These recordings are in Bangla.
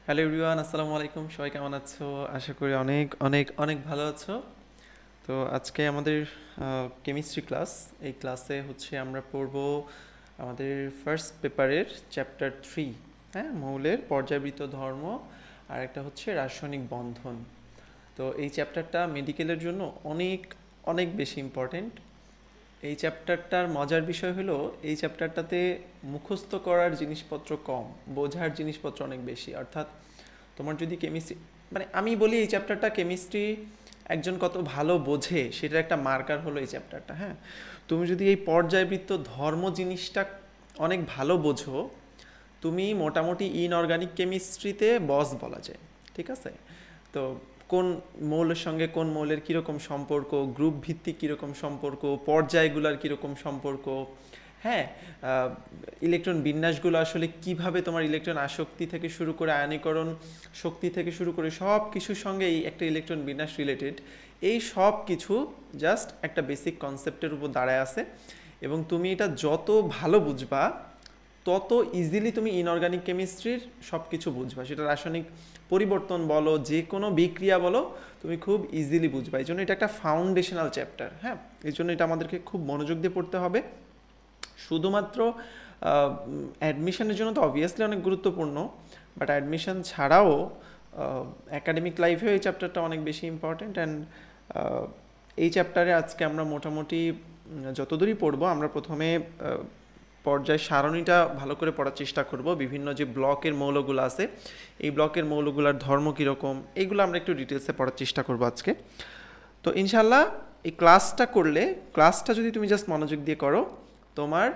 হ্যালো এভরিওয়ান, আসসালামু আলাইকুম। সবাই কেমন আছো? আশা করি অনেক অনেক অনেক ভালো আছো। তো আজকে আমাদের কেমিস্ট্রি ক্লাস। এই ক্লাসে হচ্ছে আমরা পড়ব আমাদের ফার্স্ট পেপারের চ্যাপ্টার 3। হ্যাঁ, মৌলের পর্যায়বৃত্ত ধর্ম, আর একটা হচ্ছে রাসায়নিক বন্ধন। তো এই চ্যাপ্টারটা মেডিকেলের জন্য অনেক অনেক বেশি ইম্পর্টেন্ট। এই চ্যাপ্টারটার মজার বিষয় হলো এই চ্যাপ্টারটাতে মুখস্থ করার জিনিসপত্র কম, বোঝার জিনিসপত্র অনেক বেশি। অর্থাৎ তোমার যদি কেমিস্ট্রি, মানে আমি বলি এই চ্যাপ্টারটা কেমিস্ট্রি একজন কত ভালো বোঝে সেটার একটা মার্কার হলো এই চ্যাপ্টারটা। হ্যাঁ, তুমি যদি এই পর্যায়বৃত্ত ধর্ম জিনিসটা অনেক ভালো বোঝো, তুমি মোটামুটি ইনঅর্গানিক কেমিস্ট্রিতে বস বলা যায়। ঠিক আছে? তো কোন মৌলের সঙ্গে কোন মৌলের কীরকম সম্পর্ক, গ্রুপ ভিত্তিক কীরকম সম্পর্ক, পর্যায়গুলোর কীরকম সম্পর্ক, হ্যাঁ, ইলেকট্রন বিন্যাসগুলো আসলে কিভাবে তোমার ইলেকট্রন আসক্তি থেকে শুরু করে আয়নীকরণ শক্তি থেকে শুরু করে সব কিছুর সঙ্গে এই একটা ইলেকট্রন বিন্যাস রিলেটেড, এই সব কিছু জাস্ট একটা বেসিক কনসেপ্টের উপর দাঁড়ায় আছে। এবং তুমি এটা যত ভালো বুঝবা তত ইজিলি তুমি ইনঅর্গানিক কেমিস্ট্রির সব কিছু বুঝবা। সেটা রাসায়নিক পরিবর্তন বলো, যে কোনো বিক্রিয়া বলো, তুমি খুব ইজিলি বুঝবা। এই জন্য এটা একটা ফাউন্ডেশনাল চ্যাপ্টার। হ্যাঁ, এই জন্য এটা আমাদেরকে খুব মনোযোগ দিয়ে পড়তে হবে। শুধুমাত্র অ্যাডমিশনের জন্য তো অবভিয়াসলি অনেক গুরুত্বপূর্ণ, বাট অ্যাডমিশন ছাড়াও একাডেমিক লাইফেও এই চ্যাপ্টারটা অনেক বেশি ইম্পর্ট্যান্ট। অ্যান্ড এই চ্যাপ্টারে আজকে আমরা মোটামুটি যতদূরই পড়বো, আমরা প্রথমে পর্যায় সারণীটা ভালো করে পড়ার চেষ্টা করব। বিভিন্ন যে ব্লকের মৌলগুলো আছে, এই ব্লকের মৌলগুলোর ধর্ম কীরকম, এইগুলো আমরা একটু ডিটেলসে পড়ার চেষ্টা করব আজকে। তো ইনশাল্লাহ এই ক্লাসটা করলে, ক্লাসটা যদি তুমি জাস্ট মনোযোগ দিয়ে করো, তোমার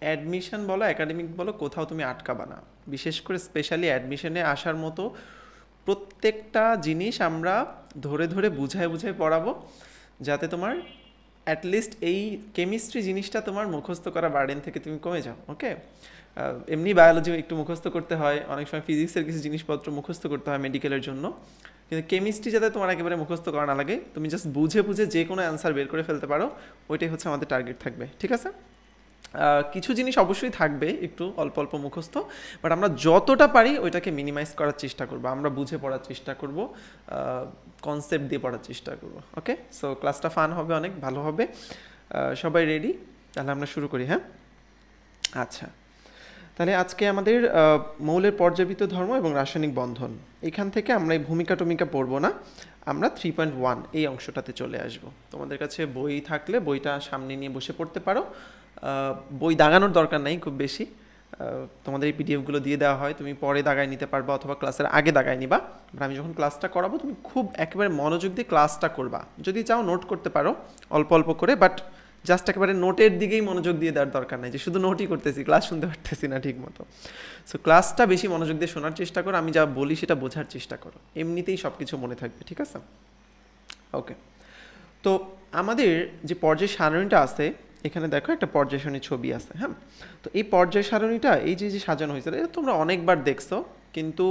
অ্যাডমিশন বলো, একাডেমিক বলো, কোথাও তুমি আটকাবা না। বিশেষ করে স্পেশালি অ্যাডমিশনে আসার মতো প্রত্যেকটা জিনিস আমরা ধরে ধরে বুঝায় বুঝায় পড়াবো, যাতে তোমার অ্যাটলিস্ট এই কেমিস্ট্রি জিনিসটা তোমার মুখস্থ করা বার্ডেন থেকে তুমি কমে যাও। ওকে, এমনি বায়োলজি একটু মুখস্থ করতে হয়, অনেক সময় ফিজিক্সের কিছু জিনিসপত্র মুখস্থ করতে হয় মেডিকেলের জন্য, কিন্তু কেমিস্ট্রি যাতে তোমার একেবারে মুখস্থ করা না লাগে, তুমি জাস্ট বুঝে বুঝে যে কোনো অ্যান্সার বের করে ফেলতে পারো, ওইটাই হচ্ছে আমাদের টার্গেট থাকবে। ঠিক আছে? কিছু জিনিস অবশ্যই থাকবে একটু অল্প অল্প মুখস্থ, বাট আমরা যতটা পারি ওইটাকে মিনিমাইজ করার চেষ্টা করবো, আমরা বুঝে পড়ার চেষ্টা করব, কনসেপ্ট দিয়ে পড়ার চেষ্টা করব। ওকে, সো ক্লাসটা ফান হবে, অনেক ভালো হবে। সবাই রেডি? তাহলে আমরা শুরু করি। হ্যাঁ, আচ্ছা, তাহলে আজকে আমাদের মৌলের পর্যায়বৃত্ত ধর্ম এবং রাসায়নিক বন্ধন, এখান থেকে আমরা এই ভূমিকা টমিকা পড়বো না, আমরা 3.1 এই অংশটাতে চলে আসব। তোমাদের কাছে বই থাকলে বইটা সামনে নিয়ে বসে পড়তে পারো। বই দাগানোর দরকার নাই খুব বেশি, তোমাদের এই পিডিএফগুলো দিয়ে দেওয়া হয়, তুমি পরে দাগায় নিতে পারবা অথবা ক্লাসের আগে দাগায় নিবা। আমি যখন ক্লাসটা করাবো তুমি খুব একেবারে মনোযোগ দিয়ে ক্লাসটা করবা। যদি চাও নোট করতে পারো অল্প অল্প করে, বাট জাস্ট একেবারে নোটের দিকেই মনোযোগ দিয়ে দেওয়ার দরকার নাই যে শুধু নোটই করতেছি, ক্লাস শুনতে পারতেছি না ঠিক মতো। সো ক্লাসটা বেশি মনোযোগ দিয়ে শোনার চেষ্টা করো, আমি যা বলি সেটা বোঝার চেষ্টা করো, এমনিতেই সব কিছু মনে থাকবে। ঠিক আছে? ওকে, তো আমাদের যে পর্যায় সারণীটা আছে, এখানে দেখো একটা পর্যায় সারণীর ছবি আছে। হ্যাঁ, তো এই পর্যায় সারণীটা এই যে যে সাজানো হয়েছে, এটা তোমরা অনেকবার দেখছো, কিন্তু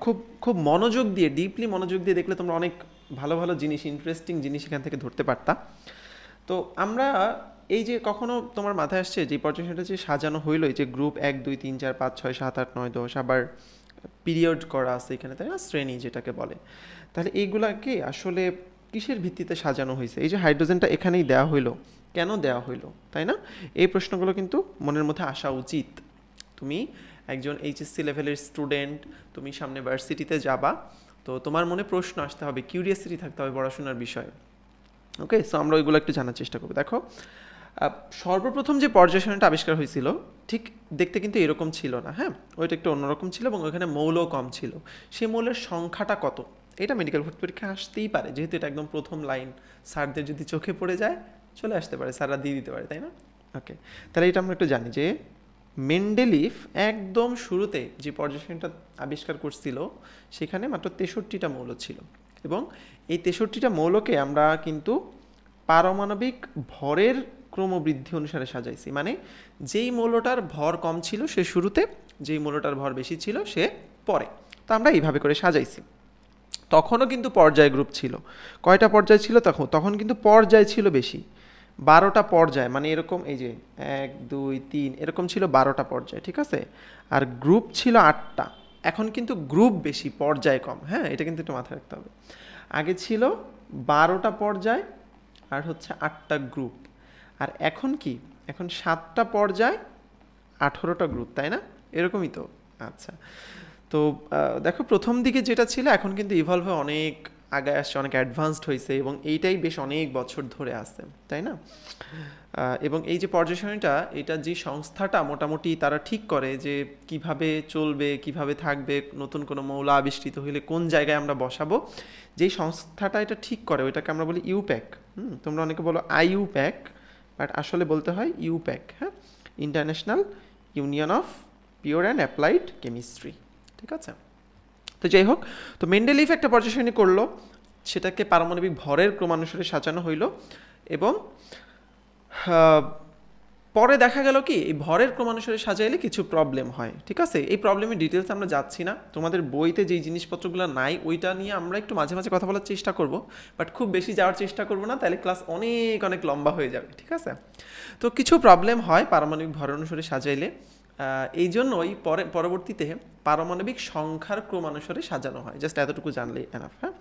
খুব খুব মনোযোগ দিয়ে, ডিপলি মনোযোগ দিয়ে দেখলে তোমরা অনেক ভালো ভালো জিনিস, ইন্টারেস্টিং জিনিস এখান থেকে ধরতে পারতা। তো আমরা এই যে কখনো তোমার মাথায় আসছে যে পর্যায়টা যে সাজানো হইলো, এই যে গ্রুপ 1 2 3 4 5 6 7 8 9 10, আবার পিরিয়ড করা আছে এখানে, তাই না, শ্রেণী যেটাকে বলে, তাহলে এইগুলাকে আসলে কিসের ভিত্তিতে সাজানো হয়েছে? এই যে হাইড্রোজেনটা এখানেই দেওয়া হইলো, কেন দেওয়া হইলো, তাই না? এই প্রশ্নগুলো কিন্তু মনের মধ্যে আসা উচিত। তুমি একজন এইচএসসি লেভেলের স্টুডেন্ট, তুমি সামনে ভার্সিটিতে যাবা, তো তোমার মনে প্রশ্ন আসতে হবে, কিউরিয়াসিটি থাকতে হবে পড়াশোনার বিষয়ে। ওকে, সো আমরা ওইগুলো একটু জানার চেষ্টা করবো। দেখো, সর্বপ্রথম যে পর্যায় সারণীটা আবিষ্কার হয়েছিল, ঠিক দেখতে কিন্তু এরকম ছিল না। হ্যাঁ, ওইটা একটু অন্যরকম ছিল এবং ওইখানে মৌলও কম ছিল। সেই মৌলের সংখ্যাটা কত, এটা মেডিকেল ভর্তি পরীক্ষা আসতেই পারে, যেহেতু এটা একদম প্রথম লাইন, স্যারদের যদি চোখে পড়ে যায় চলে আসতে পারে, স্যাররা দিয়ে দিতে পারে, তাই না? ওকে, তাহলে এটা আমরা একটু জানি যে মেন্ডেলিফ একদম শুরুতে যে পর্যায় সারণীটা আবিষ্কার করছিল, সেখানে মাত্র 63টা মৌল ছিল, এবং এই 63টা মৌলকে আমরা কিন্তু পারমাণবিক ভরের ক্রমবৃদ্ধি অনুসারে সাজাইছি। মানে যেই মৌলটার ভর কম ছিল সে শুরুতে, যেই মৌলটার ভর বেশি ছিল সে পরে। তো আমরা এইভাবে করে সাজাইছি। তখনও কিন্তু পর্যায় গ্রুপ ছিল। কয়টা পর্যায় ছিল তখন কিন্তু পর্যায় ছিল বেশি, 12টা পর্যায়, মানে এরকম এই যে 1 2 3 এরকম ছিল 12টা পর্যায়। ঠিক আছে? আর গ্রুপ ছিল 8টা, এখন কিন্তু গ্রুপ বেশি, পর্যায় কম। হ্যাঁ, এটা কিন্তু একটু মাথায় রাখতে হবে। আগে ছিল 12টা পর্যায় আর হচ্ছে 8টা গ্রুপ, আর এখন কি, এখন 7টা পর্যায় 18টা গ্রুপ, তাই না? এরকমই তো। আচ্ছা, তো দেখো প্রথম দিকে যেটা ছিল এখন কিন্তু ইভলভ হয়ে অনেক আগায় আসছে, অনেক অ্যাডভান্সড হয়েছে, এবং এইটাই বেশ অনেক বছর ধরে আসছে, তাই না? এবং এই যে পর্যায় সারণীটা, এটা যে সংস্থাটা মোটামুটি তারা ঠিক করে যে কিভাবে চলবে, কিভাবে থাকবে, নতুন কোনো মৌল আবিষ্কৃত হলে কোন জায়গায় আমরা বসাবো, যেই সংস্থাটা এটা ঠিক করে ওইটাকে আমরা বলি ইউপ্যাক। তোমরা অনেকে বলো আইইউপ্যাক, বাট আসলে বলতে হয় ইউপ্যাক। হ্যাঁ, international union of pure and applied chemistry. ঠিক আছে, তো যাই হোক, তো মেন্ডেলিভ একটা পর্যায় সারণী করলো, সেটাকে পারমাণবিক ভরের ক্রমানুসারে সাজানো হইল, এবং পরে দেখা গেল কি এই ভরের ক্রমানুসারে সাজাইলে কিছু প্রবলেম হয়। ঠিক আছে, এই প্রবলেমের ডিটেলস আমরা যাচ্ছি না, তোমাদের বইতে যেই জিনিসপত্রগুলো নাই ওইটা নিয়ে আমরা একটু মাঝে মাঝে কথা বলার চেষ্টা করব, বাট খুব বেশি যাওয়ার চেষ্টা করব না, তাহলে ক্লাস অনেক অনেক লম্বা হয়ে যাবে। ঠিক আছে, তো কিছু প্রবলেম হয় পারমাণবিক ভর অনুসারে সাজাইলে, এই জন্যই পরবর্তীতে পারমাণবিক সংখ্যার ক্রমানুসারে সাজানো হয়। জাস্ট এতটুকু জানলেই এনাফ। হ্যাঁ,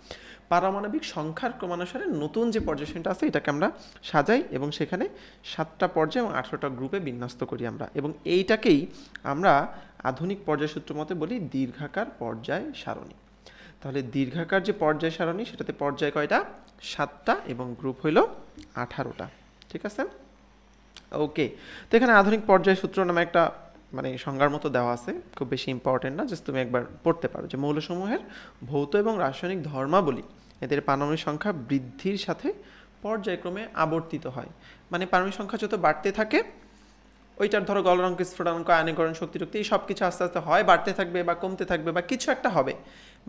পারমাণবিক সংখ্যার ক্রমানুসারে নতুন যে পর্যায় সারণীটা আছে এটাকে আমরা সাজাই, এবং সেখানে 7টা পর্যায় এবং 18টা গ্রুপে বিন্যস্ত করি আমরা, এবং এইটাকেই আমরা আধুনিক পর্যায় সূত্র মতে বলি দীর্ঘাকার পর্যায় সারণী। তাহলে দীর্ঘাকার যে পর্যায় সারণী সেটাতে পর্যায় কয়টা? 7টা, এবং গ্রুপ হইল 18টা। ঠিক আছে, ওকে। তো এখানে আধুনিক পর্যায় সূত্র নামে একটা মানে সংজ্ঞার মতো দেওয়া আছে, খুব বেশি ইম্পর্টেন্ট না, জাস্ট তুমি একবার পড়তে পারো যে মৌলসমূহের ভৌত এবং রাসায়নিক ধর্মাবলী এদের পারমাণবিক সংখ্যা বৃদ্ধির সাথে পর্যায়ক্রমে আবর্তিত হয়। মানে পারমাণবিক সংখ্যা যত বাড়তে থাকে, ওইটার ধরো গলনাঙ্ক, স্ফুটনাঙ্ক, আয়নীকরণ শক্তি টক্তি এই সব কিছু আস্তে আস্তে হয় বাড়তে থাকবে বা কমতে থাকবে বা কিছু একটা হবে,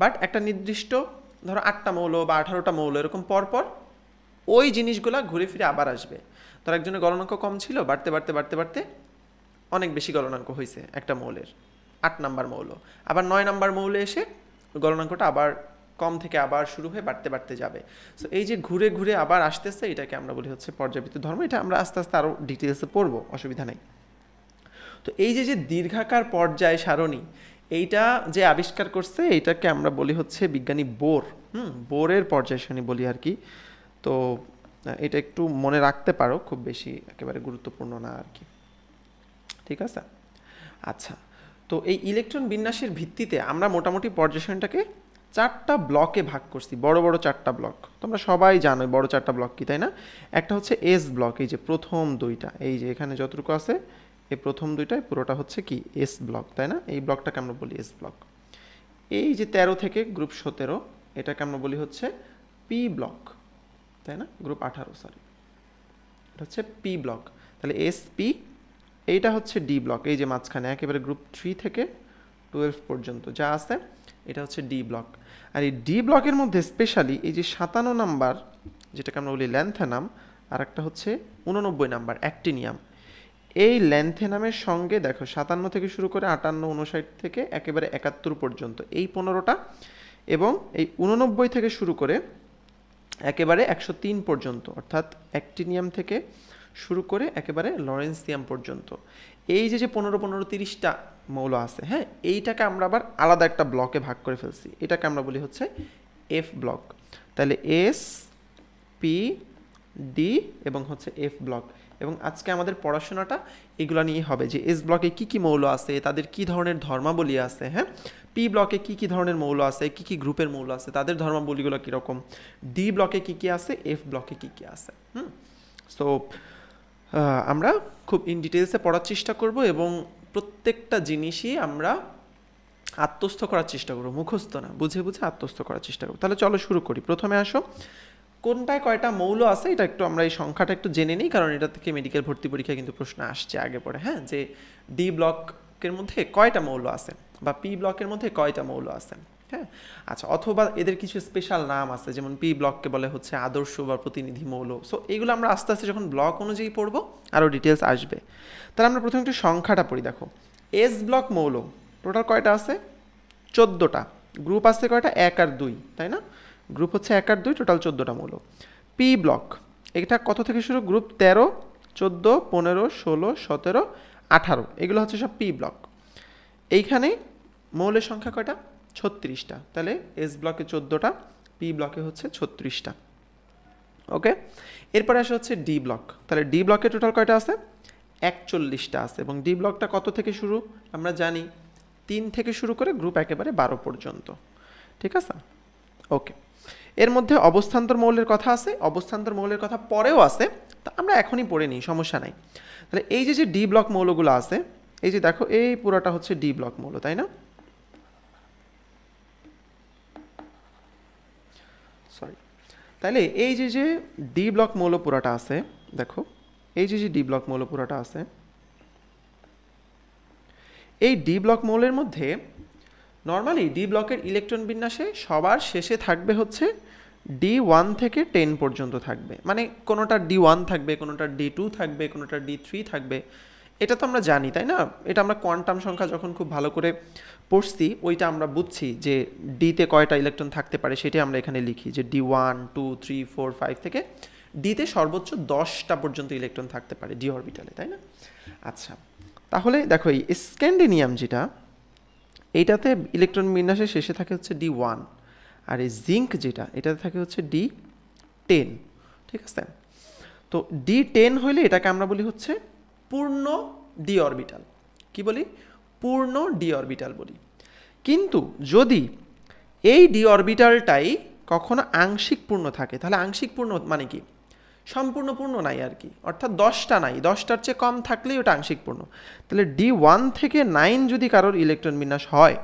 বাট একটা নির্দিষ্ট ধরো 8টা মৌল বা 18টা মৌল এরকম পরপর ওই জিনিসগুলা ঘুরে ফিরে আবার আসবে। ধর একজনের গলনাঙ্ক কম ছিল, বাড়তে বাড়তে বাড়তে বাড়তে অনেক বেশি গলনাঙ্ক হয়েছে একটা মৌলের, 8 নাম্বার মৌল, আবার 9 নাম্বার মৌলে এসে গলনাঙ্কটা আবার কম থেকে আবার শুরু হয়ে বাড়তে বাড়তে যাবে। সো এই যে ঘুরে ঘুরে আবার আসতেছে, এটাকে আমরা বলি হচ্ছে পর্যায়বৃত্ত ধর্ম। এটা আমরা আস্তে আস্তে আরও ডিটেলসে পড়বো, অসুবিধা নেই। তো এই যে দীর্ঘাকার পর্যায় সারণী, এইটা যে আবিষ্কার করছে এইটাকে আমরা বলি হচ্ছে বিজ্ঞানী বোর। বোরের পর্যায় সারণী বলি আর কি। তো এটা একটু মনে রাখতে পারো, খুব বেশি একেবারে গুরুত্বপূর্ণ না আর কি। ঠিক আছে, আচ্ছা। তো এই ইলেকট্রন বিন্যাসের ভিত্তিতে আমরা মোটামুটি পর্যায় সারণীটাকে 4টা ব্লকে ভাগ করছি, বড় বড় 4টা ব্লক। তোমরা সবাই জানো বড় 4টা ব্লক কি, তাই না? একটা হচ্ছে এস ব্লক, এই যে প্রথম দুইটা, এই যে এখানে যতটুকু আছে এই প্রথম দুইটায় পুরোটা হচ্ছে কি এস ব্লক, তাই না? এই ব্লকটাকে আমরা বলি এস ব্লক। এই যে 13 থেকে গ্রুপ 17 এটাকে আমরা বলি হচ্ছে পি ব্লক, তাই না? গ্রুপ 18, সরি, এটা হচ্ছে পি ব্লক। তাহলে এস পি, এইটা হচ্ছে ডি ব্লক, এই যে মাঝখানে একেবারে গ্রুপ 3 থেকে 12 পর্যন্ত যা আছে এটা হচ্ছে ডি ব্লক। আর এই ডি ব্লকের মধ্যে স্পেশালি এই যে 57 নাম্বার যেটাকে আমরা বলি ল্যান্থেনাম, আর একটা হচ্ছে 89 নাম্বার অ্যাক্টিনিয়াম। এই ল্যান্থেনামের সঙ্গে দেখো 57 থেকে শুরু করে 58, 59 থেকে একেবারে 71 পর্যন্ত এই 15টা, এবং এই 89 থেকে শুরু করে একেবারে 103 পর্যন্ত, অর্থাৎ অ্যাক্টিনিয়াম থেকে শুরু করে একেবারে লরেন্সিয়াম পর্যন্ত এই যে 15, 15, 30টা মৌল আছে, হ্যাঁ, এইটাকে আমরা আবার আলাদা একটা ব্লকে ভাগ করে ফেলছি, এটাকে আমরা বলি হচ্ছে এফ ব্লক। তাহলে এস পি ডি এবং হচ্ছে এফ ব্লক। এবং আজকে আমাদের পড়াশোনাটা এগুলো নিয়ে হবে যে এস ব্লকে কী কী মৌল আছে, তাদের কী ধরনের ধর্মাবলী আছে, হ্যাঁ, পি ব্লকে কী কী ধরনের মৌল আছে, কী কী গ্রুপের মৌল আছে, তাদের ধর্মাবলীগুলো কীরকম, ডি ব্লকে কী কী আছে, এফ ব্লকে কী কী আছে। সো আমরা খুব ইন ডিটেলসে পড়ার চেষ্টা করব, এবং প্রত্যেকটা জিনিসই আমরা আত্মস্থ করার চেষ্টা করবো, মুখস্থ না, বুঝে বুঝে আত্মস্থ করার চেষ্টা করবো। তাহলে চলো শুরু করি। প্রথমে আসো, কোনটায় কয়টা মৌল আছে এটা একটু আমরা এই সংখ্যাটা একটু জেনে নিই, কারণ এটা থেকে মেডিকেল ভর্তি পরীক্ষায় কিন্তু প্রশ্ন আসছে আগে পড়ে, হ্যাঁ, যে ডি ব্লকের মধ্যে কয়টা মৌল আছে বা পি ব্লকের মধ্যে কয়টা মৌল আছে। হ্যাঁ, আচ্ছা, অথবা এদের কিছু স্পেশাল নাম আছে, যেমন পি ব্লককে বলে হচ্ছে আদর্শ বা প্রতিনিধি মৌল। সো এইগুলো আমরা আস্তে আস্তে যখন ব্লক অনুযায়ী পড়বো আরও ডিটেলস আসবে। তাহলে আমরা প্রথমে একটু সংখ্যাটা পড়ি। দেখো, এস ব্লক মৌল টোটাল কয়টা আছে? 14টা। গ্রুপ আছে কয়টা? 1 আর 2, তাই না? গ্রুপ হচ্ছে 1 আর 2, টোটাল 14টা মৌল। পি ব্লক এটা কত থেকে শুরু? গ্রুপ 13, 14, 15, 16, 17, 18, এগুলো হচ্ছে সব পি ব্লক। এইখানে মৌলের সংখ্যা কয়টা? 36টা। তাহলে এস ব্লকে 14টা, পি ব্লকে হচ্ছে 36টা। ওকে, এরপরে আসে হচ্ছে ডি ব্লক। তাহলে ডি ব্লকে টোটাল কয়টা আছে? 41টা আছে। এবং ডি ব্লকটা কত থেকে শুরু? আমরা জানি 3 থেকে শুরু করে গ্রুপ একেবারে 12 পর্যন্ত। ঠিক আছে, ওকে। এর মধ্যে অবস্থান্তর মৌলের কথা আছে, অবস্থান্তর মৌলের কথা পরেও আছে, তা আমরা এখনই পড়ে নিই, সমস্যা নাই। তাহলে এই যে ডি ব্লক মৌলগুলো আছে, এই যে দেখো এই পুরোটা হচ্ছে ডি ব্লক মৌল, তাই না? সরি, তাহলে এই যে ডি ব্লক মৌল পুরোটা আছে, দেখো এই যে ডি ব্লক মৌল পুরোটা আছে, এই ডি ব্লক মৌলের মধ্যে নর্মালি ডি ব্লকের ইলেকট্রন বিন্যাসে সবার শেষে থাকবে হচ্ছে D1 থেকে 10 পর্যন্ত থাকবে। মানে কোনোটা D1 থাকবে, কোনোটা D2 থাকবে, কোনোটা D3 থাকবে। এটা তো আমরা জানি, তাই না? এটা আমরা কোয়ান্টাম সংখ্যা যখন খুব ভালো করে পড়ছি, ওইটা আমরা বুঝছি যে ডিতে কয়টা ইলেকট্রন থাকতে পারে, সেটাই আমরা এখানে লিখি যে D1, 2, 3, 4, 5 থেকে ডিতে সর্বোচ্চ 10টা পর্যন্ত ইলেকট্রন থাকতে পারে ডি অরবিটালে, তাই না? আচ্ছা, তাহলে দেখো এই স্ক্যান্ডিনিয়াম যেটা, এইটাতে ইলেকট্রন বিন্যাসের শেষে থাকে হচ্ছে D1, আর এই জিঙ্ক যেটা, এটাতে থাকে হচ্ছে D10। ঠিক আছে, তো D10 হইলে এটাকে আমরা বলি হচ্ছে পূর্ণ ডি অরবিটাল। কি বলি? পূর্ণ ডি অরবিটাল বলি। কিন্তু যদি এই ডি অরবিটালটাই কখনো আংশিক পূর্ণ থাকে, তাহলে আংশিক পূর্ণ মানে কি? সম্পূর্ণ পূর্ণ নাই আর কি, অর্থাৎ 10টা নাই, 10টার চেয়ে কম থাকলেই ওটা আংশিক পূর্ণ। তাহলে D1 থেকে 9 যদি কারোর ইলেকট্রন বিন্যাস হয়,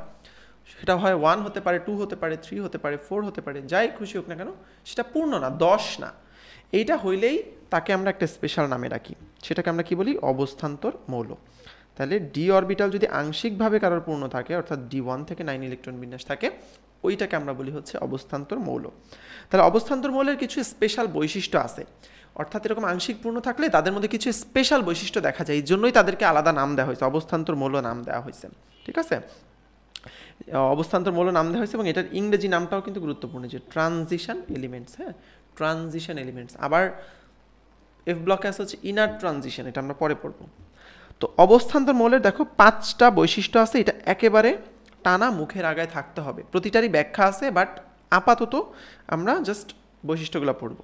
সেটা হয় 1 হতে পারে, 2 হতে পারে, 3 হতে পারে, 4 হতে পারে, যাই খুশি হোক না কেন, সেটা পূর্ণ না, 10 না। এইটা হইলেই তাকে আমরা একটা স্পেশাল নামে রাখি, সেটাকে আমরা কি বলি? অবস্থান্তর মৌল। তাহলে ডি অরবিটাল যদি আংশিকভাবে কারোর পূর্ণ থাকে, অর্থাৎ D1 থেকে 9 ইলেকট্রন বিন্যাস থাকে, ওইটাকে আমরা বলি হচ্ছে অবস্থান্তর মৌল। তাহলে অবস্থান্তর মৌলের কিছু স্পেশাল বৈশিষ্ট্য আছে, অর্থাৎ এরকম আংশিক পূর্ণ থাকলে তাদের মধ্যে কিছু স্পেশাল বৈশিষ্ট্য দেখা যায়, এই জন্যই তাদেরকে আলাদা নাম দেওয়া হয়েছে, অবস্থান্তর মৌল নাম দেওয়া হয়েছে। ঠিক আছে, অবস্থান্তর মৌল নাম দেওয়া হয়েছে, এবং এটার ইংরেজি নামটাও কিন্তু গুরুত্বপূর্ণ, যে ট্রানজিশন এলিমেন্টস। হ্যাঁ, ট্রানজিশন এলিমেন্টস। আবার এফ ব্লকে আছে হচ্ছে ইনার ট্রানজিশন, এটা আমরা পরে পড়ব। তো অবস্থান্তর মৌলের দেখো 5টা বৈশিষ্ট্য আছে, এটা একেবারে টানা মুখের আগায় থাকতে হবে। প্রতিটারই ব্যাখ্যা আছে, বাট আপাতত আমরা জাস্ট বৈশিষ্ট্যগুলো পড়ব।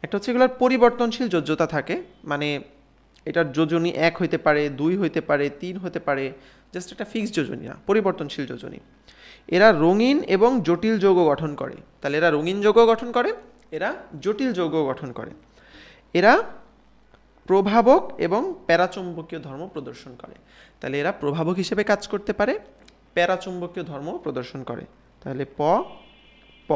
একটা হচ্ছে এগুলোর পরিবর্তনশীল যোজ্যতা থাকে, মানে এটার যোজনী 1 হইতে পারে, 2 হইতে পারে, 3 হতে পারে, জাস্ট একটা ফিক্সড যোজনী না, পরিবর্তনশীল যোজনী। এরা রঙিন এবং জটিল যৌগ গঠন করে। তাহলে এরা রঙিন যৌগ গঠন করে, এরা জটিল যৌগ গঠন করে। এরা প্রভাবক এবং প্যারাচুম্বকীয় ধর্ম প্রদর্শন করে। তাহলে এরা প্রভাবক হিসেবে কাজ করতে পারে, প্যারাচুম্বকীয় ধর্ম প্রদর্শন করে। তাহলে প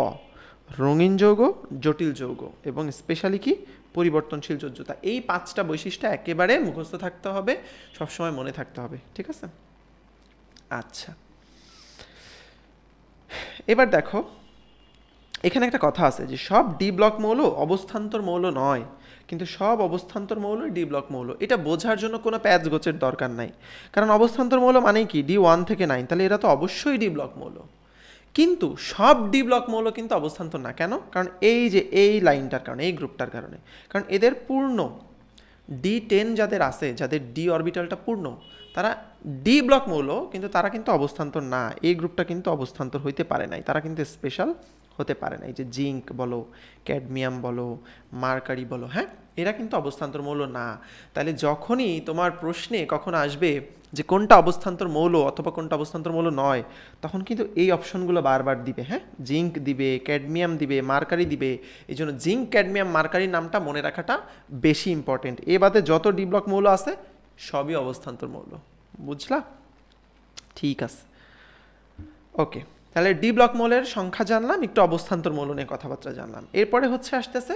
রঙিন যৌগ, জটিল যৌগ, এবং স্পেশালি কি? পরিবর্তনশীল যোজ্যতা। এই 5টা বৈশিষ্ট্য একেবারে মুখস্থ থাকতে হবে, সবসময় মনে থাকতে হবে। ঠিক আছে, আচ্ছা। এবার দেখো এখানে একটা কথা আছে যে সব ডি ব্লক মৌল অবস্থান্তর মৌল নয়, কিন্তু সব অবস্থান্তর মৌল ডি ব্লক মৌল। এটা বোঝার জন্য কোনো প্যাচ গোছের দরকার নাই, কারণ অবস্থান্তর মৌল মানেই কি? D1 থেকে 9, তাহলে এরা তো অবশ্যই ডি ব্লক মৌল। কিন্তু সব ডি ব্লক মৌল কিন্তু অবস্থান্তর না। কেন? কারণ এই যে এই লাইনটার কারণে, এই গ্রুপটার কারণে। কারণ এদের পূর্ণ D10 যাদের আছে, যাদের ডি অরবিটালটা পূর্ণ, তারা ডি ব্লক মৌল, কিন্তু তারা কিন্তু অবস্থান্তর না। এই গ্রুপটা কিন্তু অবস্থান্তর হইতে পারে নাই, তারা কিন্তু স্পেশাল হতে পারে না। এই যে জিঙ্ক বলো, ক্যাডমিয়াম বলো, মার্কারি বলো, হ্যাঁ, এরা কিন্তু অবস্থান্তর মৌল না। তাহলে যখনই তোমার প্রশ্নে কখন আসবে যে কোনটা অবস্থান্তর মৌল অথবা কোনটা অবস্থান্তর মৌল নয়, তখন কিন্তু এই অপশনগুলো বারবার দিবে। হ্যাঁ, জিঙ্ক দিবে, ক্যাডমিয়াম দিবে, মার্কারি দিবে। এই জন্য জিঙ্ক, ক্যাডমিয়াম, মার্কারির নামটা মনে রাখাটা বেশি ইম্পর্টেন্ট। এ বাদে যত ডি ব্লক মৌল আছে সবই অবস্থান্তর মৌল। বুঝলা? ঠিক আছে, ওকে। তাহলে ডি ব্লক মৌলের সংখ্যা জানলাম, একটু অবস্থান্তর মৌল নিয়ে কথাবার্তা জানলাম। এরপরে হচ্ছে আসতেছে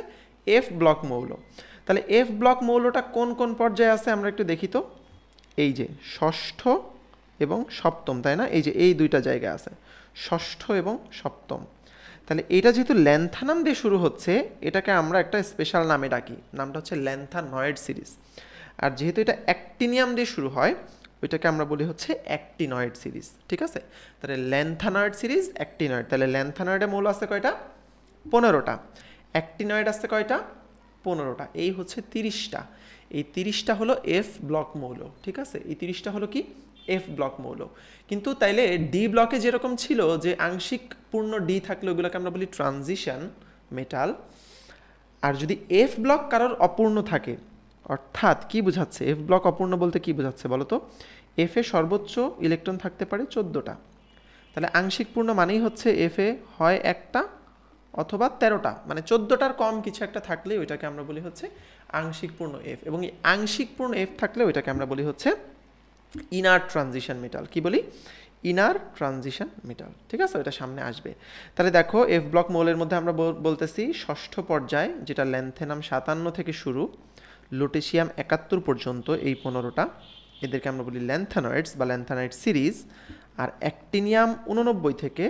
এফ ব্লক মৌল। তাহলে এফ ব্লক মৌলটা কোন কোন পর্যায়ে আছে আমরা একটু দেখি তো। এই যে ষষ্ঠ এবং সপ্তম, তাই না? এই যে এই দুইটা জায়গা আছে, ষষ্ঠ এবং সপ্তম। তাহলে এটা যেহেতু ল্যান্থানাম দিয়ে শুরু হচ্ছে, এটাকে আমরা একটা স্পেশাল নামে ডাকি, নামটা হচ্ছে ল্যান্থানয়েড সিরিজ। আর যেহেতু এটা অ্যাক্টিনিয়াম দিয়ে শুরু হয়, ওইটাকে আমরা বলি হচ্ছে অ্যাক্টিনয়েড সিরিজ। ঠিক আছে, তাহলে ল্যান্থানয়েড সিরিজ, অ্যাক্টিনয়েড। তাহলে ল্যান্থানয়েডে মৌল আছে কয়টা? 15টা। অ্যাক্টিনয়েড আছে কয়টা? 15টা। এই হচ্ছে 30টা। এই 30টা হলো এফ ব্লক মৌল। ঠিক আছে, এই 30টা হলো কি? এফ ব্লক মৌল। কিন্তু তাইলে ডি ব্লকে যেরকম ছিল যে আংশিক পূর্ণ ডি থাকলে ওগুলোকে আমরা বলি ট্রানজিশন মেটাল, আর যদি এফ ব্লক কারোর অপূর্ণ থাকে, অর্থাৎ কি বোঝাচ্ছে এফ ব্লক অপূর্ণ বলতে কি বোঝাচ্ছে বলো তো, এফ এ সর্বোচ্চ ইলেকট্রন থাকতে পারে 14টা, তাহলে আংশিক পূর্ণ মানেই হচ্ছে এফ এ হয় একটা অথবা 13টা, মানে 14টার কম কিছু একটা থাকলে ওইটাকে আমরা বলি হচ্ছে আংশিক পূর্ণ এফ, এবং এই আংশিক পূর্ণ এফ থাকলে ওইটাকে আমরা বলি হচ্ছে ইনার ট্রানজিশন মেটাল। কি বলি? Inner transition metal. ঠিক আছে, ওটা সামনে আসবে। তাহলে দেখো এফ ব্লক মৌলের মধ্যে আমরা বলতেছি ষষ্ঠ পর্যায়, যেটা ল্যান্থেনাম 57 থেকে শুরু, লুটেশিয়াম 71 পর্যন্ত, এই 15টা, এদেরকে আমরা বলি ল্যান্থানয়েডস বা ল্যান্থানাইড সিরিজ। আর অ্যাক্টিনিয়াম 89 থেকে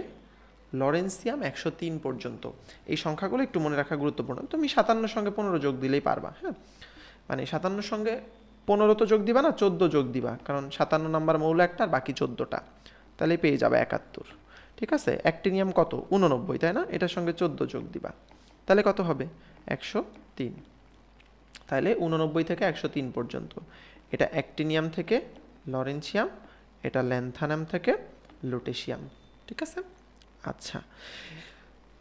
লরেন্সিয়াম 103 পর্যন্ত। এই সংখ্যাগুলো একটু মনে রাখা গুরুত্বপূর্ণ। তুমি 57 সঙ্গে 15 যোগ দিলেই পারবা। হ্যাঁ, মানে 57 সঙ্গে 15 তো যোগ দিবা না, 14 যোগ দিবা, কারণ 57 নাম্বার মৌল একটা আর বাকি 14টা, তাহলে পেয়ে যাবে 71। ঠিক আছে, অ্যাক্টিনিয়াম কত? 89, তাই না? এটার সঙ্গে 14 যোগ দিবা, তাহলে কত হবে? 103। তাহলে 89 থেকে 103 পর্যন্ত এটা অ্যাক্টিনিয়াম থেকে লরেন্সিয়াম, এটা ল্যান্থানাম থেকে লুটেশিয়াম। ঠিক আছে, আচ্ছা,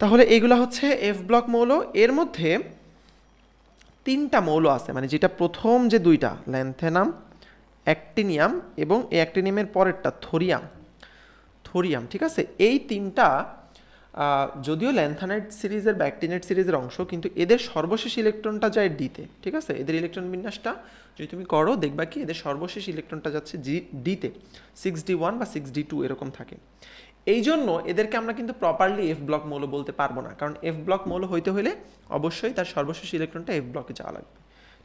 তাহলে এইগুলো হচ্ছে এফ ব্লক মৌল। এর মধ্যে 3টা মৌল আছে, মানে যেটা প্রথম যে 2টা ল্যান্থেনাম, অ্যাক্টিনিয়াম এবং এই অ্যাক্টিনিয়ামের পরেরটা থোরিয়াম। ঠিক আছে, এই 3টা যদিও ল্যান্থানাইড সিরিজের বা অ্যাক্টিনাইড সিরিজের অংশ, কিন্তু এদের সর্বশেষ ইলেকট্রনটা যায় ডিতে। ঠিক আছে, এদের ইলেকট্রন বিন্যাসটা যদি তুমি করো দেখবা কি এদের সর্বশেষ ইলেকট্রনটা যাচ্ছে ডিতে, 6d1 বা 6d2 এরকম থাকে। এই জন্য এদেরকে আমরা কিন্তু প্রপারলি এফ ব্লক মৌল বলতে পারবো না, কারণ এফ ব্লক মৌল হইতে হলে অবশ্যই তার সর্বশেষ ইলেকট্রনটা এফ ব্লকে যাওয়া লাগবে।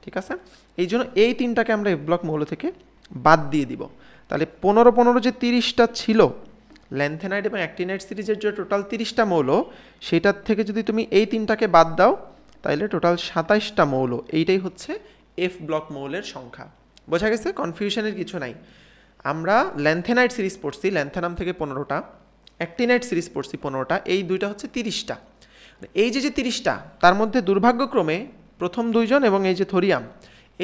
ঠিক আছে, এই জন্য এই 3টাকে আমরা এফ ব্লক মৌল থেকে বাদ দিয়ে দিব। তাহলে 15 যে 30টা ছিল ল্যান্থেনাইড এবং অ্যাক্টিনাইড সিরিজের যে টোটাল 30টা মৌল, সেটার থেকে যদি তুমি এই 3টাকে বাদ দাও তাহলে টোটাল 27টা মৌল। এইটাই হচ্ছে এফ ব্লক মৌলের সংখ্যা। বোঝা গেছে? কনফিউশনের কিছু নাই। আমরা ল্যান্থেনাইড সিরিজ পড়ছি, ল্যান্থানাম থেকে 15টা, অ্যাক্টিনাইড সিরিজ পড়ছি 15টা, এই দুইটা হচ্ছে 30টা। এই যে 30টা, তার মধ্যে দুর্ভাগ্যক্রমে প্রথম 2জন এবং এই যে থোরিয়াম,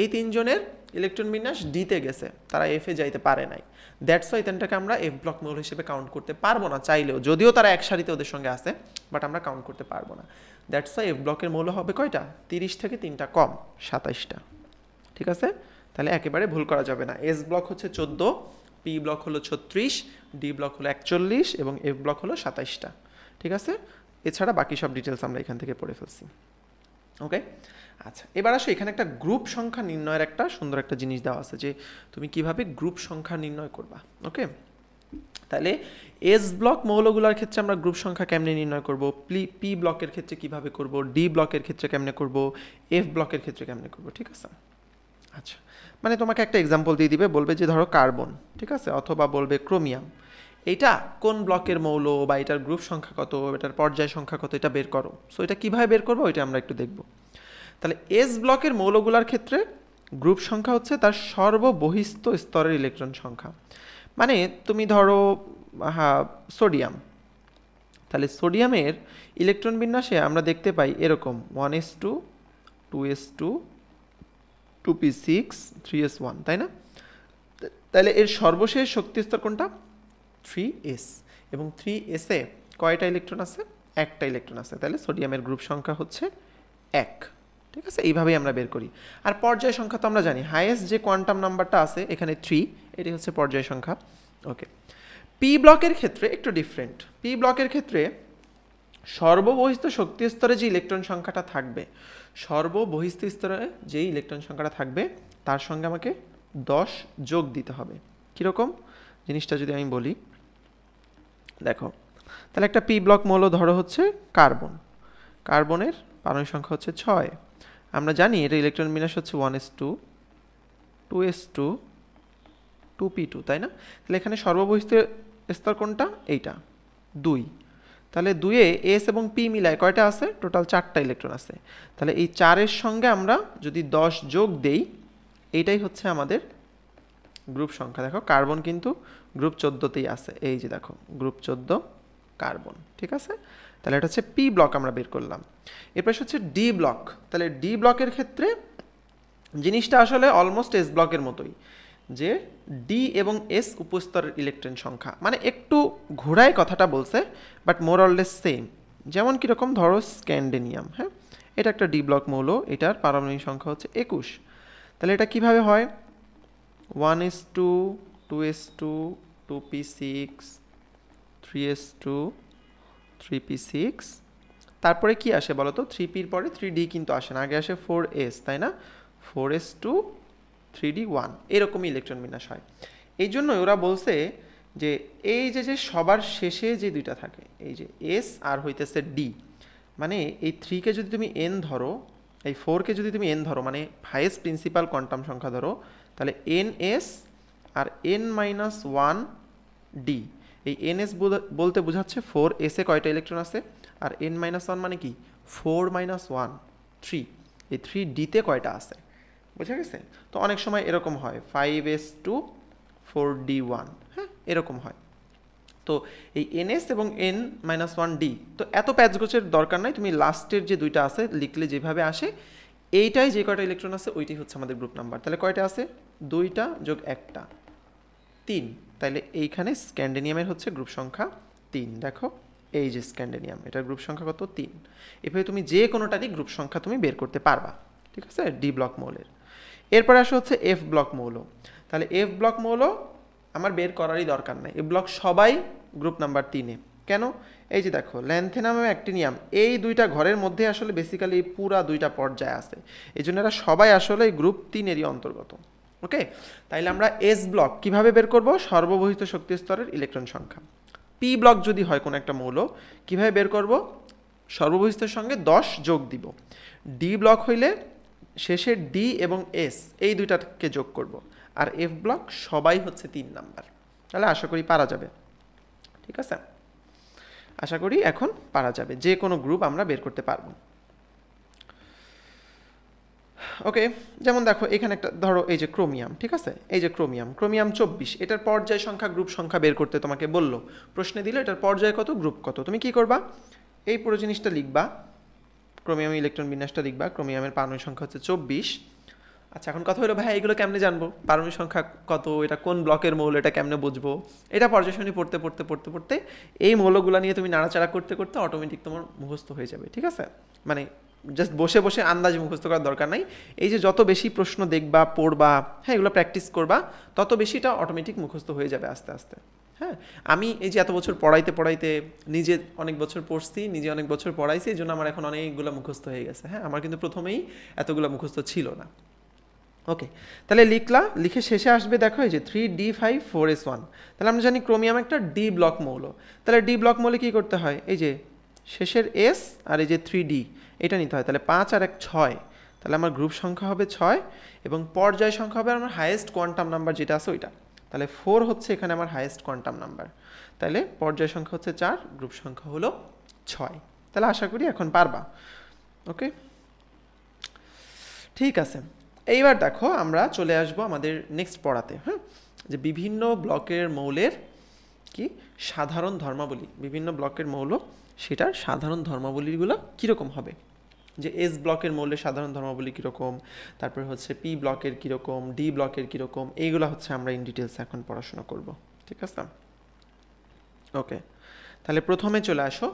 এই 3জনের ইলেকট্রন বিন্যাস ডিতে গেছে, তারা এফে যাইতে পারে নাই। দ্যাটস ওয়াই এটাকে আমরা এফ ব্লক মৌল হিসেবে কাউন্ট করতে পারবো না চাইলেও, যদিও তারা এক সারিতে ওদের সঙ্গে আছে, বাট আমরা কাউন্ট করতে পারবো না। দ্যাটস ওয়াই এফ ব্লকের মৌল হবে কয়টা? 30 থেকে 3টা কম, 27টা। ঠিক আছে, তাহলে একেবারে ভুল করা যাবে না। এস ব্লক হচ্ছে 14, পি ব্লক হলো 36, ডি ব্লক হলো 41 এবং এফ ব্লক হলো 27টা। ঠিক আছে, এছাড়া বাকি সব ডিটেলস আমরা এখান থেকে পড়ে ফেলছি। ওকে, আচ্ছা, এবার আসো এখানে একটা গ্রুপ সংখ্যা নির্ণয়ের একটা সুন্দর একটা জিনিস দেওয়া আছে, যে তুমি কিভাবে গ্রুপ সংখ্যা নির্ণয় করবা। ওকে, তাহলে এস ব্লক মৌলগুলোর ক্ষেত্রে আমরা গ্রুপ সংখ্যা কেমনে নির্ণয় করব, পি ব্লকের ক্ষেত্রে কিভাবে করব, ডি ব্লকের ক্ষেত্রে কেমনে করব, এফ ব্লকের ক্ষেত্রে কেমনে করব। ঠিক আছে, আচ্ছা, মানে তোমাকে একটা এক্সাম্পল দিয়ে দিবে, বলবে যে ধরো কার্বন, ঠিক আছে, অথবা বলবে ক্রোমিয়াম, এইটা কোন ব্লকের মৌল বা এটার গ্রুপ সংখ্যা কত, এটার পর্যায় সংখ্যা কত, এটা বের করো। সো এটা কীভাবে বের করবো ওইটা আমরা একটু দেখব। তাহলে এস ব্লকের মৌলগুলোর ক্ষেত্রে গ্রুপ সংখ্যা হচ্ছে তার সর্ববহিস্থ স্তরের ইলেকট্রন সংখ্যা। মানে তুমি ধরো সোডিয়াম, তাহলে সোডিয়ামের ইলেকট্রন বিন্যাসে আমরা দেখতে পাই এরকম 1s2, 2s2, 2p6, 3s1, তাই না? তাহলে এর সর্বশেষ শক্তি স্তর কোনটা? 3s, এবং 3s এ কয়টা ইলেকট্রন আছে? একটা ইলেকট্রন আছে। তাহলে সোডিয়ামের গ্রুপ সংখ্যা হচ্ছে 1। ঠিক আছে, এইভাবেই আমরা বের করি। আর পর্যায় সংখ্যা তো আমরা জানি, হাইয়েস্ট যে কোয়ান্টাম নাম্বারটা আছে এখানে 3, এটি হচ্ছে পর্যায় সংখ্যা। ওকে, পি ব্লকের ক্ষেত্রে একটু ডিফারেন্ট। পি ব্লকের ক্ষেত্রে সর্ববহিস্থ শক্তি স্তরে যে ইলেকট্রন সংখ্যাটা থাকবে, সর্ববহিস্থ স্তরে যে ইলেকট্রন সংখ্যাটা থাকবে তার সঙ্গে আমাকে 10 যোগ দিতে হবে। কীরকম জিনিসটা যদি আমি বলি, দেখো, তাহলে একটা পি ব্লক মৌল ধরো হচ্ছে কার্বন, কার্বনের পারমাণবিক সংখ্যা হচ্ছে 6। আমরা জানি এটা ইলেকট্রন বিন্যাস হচ্ছে 1s2, 2s2, 2p2, তাই না? তাহলে এখানে সর্ববহিস্থ স্তর কোনটা? এইটা 2। তাহলে 2-এ এস এবং পি মিলায় কয়টা আছে? টোটাল 4টা ইলেকট্রন আছে। তাহলে এই 4-এর সঙ্গে আমরা যদি 10 যোগ দেই, এইটাই হচ্ছে আমাদের গ্রুপ সংখ্যা। দেখো কার্বন কিন্তু গ্রুপ 14তেই আছে, এই যে দেখো গ্রুপ 14 কার্বন। ঠিক আছে, তাহলে এটা হচ্ছে পি ব্লক আমরা বের করলাম। এরপর হচ্ছে ডি ব্লক। তাহলে ডি ব্লকের ক্ষেত্রে জিনিসটা আসলে অলমোস্ট এস ব্লকের মতোই। যে ডি এবং এস উপস্তরের ইলেকট্রন সংখ্যা, মানে একটু ঘোরায় কথাটা বলছে, but more or less same. যেমন কীরকম, ধরো স্ক্যান্ডেনিয়াম, হ্যাঁ, এটা একটা ডি ব্লক মৌল, এটার পারমাণবিক সংখ্যা হচ্ছে 21। তাহলে এটা কিভাবে হয়? 1s2, 2s2, 2p6, 3s2, 3p6, তারপরে কি আসে বলো তো? 3pর পরে 3d কিন্তু আসে না, আগে আসে 4s, তাই না? 4s2, 3d1, এরকমই ইলেকট্রন বিন্যাস হয়। এই জন্য ওরা বলছে যে এই যে যে সবার শেষে যে দুইটা থাকে, এই যে এস আর হইতেছে ডি, মানে এই 3কে যদি তুমি এন ধরো, এই 4কে যদি তুমি এন ধরো, মানে হাইয়েস্ট প্রিন্সিপাল কোয়ান্টাম সংখ্যা ধরো, তাহলে এন এস আর n-1 ডি। এই এন এস বলতে বোঝাচ্ছে 4s-এ কয়টা ইলেকট্রন আছে, আর n-1 মানে কি 4-1 3, এই 3d-তে কয়টা আছে, বুঝা গেছে? তো অনেক সময় এরকম হয় 5s2, 4d1, হ্যাঁ, এরকম হয়। তো এই ns এবং n-1d, তো এত প্যাচগোছের দরকার নাই, তুমি লাস্টের যে দুইটা আছে লিখলে যেভাবে আসে, এইটাই যে কয়টা ইলেকট্রন আছে ওইটাই হচ্ছে আমাদের গ্রুপ নাম্বার। তাহলে কয়টা আছে? 2টা যোগ 1টা 3। তাহলে এইখানে স্ক্যান্ডেনিয়ামের হচ্ছে গ্রুপ সংখ্যা 3। দেখো এই যে স্ক্যান্ডেনিয়াম, এটার গ্রুপ সংখ্যা কত? 3। এভাবে তুমি যে কোনোটারই গ্রুপ সংখ্যা তুমি বের করতে পারবা, ঠিক আছে, ডি ব্লক মৌলের। এরপরে আসা হচ্ছে এফ ব্লক মৌল। তাহলে এফ ব্লক মৌল আমার বের করারই দরকার নাই, এফ ব্লক সবাই গ্রুপ নাম্বার 3-এ। কেন? এই যে দেখো ল্যান্থেনাম এবং অ্যাক্টিনিয়াম, এই দুইটা ঘরের মধ্যে আসলে বেসিক্যালি পুরা দুইটা পর্যায় আছে, এই জন্য এরা সবাই আসলে গ্রুপ 3-এরই অন্তর্গত। ওকে, তাইলে আমরা এস ব্লক কিভাবে বের করব? সর্ববহিত শক্তি স্তরের ইলেকট্রন সংখ্যা। পি ব্লক যদি হয় কোনো একটা মৌল, কিভাবে বের করব? সর্ববহিতের সঙ্গে 10 যোগ দিব। ডি ব্লক হইলে শেষে ডি এবং এস এই দুইটাকে যোগ করব। আর এফ ব্লক সবাই হচ্ছে 3 নাম্বার। তাহলে আশা করি পারা যাবে, ঠিক আছে? আশা করি এখন পারা যাবে, যে কোনো গ্রুপ আমরা বের করতে পারবো। ওকে, যেমন দেখো এখানে একটা ধরো এই যে ক্রোমিয়াম, ঠিক আছে, এই যে ক্রোমিয়াম 24, এটার পর্যায় সংখ্যা গ্রুপ সংখ্যা বের করতে তোমাকে বললো, প্রশ্নে দিল এটার পর্যায় কত, গ্রুপ কত। তুমি কি করবা? এই পুরো জিনিসটা লিখবা, ক্রোমিয়ামের ইলেকট্রন বিন্যাসটা লিখবা, ক্রোমিয়ামের পারমাণবিক সংখ্যা হচ্ছে 24। আচ্ছা, এখন কথা হলো ভাই এগুলো কেমনে জানবো, পারমাণবিক সংখ্যা কত, এটা কোন ব্লকের মৌল, এটা কেমনে বুঝবো? এটা পর্যায় সারণী পড়তে পড়তে পড়তে পড়তে এই মৌলগুলো নিয়ে তুমি নাড়াচাড়া করতে করতে অটোমেটিক তোমার মুখস্থ হয়ে যাবে, ঠিক আছে? মানে জাস্ট বসে বসে আন্দাজে মুখস্থ করার দরকার নাই, এই যে যত বেশি প্রশ্ন দেখবা, পড়বা, হ্যাঁ, এগুলো প্র্যাকটিস করবা, তত বেশিটা অটোমেটিক মুখস্থ হয়ে যাবে আস্তে আস্তে। হ্যাঁ, আমি এই যে এত বছর পড়াইতে পড়াইতে নিজে অনেক বছর পড়ছি, নিজে অনেক বছর পড়াইছি, এই জন্য আমার এখন অনেকগুলো মুখস্থ হয়ে গেছে। হ্যাঁ, আমার কিন্তু প্রথমেই এতগুলো মুখস্থ ছিল না। ওকে, তাহলে লিখলা, লিখে শেষে আসবে দেখো এই যে 3d5, 4s1। তাহলে আমরা জানি ক্রোমিয়াম একটা ডি ব্লক মৌল। তাহলে ডি ব্লক মৌলে কী করতে হয়? এই যে শেষের এস আর এই যে 3d এটা নিতে হয়। তাহলে 5 আর 1 6, তাহলে আমার গ্রুপ সংখ্যা হবে 6 এবং পর্যায় সংখ্যা হবে আমার হাইয়েস্ট কোয়ান্টাম নাম্বার যেটা আছে ওইটা। তাহলে 4 হচ্ছে এখানে আমার হাইয়েস্ট কোয়ান্টাম নাম্বার। তাহলে পর্যায় সংখ্যা হচ্ছে 4, গ্রুপ সংখ্যা হলো 6। তাহলে আশা করি এখন পারবা। ওকে, ঠিক আছে। এইবার দেখো আমরা চলে আসবো আমাদের নেক্সট পড়াতে, হ্যাঁ, যে বিভিন্ন ব্লকের মৌলের কি সাধারণ ধর্মাবলী, বিভিন্ন ব্লকের মৌল সেটার সাধারণ ধর্মাবলীগুলো কীরকম হবে, যে এস ব্লকের মৌলের সাধারণ ধর্মাবলী কীরকম, তারপর হচ্ছে পি ব্লকের কীরকম, ডি ব্লকের কীরকম, এইগুলো হচ্ছে আমরা ইন ডিটেলস এখন পড়াশোনা করব, ঠিক আছে? ওকে, তাহলে প্রথমে চলে আসো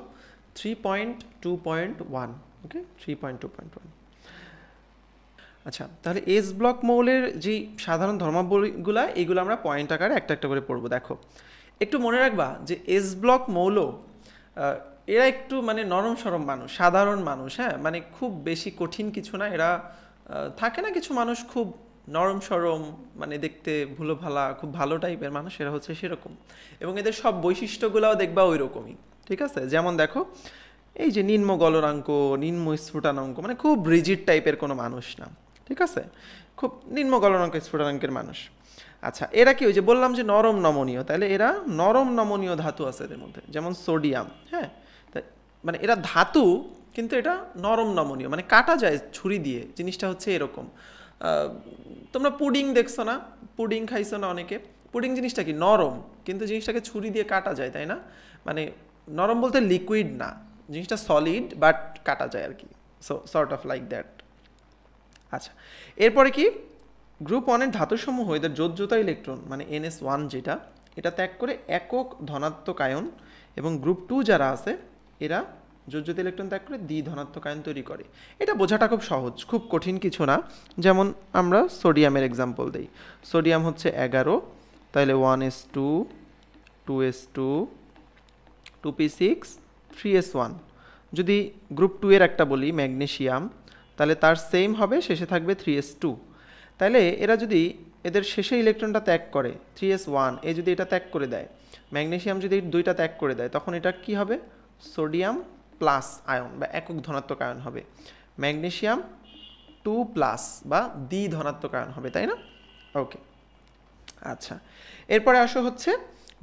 3.2.1। ওকে, 3.2.1। আচ্ছা, তাহলে এস ব্লক মৌলের যে সাধারণ ধর্মাবলীগুলো এইগুলো আমরা পয়েন্ট আকারে একটা একটা করে পড়বো। দেখো একটু মনে রাখবা যে এস ব্লক মৌল এরা একটু মানে নরম সরম মানুষ, সাধারণ মানুষ, হ্যাঁ, মানে খুব বেশি কঠিন কিছু না। এরা থাকে না কিছু মানুষ খুব নরম সরম, মানে দেখতে ভুলো ভালা, খুব ভালো টাইপের মানুষ, এরা হচ্ছে সেরকম। এবং এদের সব বৈশিষ্ট্যগুলোও দেখবা ওই রকমই, ঠিক আছে? যেমন দেখো এই যে নিম্ন গলনাঙ্ক, নিম্ন স্ফুটানাঙ্ক, মানে খুব রিজিড টাইপের কোনো মানুষ না, ঠিক আছে, খুব নিম্ন গলনাঙ্ক স্ফুটনাঙ্কের মানুষ। আচ্ছা, এরা কি, ওই যে বললাম যে নরম নমনীয়, তাহলে এরা নরম নমনীয় ধাতু আছে এদের মধ্যে, যেমন সোডিয়াম, হ্যাঁ, মানে এরা ধাতু কিন্তু এটা নরম নমনীয়, মানে কাটা যায় ছুরি দিয়ে, জিনিসটা হচ্ছে এরকম। তোমরা পুডিং দেখছো না, পুডিং খাইছো না অনেকে, পুডিং জিনিসটা কি নরম, কিন্তু জিনিসটাকে ছুরি দিয়ে কাটা যায়, তাই না? মানে নরম বলতে লিকুইড না, জিনিসটা সলিড বাট কাটা যায় আর কি, so sort of like that. আচ্ছা, এরপরে কি গ্রুপ 1 এর ধাতুসমূহ এদের যোজ্যতা ইলেকট্রন মানে NS1 যেটা, এটা ত্যাগ করে একক ধনাত্মক আয়ন, এবং গ্রুপ 2 যারা আছে এরা যোজ্যতা ইলেকট্রন ত্যাগ করে দ্বি ধনাত্মক আয়ন তৈরি করে। এটা বোঝাটা খুব সহজ, খুব কঠিন কিছু না। যেমন আমরা সোডিয়ামের এক্সাম্পল দেই। সোডিয়াম হচ্ছে 11, তাহলে 1s2, 2s2, 2p6, 3s1। যদি গ্রুপ 2 এর একটা বলি ম্যাগনেসিয়াম, তাহলে তার সেম হবে, শেষে থাকবে 3s2। তাহলে এরা যদি এদের শেষে ইলেকট্রনটা ত্যাগ করে 3s1, এ যদি এটা ত্যাগ করে দেয়, ম্যাগনেসিয়াম যদি দুইটা ত্যাগ করে দেয়, তখন এটা কি হবে? সোডিয়াম প্লাস আয়ন বা একক ধনাত্মক আয়ন হবে। ম্যাগনেসিয়াম 2 প্লাস বা দ্বি ধনাত্মক আয়ন হবে, তাই না? ওকে, আচ্ছা, এরপরে আসো হচ্ছে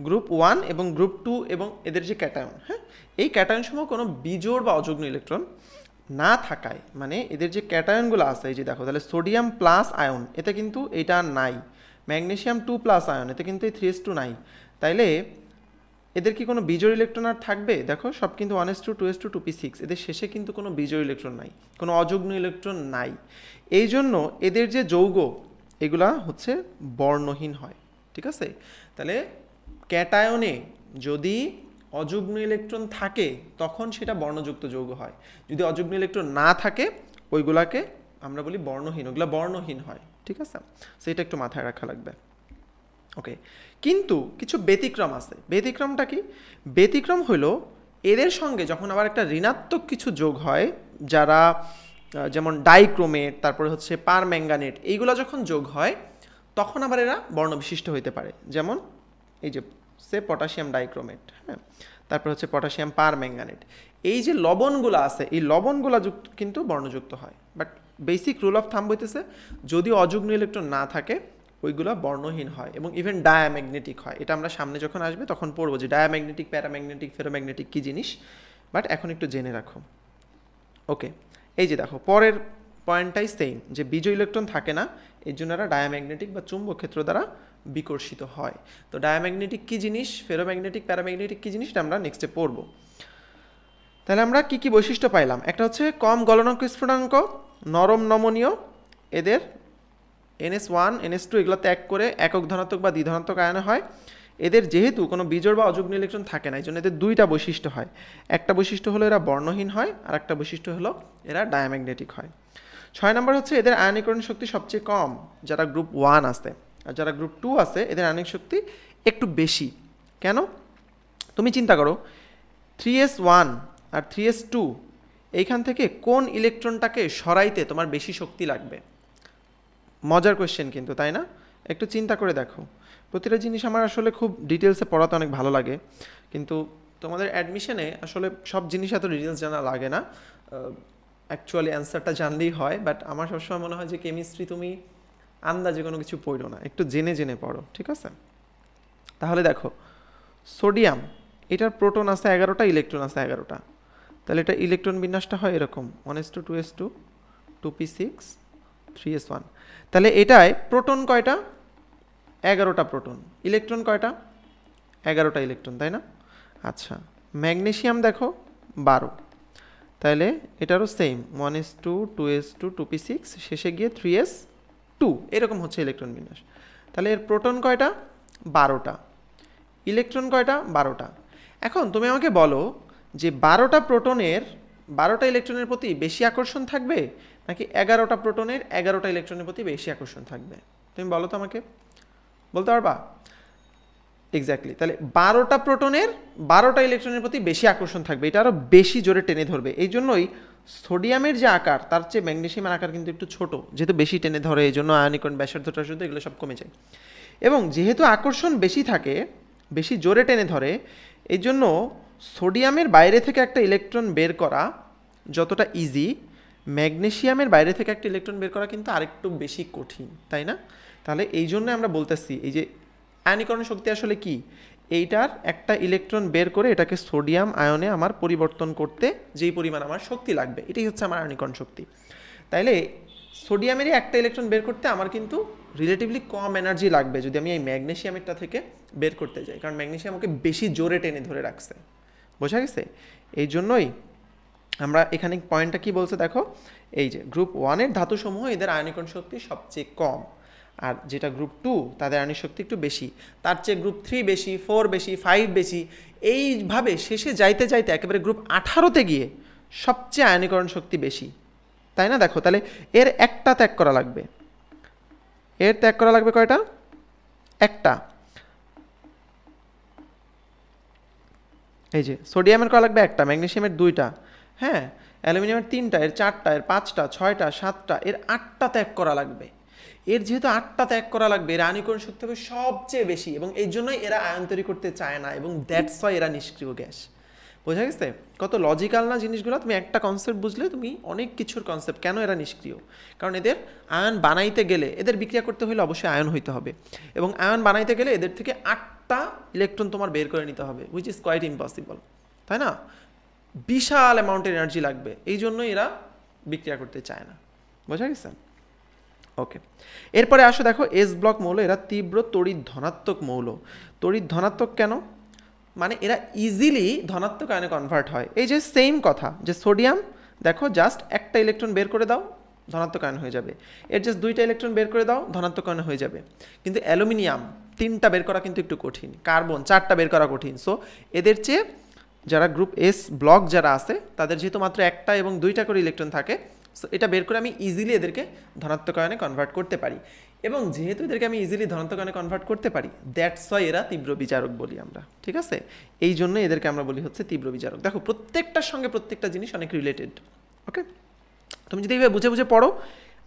গ্রুপ 1 এবং গ্রুপ 2 এবং এদের যে ক্যাটায়ন, হ্যাঁ, এই ক্যাটায়ন সমূহ কোনো বিজোড় বা অযুগ্ম ইলেকট্রন না থাকায়, মানে এদের যে ক্যাটায়নগুলো আছে, এই যে দেখো, তাহলে সোডিয়াম প্লাস আয়ন এতে কিন্তু এটা নাই, ম্যাগনেসিয়াম 2 প্লাস আয়ন এতে কিন্তু এই 3s2 নাই। তাইলে এদের কি কোনো বিজোড় ইলেকট্রন আর থাকবে? দেখো, সব কিন্তু 1s2, 2s2, 2p6, এদের শেষে কিন্তু কোনো বিজোড় ইলেকট্রন নাই, কোনো অযুগ্ম ইলেকট্রন নাই। এই জন্য এদের যে যৌগ এগুলা হচ্ছে বর্ণহীন হয়, ঠিক আছে? তাহলে ক্যাটায়নে যদি অযুগ্ম ইলেকট্রন থাকে তখন সেটা বর্ণযুক্ত যৌগ হয়, যদি অযুগ্ম ইলেকট্রন না থাকে ওইগুলাকে আমরা বলি বর্ণহীন, ওগুলা বর্ণহীন হয়, ঠিক আছে? সেটা একটু মাথায় রাখা লাগবে। ওকে, কিন্তু কিছু ব্যতিক্রম আছে। ব্যতিক্রমটা কি? ব্যতিক্রম হলো এদের সঙ্গে যখন আবার একটা ঋণাত্মক কিছু যোগ হয়, যারা যেমন ডাইক্রোমেট, তারপরে হচ্ছে পারম্যাঙ্গানেট, এইগুলো যখন যোগ হয় তখন আবার এরা বর্ণবিশিষ্ট হইতে পারে। যেমন এই যে সে পটাশিয়াম ডাইক্রোমেট, হ্যাঁ, তারপর হচ্ছে পটাশিয়াম পারম্যাঙ্গানেট, এই যে লবণগুলো আছে এই লবণগুলো কিন্তু বর্ণযুক্ত হয়। But basic rule of thumb হইতেছে যদি অযুগ্ম ইলেকট্রন না থাকে ওইগুলো বর্ণহীন হয় এবং ইভেন ডায়াম্যাগনেটিক হয়। এটা আমরা সামনে যখন আসবে তখন পড়বো যে ডায়াম্যাগনেটিক, প্যারাম্যাগনেটিক, ফেরোম্যাগনেটিক কী জিনিস, বাট এখন একটু জেনে রাখো। ওকে, এই যে দেখো পরের পয়েন্টটাই সেম, যে বিজোড় ইলেকট্রন থাকে না, এই জন্য এরা ডায়াম্যাগনেটিক বা চুম্বক ক্ষেত্র দ্বারা বিকর্ষিত হয়। তো ডায়াম্যাগনেটিক কী জিনিস, ফেরোম্যাগনেটিক, প্যারাম্যাগনেটিক কী জিনিস, এটা আমরা নেক্সটে পড়বো। তাহলে আমরা কি কি বৈশিষ্ট্য পাইলাম? একটা হচ্ছে কম গলনাঙ্ক স্ফুটনাঙ্ক, নরম নমনীয়, এদের NS1, NS2 এগুলো ত্যাগ করে একক ধনাত্মক বা দ্বিধনাত্মক আয়নে হয়। এদের যেহেতু কোনো বিজোড় বা অযুগ্ম ইলেকট্রন থাকে না, এই জন্য এদের দুইটা বৈশিষ্ট্য হয়। একটা বৈশিষ্ট্য হলো এরা বর্ণহীন হয়, আর একটা বৈশিষ্ট্য হলো এরা ডায়াম্যাগনেটিক হয়। 6 নম্বর হচ্ছে এদের আয়নীকরণ শক্তি সবচেয়ে কম যারা গ্রুপ 1 আছে, আর যারা গ্রুপ 2 আছে এদের আয়নিক শক্তি একটু বেশি। কেন? তুমি চিন্তা করো 3s1 আর 3s2 এইখান থেকে কোন ইলেকট্রনটাকে সরাইতে তোমার বেশি শক্তি লাগবে? মজার কোয়েশ্চেন কিন্তু, তাই না? একটু চিন্তা করে দেখো। প্রতিটা জিনিস আমার আসলে খুব ডিটেলসে পড়াতে অনেক ভালো লাগে, কিন্তু তোমাদের অ্যাডমিশনে আসলে সব জিনিস এত ডিটেলস জানা লাগে না, অ্যাকচুয়ালি অ্যান্সারটা জানলেই হয়। বাট আমার সবসময় মনে হয় যে কেমিস্ট্রি তুমি আন্দাজে কোনো কিছু পড়ো না, একটু জেনে জেনে পড়ো, ঠিক আছে? তাহলে দেখো সোডিয়াম, এটার প্রোটন আছে 11টা, ইলেকট্রন আছে 11টা। তাহলে এটা ইলেকট্রন বিন্যাসটা হয় এরকম 1s2, 2s2, 2p6, 3s1। তাহলে এটায় প্রোটন কয়টা? 11টা প্রোটন। ইলেকট্রন কয়টা? 11টা ইলেকট্রন, তাই না? আচ্ছা, ম্যাগনেসিয়াম দেখো 12। তাহলে এটারও সেম 1s2, 2s2, 2p6, শেষে গিয়ে 3s2, এরকম হচ্ছে ইলেকট্রন বিন্যাস। তাহলে এর প্রোটন কয়টা? 12টা। ইলেকট্রন কয়টা? 12টা। এখন তুমি আমাকে বলো যে 12টা প্রোটনের 12টা ইলেকট্রনের প্রতি বেশি আকর্ষণ থাকবে নাকি 11টা প্রোটনের 11টা ইলেকট্রনের প্রতি বেশি আকর্ষণ থাকবে? তুমি বলো তো আমাকে, বলতে পারবা? এক্স্যাক্টলি, তাহলে 12টা প্রোটনের 12টা ইলেকট্রনের প্রতি বেশি আকর্ষণ থাকবে, এটা আরও বেশি জোরে টেনে ধরবে। এই জন্যই সোডিয়ামের যে আকার তার চেয়ে ম্যাগনেসিয়ামের আকার কিন্তু একটু ছোট, যেহেতু বেশি টেনে ধরে, এই জন্য আয়নীকরণ, ব্যাসার্ধটা শুধু এগুলো সব কমে যায়। এবং যেহেতু আকর্ষণ বেশি থাকে, বেশি জোরে টেনে ধরে, এই জন্য সোডিয়ামের বাইরে থেকে একটা ইলেকট্রন বের করা যতটা ইজি, ম্যাগনেসিয়ামের বাইরে থেকে একটা ইলেকট্রন বের করা কিন্তু আরেকটু বেশি কঠিন, তাই না? তাহলে এই জন্য আমরা বলতেছি এই যে আয়নীকরণ শক্তি আসলে কি, এইটার একটা ইলেকট্রন বের করে এটাকে সোডিয়াম আয়নে আমার পরিবর্তন করতে যেই পরিমাণ আমার শক্তি লাগবে, এটাই হচ্ছে আমার আয়নীকরণ শক্তি। তাইলে সোডিয়ামেরই একটা ইলেকট্রন বের করতে আমার কিন্তু রিলেটিভলি কম এনার্জি লাগবে যদি আমি এই ম্যাগনেসিয়ামেরটা থেকে বের করতে যাই, কারণ ম্যাগনেসিয়াম ওকে বেশি জোরে টেনে ধরে রাখছে। বোঝা গেছে? এই জন্যই আমরা এখানে পয়েন্টটা কি বলছে দেখো, এই যে গ্রুপ 1 এর ধাতুসমূহ এদের আয়নীকরণ শক্তি সবচেয়ে কম, আর যেটা গ্রুপ 2 তাদের আয়নিক শক্তি একটু বেশি, তার চেয়ে গ্রুপ 3 বেশি, 4 বেশি, 5 বেশি, এইভাবে শেষে যাইতে যাইতে একেবারে গ্রুপ 18তে গিয়ে সবচেয়ে আয়নীকরণ শক্তি বেশি, তাই না? দেখো তাহলে এর একটা ত্যাগ করা লাগবে, এর ত্যাগ করা লাগবে কয়টা? একটা। এই যে সোডিয়ামের করা লাগবে একটা, ম্যাগনেসিয়ামের 2টা, হ্যাঁ, অ্যালুমিনিয়ামের 3টা, এর 4টা, এর 5টা, 6টা, 7টা, এর 8টা ত্যাগ করা লাগবে। এর যেহেতু 8টা ত্যাগ করা লাগবে, এর আয়নীকরণ শক্তি হবে সবচেয়ে বেশি, এবং এই জন্যই এরা আয়ন তৈরি করতে চায় না, এবং দ্যাটস ওয়াই এরা নিষ্ক্রিয় গ্যাস। বোঝা গেছে কত লজিক্যাল না জিনিসগুলো? তুমি একটা কনসেপ্ট বুঝলে তুমি অনেক কিছুর কনসেপ্ট। কেন এরা নিষ্ক্রিয়? কারণ এদের আয়ন বানাইতে গেলে, এদের বিক্রিয়া করতে হলে অবশ্যই আয়ন হইতে হবে, এবং আয়ন বানাইতে গেলে এদের থেকে 8টা ইলেকট্রন তোমার বের করে নিতে হবে, হুইচ ইজ কোয়াইট ইম্পসিবল, তাই না? বিশাল অ্যামাউন্টের এনার্জি লাগবে, এই জন্যই এরা বিক্রিয়া করতে চায় না। বোঝা গেছে? ওকে, এরপরে আসো দেখো এস ব্লক মৌল, এরা তীব্র তড়িৎ ধনাত্মক মৌল। তড়িৎ ধনাত্মক কেন? মানে এরা ইজিলি ধনাত্মক আয়নে কনভার্ট হয়। এই যে সেম কথা, যে সোডিয়াম দেখো জাস্ট একটা ইলেকট্রন বের করে দাও, ধনাত্মক আয়ন হয়ে যাবে। এর জাস্ট 2টা ইলেকট্রন বের করে দাও, ধনাত্মক আয়ন হয়ে যাবে। কিন্তু অ্যালুমিনিয়াম 3টা বের করা কিন্তু একটু কঠিন, কার্বন 4টা বের করা কঠিন। সো এদের চেয়ে যারা গ্রুপ এস ব্লক যারা আছে, তাদের যেহেতু মাত্র একটা এবং 2টা করে ইলেকট্রন থাকে, সো এটা বের করে আমি ইজিলি এদেরকে ধনাত্মক আয়নে কনভার্ট করতে পারি, এবং যেহেতু এদেরকে আমি ইজিলি ধনাত্মক আয়নে কনভার্ট করতে পারি, দ্যাটস ওয়াই এরা তীব্র বিচারক বলি আমরা। ঠিক আছে, এই জন্য এদেরকে আমরা বলি হচ্ছে তীব্র বিচারক। দেখো প্রত্যেকটার সঙ্গে প্রত্যেকটা জিনিস অনেক রিলেটেড। ওকে, তুমি যদি এইভাবে বুঝে বুঝে পড়ো,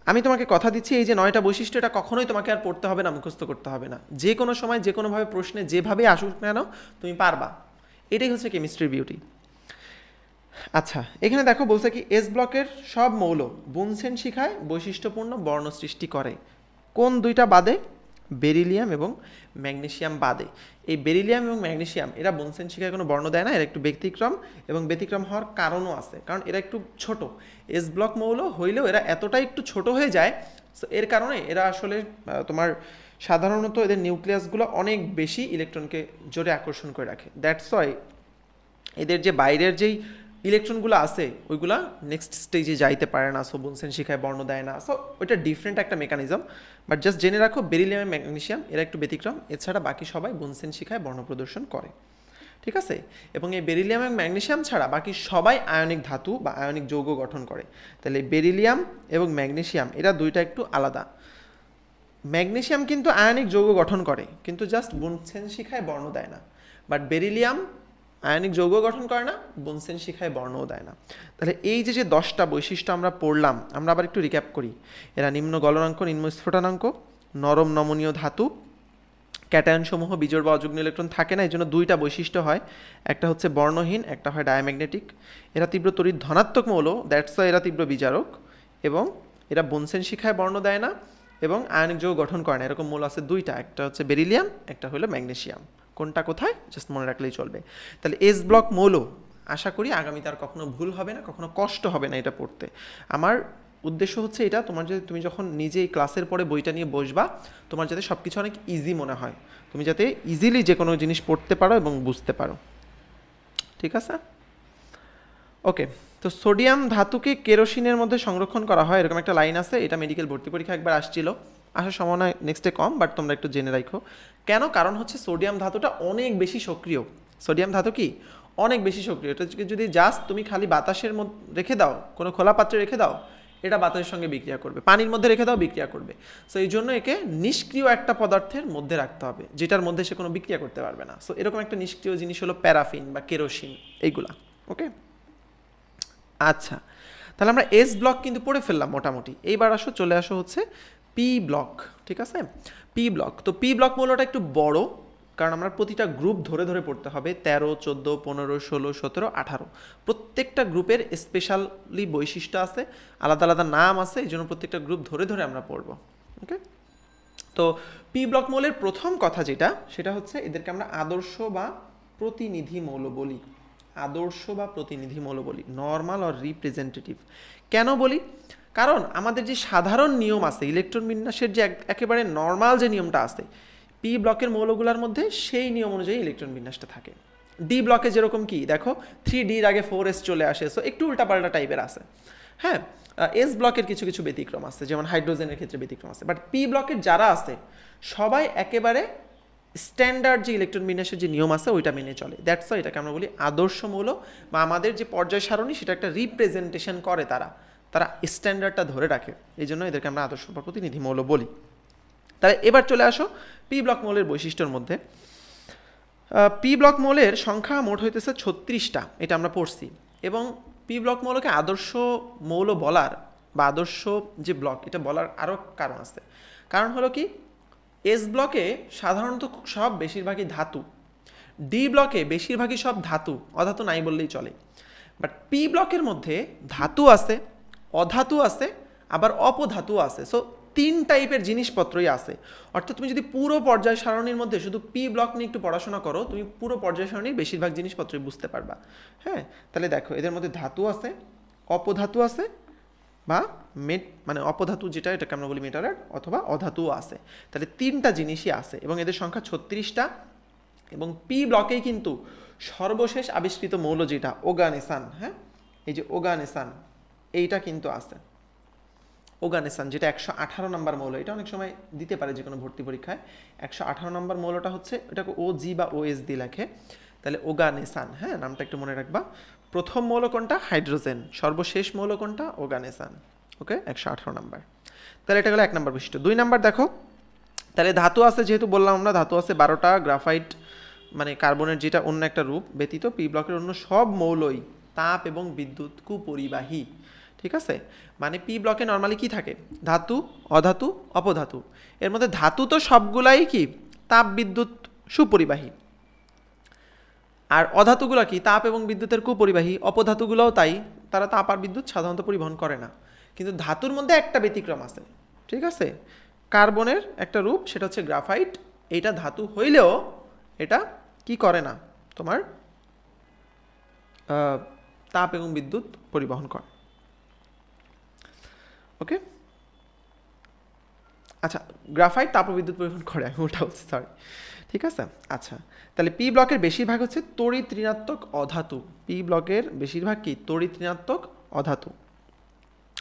আমি তোমাকে কথা দিচ্ছি, এই যে 9টা বৈশিষ্ট্য, এটা কখনোই তোমাকে আর পড়তে হবে না, মুখস্থ করতে হবে না। যে কোনো সময় যে কোনোভাবে প্রশ্নে যেভাবে আসুক না কেন তুমি পারবা। এটাই হচ্ছে কেমিস্ট্রির বিউটি। আচ্ছা, এখানে দেখো বলছে কি, এস ব্লকের সব মৌল বুনসেন শিখায় বৈশিষ্ট্যপূর্ণ বর্ণ সৃষ্টি করে। কোন 2টা বাদে? বেরিলিয়াম এবং ম্যাগনেসিয়াম বাদে। এই বেরিলিয়াম এবং ম্যাগনেসিয়াম এরা বুনসেন শিখায় কোনো বর্ণ দেয় না, এরা একটু ব্যতিক্রম, এবং ব্যতিক্রম হওয়ার কারণও আছে, কারণ এরা একটু ছোট। এস ব্লক মৌল হইলেও এরা এতটাই একটু ছোট হয়ে যায়, এর কারণে এরা আসলে তোমার সাধারণত এদের নিউক্লিয়াসগুলো অনেক বেশি ইলেকট্রনকে জোরে আকর্ষণ করে রাখে। দ্যাটস ওয়াই এদের যে বাইরের যেই ইলেকট্রনগুলো আছে ওইগুলা নেক্সট স্টেজে যাইতে পারে না, সো বুনসেন শিখায় বর্ণ দেয় না। সো ওইটা ডিফারেন্ট একটা মেকানিজম, বাট জাস্ট জেনে রাখো বেরিলিয়াম এবং ম্যাগনেসিয়াম এরা একটু ব্যতিক্রম, এছাড়া বাকি সবাই বুনসেন শিখায় বর্ণ প্রদর্শন করে। ঠিক আছে, এবং এই বেরিলিয়াম এবং ম্যাগনেসিয়াম ছাড়া বাকি সবাই আয়নিক ধাতু বা আয়নিক যৌগ গঠন করে। তাহলে বেরিলিয়াম এবং ম্যাগনেসিয়াম এরা 2টা একটু আলাদা। ম্যাগনেসিয়াম কিন্তু আয়নিক যৌগ গঠন করে, কিন্তু জাস্ট বুনসেন শিখায় বর্ণ দেয় না। বাট বেরিলিয়াম আয়নিক যৌগ গঠন করে না, বুনসেন শিখায় বর্ণও দেয় না। তাহলে এই যে 10টা বৈশিষ্ট্য আমরা পড়লাম, আমরা আবার একটু রিক্যাপ করি। এরা নিম্ন গলনাঙ্ক, নিম্ন স্ফুটনাঙ্ক, নরম নমনীয় ধাতু, ক্যাটায়নসমূহ বিজোড় বা অযুগ্ম ইলেকট্রন থাকে না, এই জন্য 2টা বৈশিষ্ট্য হয়, একটা হচ্ছে বর্ণহীন, একটা হয় ডায়াম্যাগনেটিক। এরা তীব্র তড়িৎ ধনাত্মক মৌল, দ্যাটস ওয়াই এরা তীব্র বিজারক, এবং এরা বুনসেন শিখায় বর্ণ দেয় না এবং আয়নিক যৌগ গঠন করে না। এরকম মৌল আছে 2টা, একটা হচ্ছে বেরিলিয়াম, একটা হলো ম্যাগনেসিয়াম। কোনটা কোথায় জাস্ট মনে রাখলেই চলবে। তাহলে এস ব্লক মৌল আশা করি আগামীতে আর কখনো ভুল হবে না, কখনো কষ্ট হবে না এটা পড়তে। আমার উদ্দেশ্য হচ্ছে এটা, তুমি যখন নিজে এই ক্লাসের পরে বইটা নিয়ে বসবা, তোমার যাতে সব কিছু অনেক ইজি মনে হয়, তুমি যাতে ইজিলি যে কোনো জিনিস পড়তে পারো এবং বুঝতে পারো। ঠিক আছে, ওকে। তো সোডিয়াম ধাতুকে কেরোসিনের মধ্যে সংরক্ষণ করা হয়, এরকম একটা লাইন আছে, এটা মেডিকেল ভর্তি পরীক্ষা একবার আসছিল, আসার সম্ভাবনা নেক্সটে কম, বাট তোমরা একটু জেনে রাখো কেন। কারণ হচ্ছে সোডিয়াম ধাতুটা অনেক বেশি সক্রিয়। সোডিয়াম ধাতু কি অনেক বেশি সক্রিয়, এটা যদি জাস্ট তুমি খালি বাতাসের মধ্যে রেখে দাও, কোনো খোলা পাত্রে রেখে দাও, এটা বাতাসের সঙ্গে বিক্রিয়া করবে, পানির মধ্যে রেখে দাও বিক্রিয়া করবে। সো এই জন্য একে নিষ্ক্রিয় একটা পদার্থের মধ্যে রাখতে হবে, যেটার মধ্যে সে কোনো বিক্রিয়া করতে পারবে না। সো এরকম একটা নিষ্ক্রিয় জিনিস হলো প্যারাফিন বা কেরোসিন, এইগুলা। ওকে, আচ্ছা, তাহলে আমরা এস ব্লক কিন্তু পড়ে ফেললাম মোটামুটি। এইবার চলে আসো হচ্ছে পি ব্লক। ঠিক আছে, পি ব্লক। তো পি ব্লক মৌলটা একটু বড়, কারণ আমরা প্রতিটা গ্রুপ ধরে ধরে পড়তে হবে, 13, 14, 15, 16, 17, 18। প্রত্যেকটা গ্রুপের স্পেশালি বৈশিষ্ট্য আছে, আলাদা আলাদা নাম আছে, এই জন্য প্রত্যেকটা গ্রুপ ধরে ধরে আমরা পড়ব। ওকে, তো পি ব্লক মৌলের প্রথম কথা যেটা, সেটা হচ্ছে এদেরকে আমরা আদর্শ বা প্রতিনিধি মৌল বলি। আদর্শ বা প্রতিনিধি মৌল বলি, নর্মাল অর রিপ্রেজেন্টেটিভ। কেন বলি? কারণ আমাদের যে সাধারণ নিয়ম আছে ইলেকট্রন বিন্যাসের, যে একেবারে নর্মাল যে নিয়মটা আছে পি ব্লকের মৌলগুলোর মধ্যে, সেই নিয়ম অনুযায়ী ইলেকট্রন বিন্যাসটা থাকে। ডি ব্লকে যেরকম কি দেখো 3D এর আগে 4S চলে আসে, সো একটু উল্টাপাল্টা টাইপের আছে। হ্যাঁ, এস ব্লকের কিছু কিছু ব্যতিক্রম আছে, যেমন হাইড্রোজেনের ক্ষেত্রে ব্যতিক্রম আছে, বাট পি ব্লকের যারা আছে সবাই একেবারে স্ট্যান্ডার্ড যে ইলেকট্রন বিন্যাসের যে নিয়ম আছে ওইটা মেনে চলে। দ্যাটস ওয়াই এটাকে আমরা বলি আদর্শ মৌল, বা আমাদের যে পর্যায় সারণী সেটা একটা রিপ্রেজেন্টেশন করে, তারা স্ট্যান্ডার্ডটা ধরে রাখে, এই জন্য এদেরকে আমরা আদর্শ বা প্রতিনিধি মৌল বলি। তাহলে এবার চলে আসো পি ব্লক মৌলের বৈশিষ্ট্যের মধ্যে। পি ব্লক মৌলের সংখ্যা মোট হইতেছে 36টা, এটা আমরা পড়ছি। এবং পি ব্লক মৌলকে আদর্শ মৌল বলার বা আদর্শ যে ব্লক এটা বলার আরও কারণ আছে। কারণ হলো কি, এস ব্লকে সাধারণত সব বেশিরভাগই ধাতু, ডি ব্লকে বেশিরভাগই সব ধাতু, অধাতু নাই বললেই চলে। বাট পি ব্লকের মধ্যে ধাতু আছে, অধাতু আছে, আবার অপধাতু আছে। সো 3 টাইপের জিনিসপত্রই আছে। অর্থাৎ তুমি যদি পুরো পর্যায় সারণীর মধ্যে শুধু পি ব্লক নিয়ে একটু পড়াশোনা করো, তুমি পুরো পর্যায় সারণীর বেশিরভাগ জিনিসপত্রই বুঝতে পারবা। হ্যাঁ, তাহলে দেখো এদের মধ্যে ধাতু আছে, অপধাতু আছে, বা মানে অপধাতু যেটা এটাকে আমরা বলি মেটালাইট, অথবা অধাতুও আছে। তাহলে 3টা জিনিসই আছে এবং এদের সংখ্যা 36টা। এবং পি ব্লকেই কিন্তু সর্বশেষ আবিষ্কৃত মৌল যেটা ওগানেসান, হ্যাঁ, এই যে ওগানেসান, এইটা কিন্তু আছে। ওগানেসান যেটা 118 নম্বর মৌল, এটা অনেক সময় দিতে পারে যে কোনো ভর্তি পরীক্ষায়। 118 নম্বর মৌলটা হচ্ছে, এটাকে ও জি বা ওএস দিয়ে লেখে, তাহলে ওগানেসান। হ্যাঁ, নামটা একটু মনে রাখবা। প্রথম মৌল কোনটা? হাইড্রোজেন। সর্বশেষ মৌল কোনটা? ওগানেসান। ওকে, 118 নম্বর। তাহলে এটা গেলো 1 নম্বর বৈশিষ্ট্য। 2 নম্বর দেখো, তাহলে ধাতু আছে, যেহেতু বললাম আমরা ধাতু আছে 12টা, গ্রাফাইট মানে কার্বনের যেটা অন্য একটা রূপ ব্যতীত পি ব্লকের অন্য সব মৌলই তাপ এবং বিদ্যুৎ কুপরিবাহী। ঠিক আছে, মানে পি ব্লকে নর্মালি কি থাকে? ধাতু, অধাতু, অপধাতু। এর মধ্যে ধাতু তো সবগুলাই কি তাপ বিদ্যুৎ সুপরিবাহী, আর অধাতুগুলো কি তাপ এবং বিদ্যুতের কুপরিবাহী। অপধাতুগুলোও তাই, তারা তাপ আর বিদ্যুৎ সাধারণত পরিবহন করে না। কিন্তু ধাতুর মধ্যে একটা ব্যতিক্রম আছে, ঠিক আছে, কার্বনের একটা রূপ, সেটা হচ্ছে গ্রাফাইট। এইটা ধাতু হইলেও এটা কি করে না, তোমার তাপ এবং বিদ্যুৎ পরিবহন করে। ওকে, আচ্ছা, গ্রাফাইট তাপ ও বিদ্যুৎ পরিবহন করে, আমি ওটা বলছি, সরি। ঠিক আছে, আচ্ছা, তাহলে পি ব্লকের বেশিরভাগ হচ্ছে তড়িৎ ঋণাত্মক অধাতু। পি ব্লকের বেশিরভাগ কি তড়িৎ ঋণাত্মক অধাতু।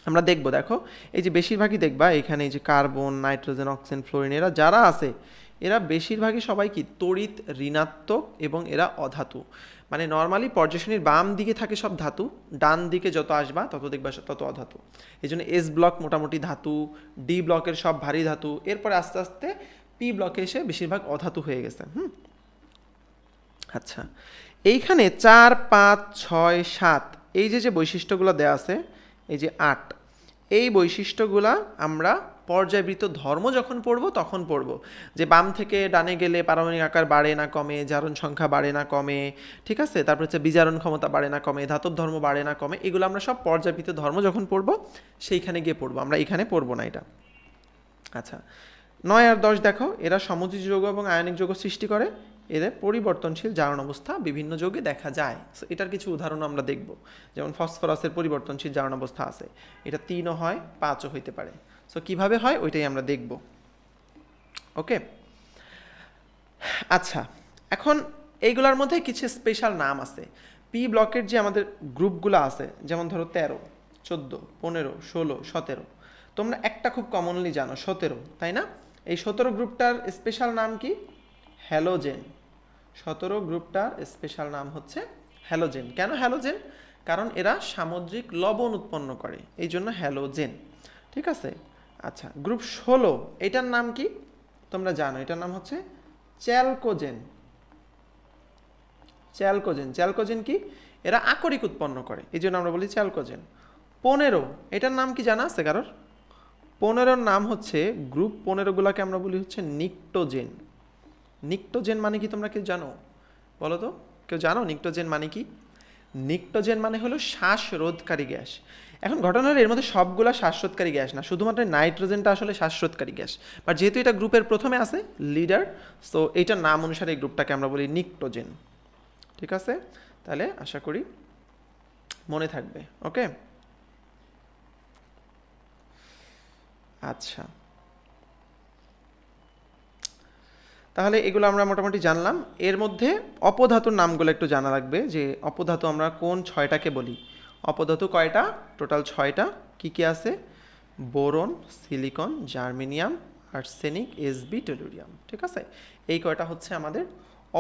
আমরা দেখবো, দেখো এই যে বেশিরভাগই দেখবা এখানে এই যে কার্বন, নাইট্রোজেন, অক্সিজেন, ফ্লোরিন, এরা যারা আছে এরা বেশিরভাগই সবাই কি তড়িৎ ঋণাত্মক এবং এরা অধাতু। মানে নর্মালি পর্যায়সারণীর বাম দিকে থাকে সব ধাতু, ডান দিকে যত আসবা তত দেখবা তত অধাতু। এই জন্য এস ব্লক মোটামুটি ধাতু, ডি ব্লকের সব ভারী ধাতু, এরপরে আস্তে আস্তে পি ব্লকে এসে বেশিরভাগ অধাতু হয়ে গেছে। আচ্ছা, এইখানে 4, 5, 6, 7 এই যে বৈশিষ্ট্যগুলো দেওয়া আছে, এই যে 8, এই বৈশিষ্ট্যগুলা আমরা পর্যায়বৃত্ত ধর্ম যখন পড়ব তখন পড়ব, যে বাম থেকে ডানে গেলে পারমাণবিক আকার বাড়ে না কমে, জারণ সংখ্যা বাড়ে না কমে, ঠিক আছে, তারপর হচ্ছে বিজারণ ক্ষমতা বাড়ে না কমে, ধাতব ধর্ম বাড়ে না কমে, এগুলো আমরা সব পর্যায়বৃত্ত ধর্ম যখন পড়ব সেইখানে গিয়ে পড়বো, আমরা এখানে পড়বো না এটা। আচ্ছা, 9 আর 10 দেখো, এরা সমযোজী যৌগ এবং আয়নিক যৌগ সৃষ্টি করে, এদের পরিবর্তনশীল জারণ অবস্থা বিভিন্ন যৌগে দেখা যায়। এটার কিছু উদাহরণ আমরা দেখব, যেমন ফসফরাসের পরিবর্তনশীল জারণ অবস্থা আছে, এটা 3ও হয় 5ও হইতে পারে। সো কিভাবে হয় ওইটাই আমরা দেখব। ওকে, আচ্ছা, এখন এইগুলোর মধ্যে কিছু স্পেশাল নাম আছে। পি ব্লকের যে আমাদের গ্রুপগুলো আছে, যেমন ধরো 13, 14, 15, 16, 17, তোমরা একটা খুব কমনলি জানো 17, তাই না? এই 17 গ্রুপটার স্পেশাল নাম কি? হ্যালোজেন। 17 গ্রুপটার স্পেশাল নাম হচ্ছে হ্যালোজেন। কেন হ্যালোজেন? কারণ এরা সামুদ্রিক লবণ উৎপন্ন করে, এই জন্য হ্যালোজেন। ঠিক আছে, আচ্ছা, গ্রুপ 16 এটার নাম কি তোমরা জানো? এটার নাম হচ্ছে চ্যালকোজেন। চ্যালকোজেন, চ্যালকোজেন কি? এরা আকরিক উৎপন্ন করে, এই জন্য আমরা বলি চ্যালকোজেন। 15 এটার নাম কি জানা আছে কারোর? 15 নাম হচ্ছে, গ্রুপ 15 গুলাকে আমরা বলি হচ্ছে নিকটোজেন। নিকটোজেন মানে কি তোমরা কেউ জানো? বলো তো, কেউ জানো নিকটোজেন মানে কি? নিকটোজেন মানে হলো শ্বাসরোধকারী গ্যাস। এখন ঘটনা হলো এর মধ্যে সবগুলা শ্বাসরোধকারী গ্যাস না, শুধুমাত্র নাইট্রোজেনটা আসলে শ্বাসরোধকারী গ্যাস। বাট যেহেতু এটা গ্রুপের প্রথমে আছে লিডার, সো এইটার নাম অনুসারে এই গ্রুপটাকে আমরা বলি নিকটোজেন। ঠিক আছে, তাহলে আশা করি মনে থাকবে। ওকে, আচ্ছা, তাহলে এগুলো আমরা মোটামুটি জানলাম। এর মধ্যে অপধাতুর নামগুলো একটু জানা লাগবে, যে অপধাতু আমরা কোন 6টাকে বলি। অপধাতু কয়টা? টোটাল 6টা। কি আছে? Boron, silicon, germanium, arsenic, Sb, tellurium. ঠিক আছে, এই কয়টা হচ্ছে আমাদের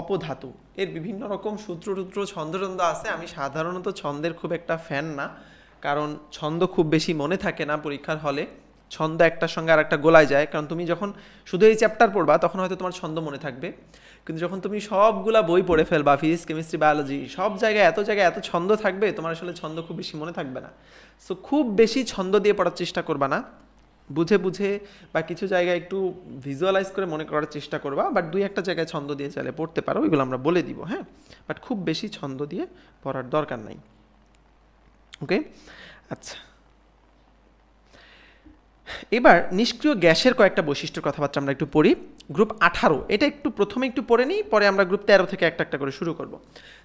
অপধাতু। এর বিভিন্ন রকম সূত্র ছন্দ আছে। আমি সাধারণত ছন্দের খুব একটা ফ্যান না, কারণ ছন্দ খুব বেশি মনে থাকে না পরীক্ষার হলে। ছন্দ একটার সঙ্গে আর একটা গোলায় যায়, কারণ তুমি যখন শুধু এই চ্যাপ্টার পড়বা তখন হয়তো তোমার ছন্দ মনে থাকবে, কিন্তু যখন তুমি সবগুলা বই পড়ে ফেলবা, ফিজিক্স, কেমিস্ট্রি, বায়োলজি, সব জায়গায় এত ছন্দ থাকবে, তোমার আসলে ছন্দ খুব বেশি মনে থাকবে না। সো খুব বেশি ছন্দ দিয়ে পড়ার চেষ্টা করবা না, বুঝে বা কিছু জায়গায় একটু ভিজুয়ালাইজ করে মনে করার চেষ্টা করবা, বাট 2-1টা জায়গায় ছন্দ দিয়ে চাইলে পড়তে পারো, এগুলো আমরা বলে দিব। হ্যাঁ, বাট খুব বেশি ছন্দ দিয়ে পড়ার দরকার নাই। ওকে, আচ্ছা, এবার নিষ্ক্রিয় গ্যাসের কয়েকটা বৈশিষ্ট্যের কথাবার্তা আমরা একটু পড়ি। গ্রুপ 18, এটা একটু প্রথমে একটু পড়ে নিই, পরে আমরা গ্রুপ 13 থেকে একটা করে শুরু করব।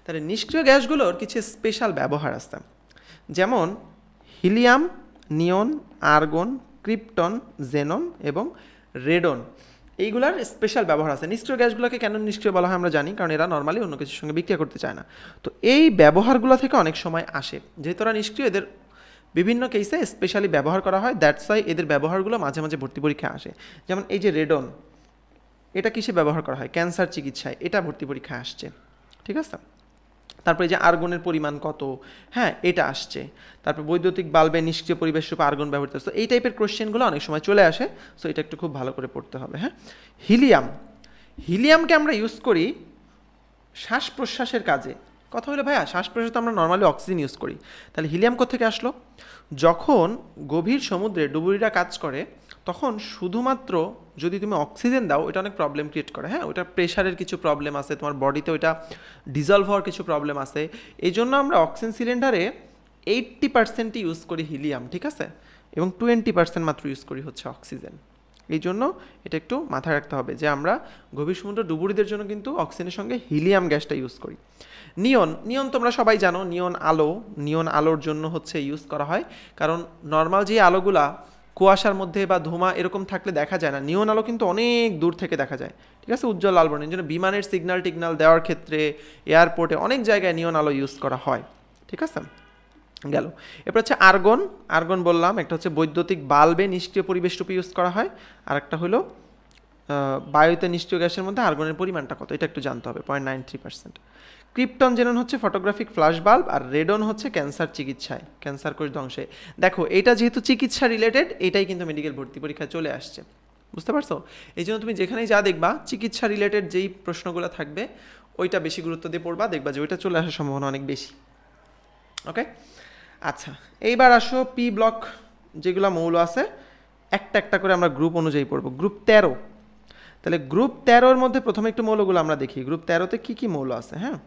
তাহলে নিষ্ক্রিয় গ্যাসগুলোর কিছু স্পেশাল ব্যবহার আছে, যেমন হিলিয়াম, নিয়ন, আর্গন, ক্রিপ্টন, জেনন এবং রেডন, এইগুলার স্পেশাল ব্যবহার আছে। নিষ্ক্রিয় গ্যাসগুলোকে কেন নিষ্ক্রিয় বলা হয় আমরা জানি, কারণ এরা নর্মালি অন্য কিছুর সঙ্গে বিক্রিয়া করতে চায় না। তো এই ব্যবহারগুলো থেকে অনেক সময় আসে, যেহেতু এরা নিষ্ক্রিয়, এদের বিভিন্ন কেসে স্পেশালি ব্যবহার করা হয়। দ্যাটস ওয়াই এদের ব্যবহারগুলো মাঝে মাঝে ভর্তি পরীক্ষায় আসে। যেমন এই যে রেডন, এটা কিসে ব্যবহার করা হয়? ক্যান্সার চিকিৎসায়, এটা ভর্তি পরীক্ষায় আসছে। ঠিক আছে, তারপরে যে আর্গনের পরিমাণ কত, হ্যাঁ, এটা আসছে। তারপর বৈদ্যুতিক বাল্বে নিষ্ক্রিয় পরিবেশ রূপে আর্গন ব্যবহৃত হচ্ছে। এই টাইপের কোশ্চেনগুলো অনেক সময় চলে আসে, সো এটা একটু খুব ভালো করে পড়তে হবে। হ্যাঁ, হিলিয়ামকে আমরা ইউজ করি শ্বাস প্রশ্বাসের কাজে। কথা হলো ভাইয়া, শ্বাস প্রশ্বাসে তো আমরা নর্মালি অক্সিজেন ইউজ করি, তাহলে হিলিয়াম কোত্থেকে আসলো? যখন গভীর সমুদ্রে ডুবুরিরা কাজ করে, তখন শুধুমাত্র যদি তুমি অক্সিজেন দাও, এটা অনেক প্রবলেম ক্রিয়েট করে। হ্যাঁ, ওটা প্রেশারের কিছু প্রবলেম আছে, তোমার বডিতে ওইটা ডিজলভ হওয়ার কিছু প্রবলেম আছে। এই জন্য আমরা অক্সিজেন সিলিন্ডারে 80% ইউজ করি হিলিয়াম। ঠিক আছে, এবং 20% মাত্র ইউজ করি হচ্ছে অক্সিজেন। এই জন্য এটা একটু মাথায় রাখতে হবে যে আমরা গভীর সমুদ্র ডুবুরিদের জন্য কিন্তু অক্সিজেনের সঙ্গে হিলিয়াম গ্যাসটা ইউজ করি। নিয়ন তোমরা সবাই জানো, নিয়ন আলোর জন্য হচ্ছে ইউজ করা হয়, কারণ নর্মাল যে আলোগুলা কুয়াশার মধ্যে বা ধোঁয়া এরকম থাকলে দেখা যায় না, নিয়ন আলো কিন্তু অনেক দূর থেকে দেখা যায়। ঠিক আছে, উজ্জ্বল লাল বর্ণের জন্য বিমানের সিগন্যাল দেওয়ার ক্ষেত্রে, এয়ারপোর্টে অনেক জায়গায় নিয়ন আলো ইউজ করা হয়। ঠিক আছে, গেল। এরপর হচ্ছে আর্গন বললাম, একটা হচ্ছে বৈদ্যুতিক বাল্বে নিষ্ক্রিয় পরিবেশ রূপে ইউজ করা হয়, আর একটা হলো বায়ুতে নিষ্ক্রিয় গ্যাসের মধ্যে আর্গনের পরিমাণটা কত, এটা একটু জানতে হবে, 0.93%। ক্রিপ্টন জেনন হচ্ছে ফটোগ্রাফিক ফ্ল্যাশ বাল্ব, আর রেডন হচ্ছে ক্যান্সার চিকিৎসায়, ক্যান্সার কোষ ধ্বংসে। দেখো, এটা যেহেতু চিকিৎসা রিলেটেড, এটাই কিন্তু মেডিকেল ভর্তি পরীক্ষায় চলে আসছে, বুঝতে পারছো? এই জন্য তুমি যেখানেই যা দেখবা চিকিৎসা রিলেটেড যেই প্রশ্নগুলো থাকবে, ওইটা বেশি গুরুত্ব দিয়ে পড়বা, দেখবা যে ওইটা চলে আসার সম্ভাবনা অনেক বেশি। ওকে, আচ্ছা, এইবার আসো পি ব্লক যেগুলো মৌল আছে, একটা করে আমরা গ্রুপ অনুযায়ী পড়বো। গ্রুপ 13, তাহলে গ্রুপ 13-র মধ্যে প্রথমে একটু মৌলগুলো আমরা দেখি। গ্রুপ 13-তে কি মৌল আছে? হ্যাঁ,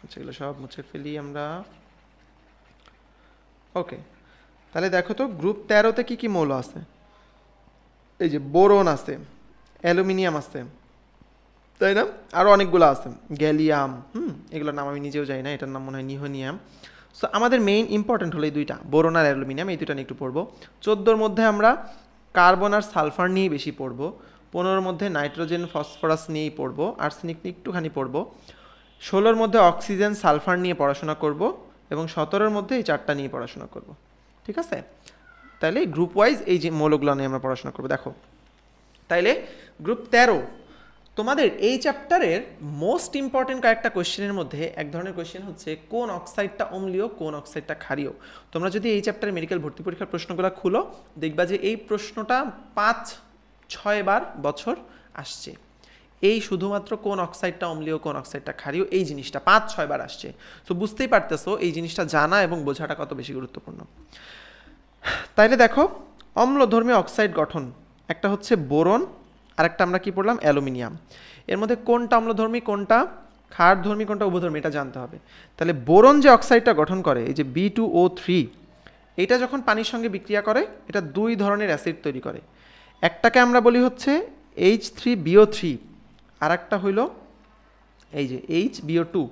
আচ্ছা, এগুলো সব মুছে ফেলি আমরা। ওকে, তাহলে দেখো তো গ্রুপ 13-তে কি মৌল আছে। এই যে বোরন আছে, অ্যালুমিনিয়াম আছে, তাই না? আরও অনেকগুলো আছে, গ্যালিয়াম, এগুলোর নাম আমি নিজেও জানি না, এটার নাম মনে হয় নিহোনিয়াম। সো আমাদের মেইন ইম্পর্টেন্ট হলো এই দুইটা, বোরন আর অ্যালুমিনিয়াম, এই দুইটা নিয়ে একটু পড়বো। 14-র মধ্যে আমরা কার্বন আর সালফার নিয়েই বেশি পড়বো। 15-র মধ্যে নাইট্রোজেন ফসফরাস নিয়েই পড়বো, আর্সেনিক নিয়ে একটুখানি পড়বো। 16-র মধ্যে অক্সিজেন সালফার নিয়ে পড়াশোনা করব, এবং 17-র মধ্যে এই 4টা নিয়ে পড়াশোনা করব। ঠিক আছে, তাইলে গ্রুপ ওয়াইজ এই যে মৌলগুলো নিয়ে আমরা পড়াশোনা করবো। দেখো, তাইলে গ্রুপ 13 তোমাদের এই চ্যাপ্টারের মোস্ট ইম্পর্টেন্ট কয়েকটা কোয়েশ্চেনের মধ্যে এক ধরনের কোয়েশ্চেন হচ্ছে কোন অক্সাইডটা অম্লীয়, কোন অক্সাইডটা ক্ষারীয়। তোমরা যদি এই চ্যাপ্টারে মেডিকেল ভর্তি পরীক্ষার প্রশ্নগুলো খুলো, দেখবা যে এই প্রশ্নটা 5-6 বার বছর আসছে। এই শুধুমাত্র কোন অক্সাইডটা অম্লীয়, কোন অক্সাইডটা ক্ষারীয়, এই জিনিসটা 5-6 বার আসছে। তো বুঝতেই পারতেছো এই জিনিসটা জানা এবং বোঝাটা কত বেশি গুরুত্বপূর্ণ। তাইলে দেখো, অম্লধর্মী অক্সাইড গঠন, একটা হচ্ছে বোরন, আরেকটা আমরা কি পড়লাম? অ্যালুমিনিয়াম। এর মধ্যে কোনটা অম্লধর্মী, কোনটা ক্ষারধর্মী, কোনটা উভধর্মী, এটা জানতে হবে। তাহলে বোরন যে অক্সাইডটা গঠন করে, এই যে B2O3, এটা যখন পানির সঙ্গে বিক্রিয়া করে, এটা 2 ধরনের অ্যাসিড তৈরি করে। একটাকে আমরা বলি হচ্ছে H3BO3, আর একটা হইল এই যে HBO2।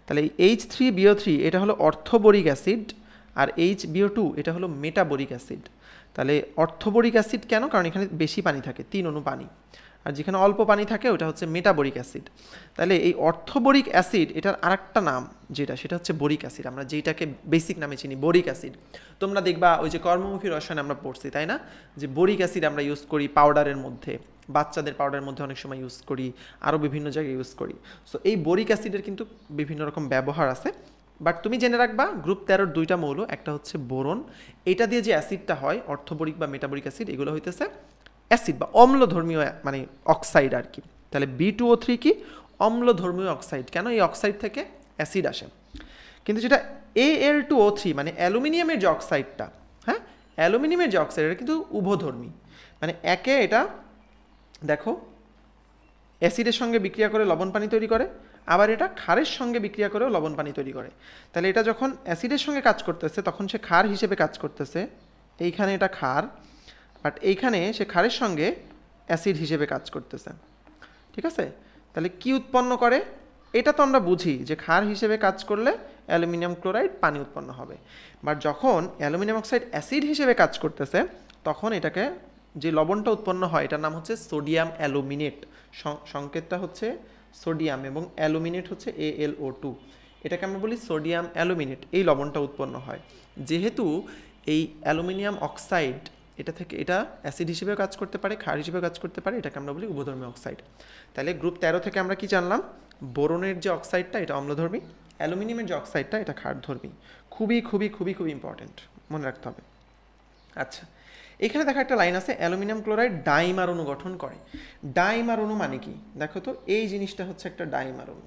তাহলে এই H3BO3 এটা হলো অর্থোবোরিক অ্যাসিড, আর HBO2 এটা হলো মেটাবোরিক অ্যাসিড। তাহলে অর্থোবোরিক অ্যাসিড কেন? কারণ এখানে বেশি পানি থাকে, 3 অণু পানি। আর যেখানে অল্প পানি থাকে ওটা হচ্ছে মেটাবোরিক অ্যাসিড। তাহলে এই অর্থোবোরিক অ্যাসিড এটার আরেকটা নাম যেটা, সেটা হচ্ছে বোরিক অ্যাসিড। আমরা যেটাকে বেসিক নামে চিনি বোরিক অ্যাসিড। তোমরা দেখবা ওই যে কর্মমুখী রসায়ন আমরা পড়ছি, তাই না, যে বোরিক অ্যাসিড আমরা ইউজ করি পাউডারের মধ্যে, বাচ্চাদের পাউডারের মধ্যে অনেক সময় ইউজ করি, আরও বিভিন্ন জায়গায় ইউজ করি। সো এই বোরিক অ্যাসিডের কিন্তু বিভিন্ন রকম ব্যবহার আছে। বাট তুমি জেনে রাখবা গ্রুপ 13 দুইটা মৌল, একটা হচ্ছে বোরন, এটা দিয়ে যে অ্যাসিডটা হয় অর্থোবোরিক বা মেটাবোরিক অ্যাসিড, এগুলো হইতেছে অ্যাসিড বা অম্লধর্মীয় মানে অক্সাইড আর কি। তাহলে B2O3 কি অম্লধর্মীয় অক্সাইড। কেন? এই অক্সাইড থেকে অ্যাসিড আসে। কিন্তু যেটা Al2O3 মানে অ্যালুমিনিয়ামের যে অক্সাইডটা, হ্যাঁ, অ্যালুমিনিয়ামের যে অক্সাইড, এটা কিন্তু উভধর্মী। মানে একে এটা দেখো অ্যাসিডের সঙ্গে বিক্রিয়া করে লবণ পানি তৈরি করে, আবার এটা ক্ষারের সঙ্গে বিক্রিয়া করেও লবণ পানি তৈরি করে। তাহলে এটা যখন অ্যাসিডের সঙ্গে কাজ করতেছে তখন সে ক্ষার হিসেবে কাজ করতেছে, এইখানে এটা ক্ষার, বাট এইখানে সে ক্ষারের সঙ্গে অ্যাসিড হিসেবে কাজ করতেছে। ঠিক আছে? তাহলে কি উৎপন্ন করে? এটা তো আমরা বুঝি যে ক্ষার হিসেবে কাজ করলে অ্যালুমিনিয়াম ক্লোরাইড পানি উৎপন্ন হবে। বাট যখন অ্যালুমিনিয়াম অক্সাইড অ্যাসিড হিসেবে কাজ করতেছে তখন এটাকে যে লবণটা উৎপন্ন হয় এটার নাম হচ্ছে সোডিয়াম অ্যালুমিনেট। সংকেতটা হচ্ছে সোডিয়াম এবং অ্যালুমিনেট হচ্ছে AlO2। এটাকে আমরা বলি সোডিয়াম অ্যালুমিনেট। এই লবণটা উৎপন্ন হয় যেহেতু এই অ্যালুমিনিয়াম অক্সাইড এটা থেকে এটা অ্যাসিড হিসেবেও কাজ করতে পারে, ক্ষার হিসেবেও কাজ করতে পারে, এটাকে আমরা বলি উভধর্মী অক্সাইড। তাহলে গ্রুপ 13 থেকে আমরা কি জানলাম? বোরনের যে অক্সাইডটা এটা অম্লধর্মী, অ্যালুমিনিয়ামের যে অক্সাইডটা এটা ক্ষারধর্মী। খুবই খুবই খুবই খুবই ইম্পর্টেন্ট, মনে রাখতে হবে। আচ্ছা, এখানে দেখো একটা লাইন আছে, অ্যালুমিনিয়াম ক্লোরাইড ডাইমার অণু গঠন করে। ডাইমার অণু মানে কি? দেখো তো, এই জিনিসটা হচ্ছে একটা ডাইমার অণু।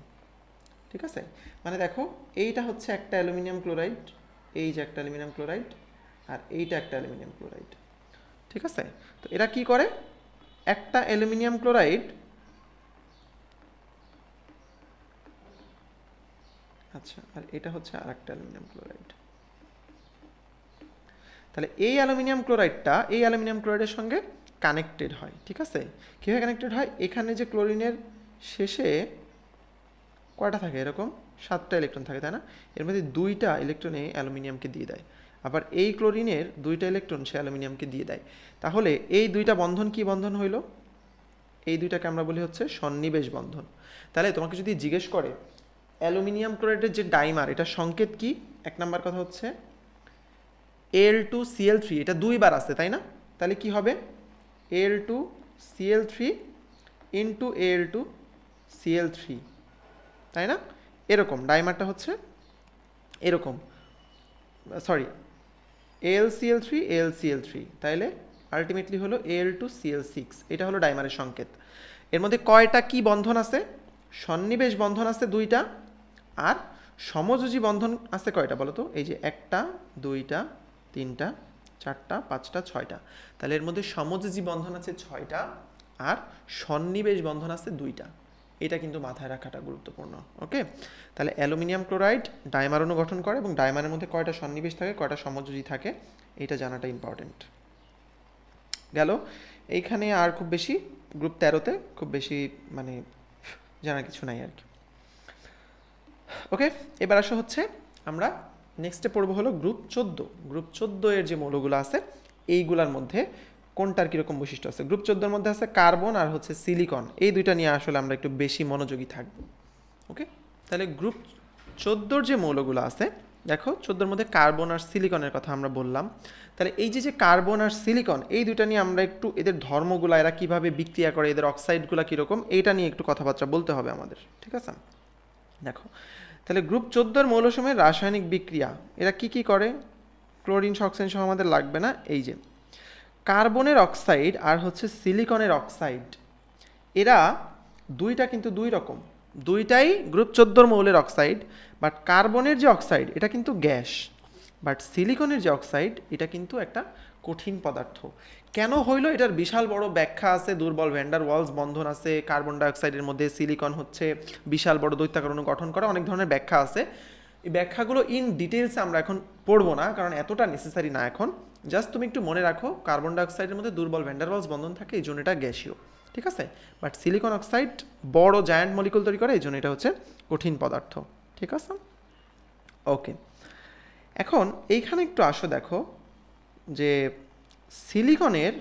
ঠিক আছে? মানে দেখো এইটা হচ্ছে একটা অ্যালুমিনিয়াম ক্লোরাইড, এই যে একটা অ্যালুমিনিয়াম ক্লোরাইড, আর এইটা একটা অ্যালুমিনিয়াম ক্লোরাইড। ঠিক আছে? তো এরা কি করে? একটা অ্যালুমিনিয়াম ক্লোরাইড, আচ্ছা, আর এটা হচ্ছে আর একটা অ্যালুমিনিয়াম ক্লোরাইড। তাহলে এই অ্যালুমিনিয়াম ক্লোরাইডটা এই অ্যালুমিনিয়াম ক্লোরাইডের সঙ্গে কানেক্টেড হয়। ঠিক আছে? কীভাবে কানেক্টেড হয়? এখানে যে ক্লোরিনের শেষে কয়টা থাকে? এরকম 7টা ইলেকট্রন থাকে, তাই না? এর মধ্যে 2টা ইলেকট্রনে অ্যালুমিনিয়ামকে দিয়ে দেয়, আবার এই ক্লোরিনের 2টা ইলেকট্রন সে অ্যালুমিনিয়ামকে দিয়ে দেয়। তাহলে এই 2টা বন্ধন কি বন্ধন হইল? এই 2টাকে আমরা বলি হচ্ছে সন্নিবেশ বন্ধন। তাহলে তোমাকে যদি জিজ্ঞেস করে অ্যালুমিনিয়াম ক্লোরাইডের যে ডাইমার, এটা সংকেত কি? 1 নাম্বার কথা হচ্ছে Al2Cl3, এটা 2বার আছে, তাই না? তাহলে কি হবে? Al2Cl3 ইন্টু Al2Cl3, তাই না? এরকম ডাইমারটা হচ্ছে এরকম, সরি, AlCl3 AlCl3, তাইলে আলটিমেটলি হলো Al2Cl6। এটা হলো ডাইমারের সংকেত। এর মধ্যে কয়টা কি বন্ধন আছে? সন্নিবেশ বন্ধন আছে 2টা, আর সমযোজী বন্ধন আছে কয়টা বলো তো? এই যে 1টা 2টা 3টা 4টা 5টা 6টা। তাহলে এর মধ্যে সমযোজী বন্ধন আছে 6টা আর সন্নিবেশ বন্ধন আছে 2টা। এটা কিন্তু মাথায় রাখাটা গুরুত্বপূর্ণ। ওকে? তাহলে অ্যালুমিনিয়াম ক্লোরাইড ডাইমার অণু গঠন করে এবং ডাইমারের মধ্যে কয়টা সন্নিবেশ থাকে, কয়টা সমযোজী থাকে, এটা জানাটা ইম্পর্টেন্ট। গেল। এইখানে আর খুব বেশি গ্রুপ 13তে খুব বেশি মানে জানার কিছু নাই আর কি। ওকে, এবার আসা হচ্ছে আমরা নেক্সটে পড়বো হলো গ্রুপ 14। গ্রুপ 14 এর যে মৌলগুলো আছে এইগুলার মধ্যে কোনটার কীরকম বৈশিষ্ট্য আছে। গ্রুপ 14 মধ্যে আছে কার্বন আর হচ্ছে সিলিকন। এই দুইটা নিয়ে আসলে আমরা একটু বেশি মনোযোগী থাকব। ওকে, তাহলে গ্রুপ 14 যে মৌলগুলো আছে, দেখো 14 মধ্যে কার্বন আর সিলিকনের কথা আমরা বললাম। তাহলে এই যে কার্বন আর সিলিকন, এই দুইটা নিয়ে আমরা একটু এদের ধর্মগুলো, এরা কীভাবে বিক্রিয়া করে, এদের অক্সাইডগুলো কীরকম, এইটা নিয়ে একটু কথাবার্তা বলতে হবে আমাদের। ঠিক আছে? দেখো, তাহলে গ্রুপ 14 মৌলসমূহের রাসায়নিক বিক্রিয়া, এরা কি কি করে? ক্লোরিন অক্সাইড সহ আমাদের লাগবে না। এই যে কার্বনের অক্সাইড আর হচ্ছে সিলিকনের অক্সাইড, এরা দুইটা কিন্তু দুই রকম, দুইটাই গ্রুপ 14 মৌলের অক্সাইড। বাট কার্বনের যে অক্সাইড এটা কিন্তু গ্যাস, বাট সিলিকনের যে অক্সাইড এটা কিন্তু একটা কঠিন পদার্থ। কেন হইল? এটার বিশাল বড় ব্যাখ্যা আছে, দুর্বল ভ্যান্ডার ওয়ালস বন্ধন আছে কার্বন ডাইঅক্সাইডের মধ্যে, সিলিকন হচ্ছে বিশাল বড় দৈত্যাকার অণু গঠন করে, অনেক ধরনের ব্যাখ্যা আছে। এই ব্যাখ্যাগুলো ইন ডিটেলসে আমরা এখন পড়বো না, কারণ এতটা নেসেসারি না এখন। জাস্ট তুমি একটু মনে রাখো কার্বন ডাইঅক্সাইডের মধ্যে দুর্বল ভ্যান্ডার ওয়ালস বন্ধন থাকে, এই জন্য এটা গ্যাসীয়। ঠিক আছে? বাট সিলিকন অক্সাইড বড় জায়ান্ট মলিকুল তৈরি করে, এই জন্য এটা হচ্ছে কঠিন পদার্থ। ঠিক আছে? ওকে, এখন এইখানে একটু আসো, দেখো যে সিলিকনের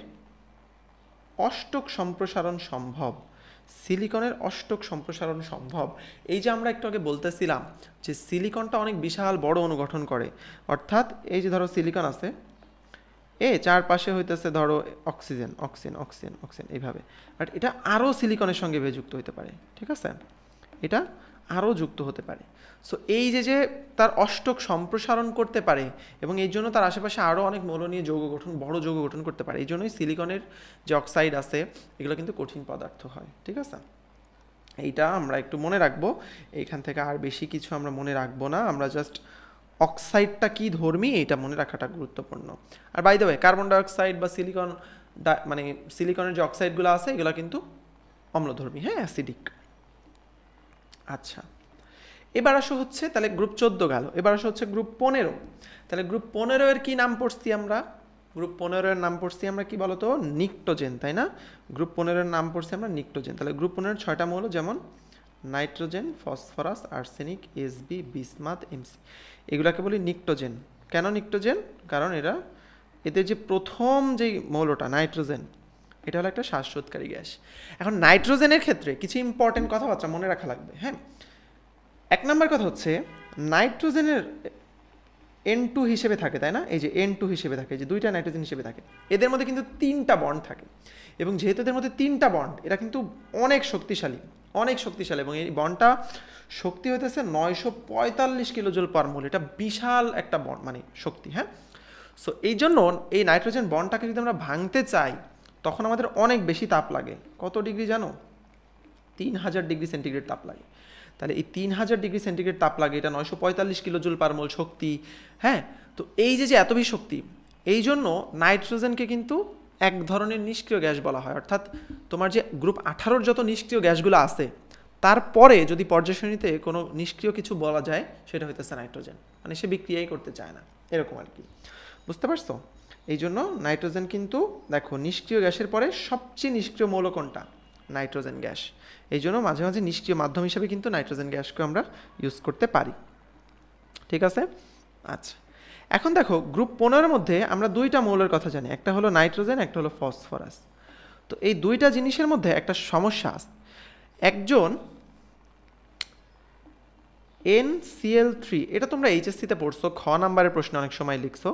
অষ্টক সম্প্রসারণ সম্ভব, সিলিকনের অষ্টক সম্প্রসারণ সম্ভব। এই যে আমরা একটু আগে বলতেছিলাম যে সিলিকনটা অনেক বিশাল বড় অণু গঠন করে, অর্থাৎ এই যে ধরো সিলিকন আছে, চারপাশে হইতেছে ধরো অক্সিজেন অক্সিজেন অক্সিজেন অক্সিজেন এইভাবে, বাট এটা আরও সিলিকনের সঙ্গে যুক্ত হতে পারে, ঠিক আছে, এটা আরও যুক্ত হতে পারে। সো এই যে তার অষ্টক সম্প্রসারণ করতে পারে এবং এই জন্য তার আশেপাশে আরও অনেক মৌলনীয় যৌগ গঠন, বড় যৌগ গঠন করতে পারে। এই জন্যই সিলিকনের যে অক্সাইড আছে এগুলো কিন্তু কঠিন পদার্থ হয়, ঠিক আছে। এইটা আমরা একটু মনে রাখবো, এইখান থেকে আর বেশি কিছু আমরা মনে রাখবো না, আমরা জাস্ট অক্সাইডটা কি ধর্মী এটা মনে রাখাটা গুরুত্বপূর্ণ। আর by the way carbon dioxide বা সিলিকন মানে সিলিকনের যে অক্সাইডগুলো আছে এগুলো কিন্তু অম্লধর্মী, হ্যাঁ, অ্যাসিডিক। আচ্ছা, এবার আসো হচ্ছে তাহলে গ্রুপ 14 গেল, এবার আসো হচ্ছে গ্রুপ 15। তাহলে গ্রুপ 15 এর কি নাম পড়ছি আমরা? গ্রুপ 15 এর নাম পড়ছি আমরা কি বলতো? নিকটোজেন, তাই না? গ্রুপ 15 এর নাম পড়ছি আমরা নিকটোজেন। তাহলে গ্রুপ 15 এর 6টা মৌল যেমন nitrogen, phosphorus, arsenic, SB, bismuth, MC, এগুলাকে বলি নিকটোজেন। কেন নিকটোজেন? কারণ এদের যে প্রথম যেই মৌলটা নাইট্রোজেন, এটা হলো একটা শ্বাসরোধকারী গ্যাস। এখন নাইট্রোজেনের ক্ষেত্রে কিছু ইম্পর্টেন্ট কথাবার্তা মনে রাখা লাগবে, হ্যাঁ। এক নম্বর কথা হচ্ছে নাইট্রোজেনের N2 হিসেবে থাকে, তাই না? এই যে N2 হিসেবে থাকে, যে দুইটা নাইট্রোজেন হিসেবে থাকে, এদের মধ্যে কিন্তু 3টা বন্ড থাকে, এবং যেহেতু এদের মধ্যে 3টা বন্ড, এরা কিন্তু অনেক শক্তিশালী, অনেক শক্তিশালী, এবং এই বন্ডটা শক্তি হইতেছে 945 কিলোজুল পার মোল। এটা বিশাল একটা বন্ড, মানে শক্তি, হ্যাঁ। সো এই জন্য এই নাইট্রোজেন বন্ডটাকে যদি আমরা ভাঙতে চাই তখন আমাদের অনেক বেশি তাপ লাগে। কত ডিগ্রি জানো? 3000 ডিগ্রি সেন্টিগ্রেড তাপ লাগে। তাহলে এই 3000 ডিগ্রি সেন্টিগ্রেড তাপ লাগে, এটা 945 কিলোজুল পার মোল শক্তি, হ্যাঁ। তো এই যে এত বেশি শক্তি, এই জন্য নাইট্রোজেনকে কিন্তু এক ধরনের নিষ্ক্রিয় গ্যাস বলা হয়। অর্থাৎ তোমার যে গ্রুপ 18 যত নিষ্ক্রিয় গ্যাসগুলো আছে, তারপরে যদি পর্যায়সারণীতে কোনো নিষ্ক্রিয় কিছু বলা যায় সেটা হইতেছে নাইট্রোজেন, মানে সে বিক্রিয়াই করতে চায় না, এরকম আর কি। বুঝতে পারছো? এই জন্য নাইট্রোজেন কিন্তু দেখো নিষ্ক্রিয় গ্যাসের পরে সবচেয়ে নিষ্ক্রিয় মৌল কোনটা? Nitrogen gas. এই জন্য মাঝে মাঝে নিষ্ক্রিয় মাধ্যম হিসেবে কিন্তু নাইট্রোজেন গ্যাসকে আমরা ইউজ করতে পারি, ঠিক আছে। আচ্ছা, এখন দেখো গ্রুপ 15 এর মধ্যে আমরা দুইটা মৌলের কথা জানি, একটা হলো নাইট্রোজেন, একটা হলো ফসফরাস। তো এই দুইটা জিনিসের মধ্যে একটা সমস্যা আছে। একজন NCl3, এটা তোমরা এইচএসসিতে পড়ছো, খ নাম্বারের প্রশ্ন অনেক সময় লিখছো।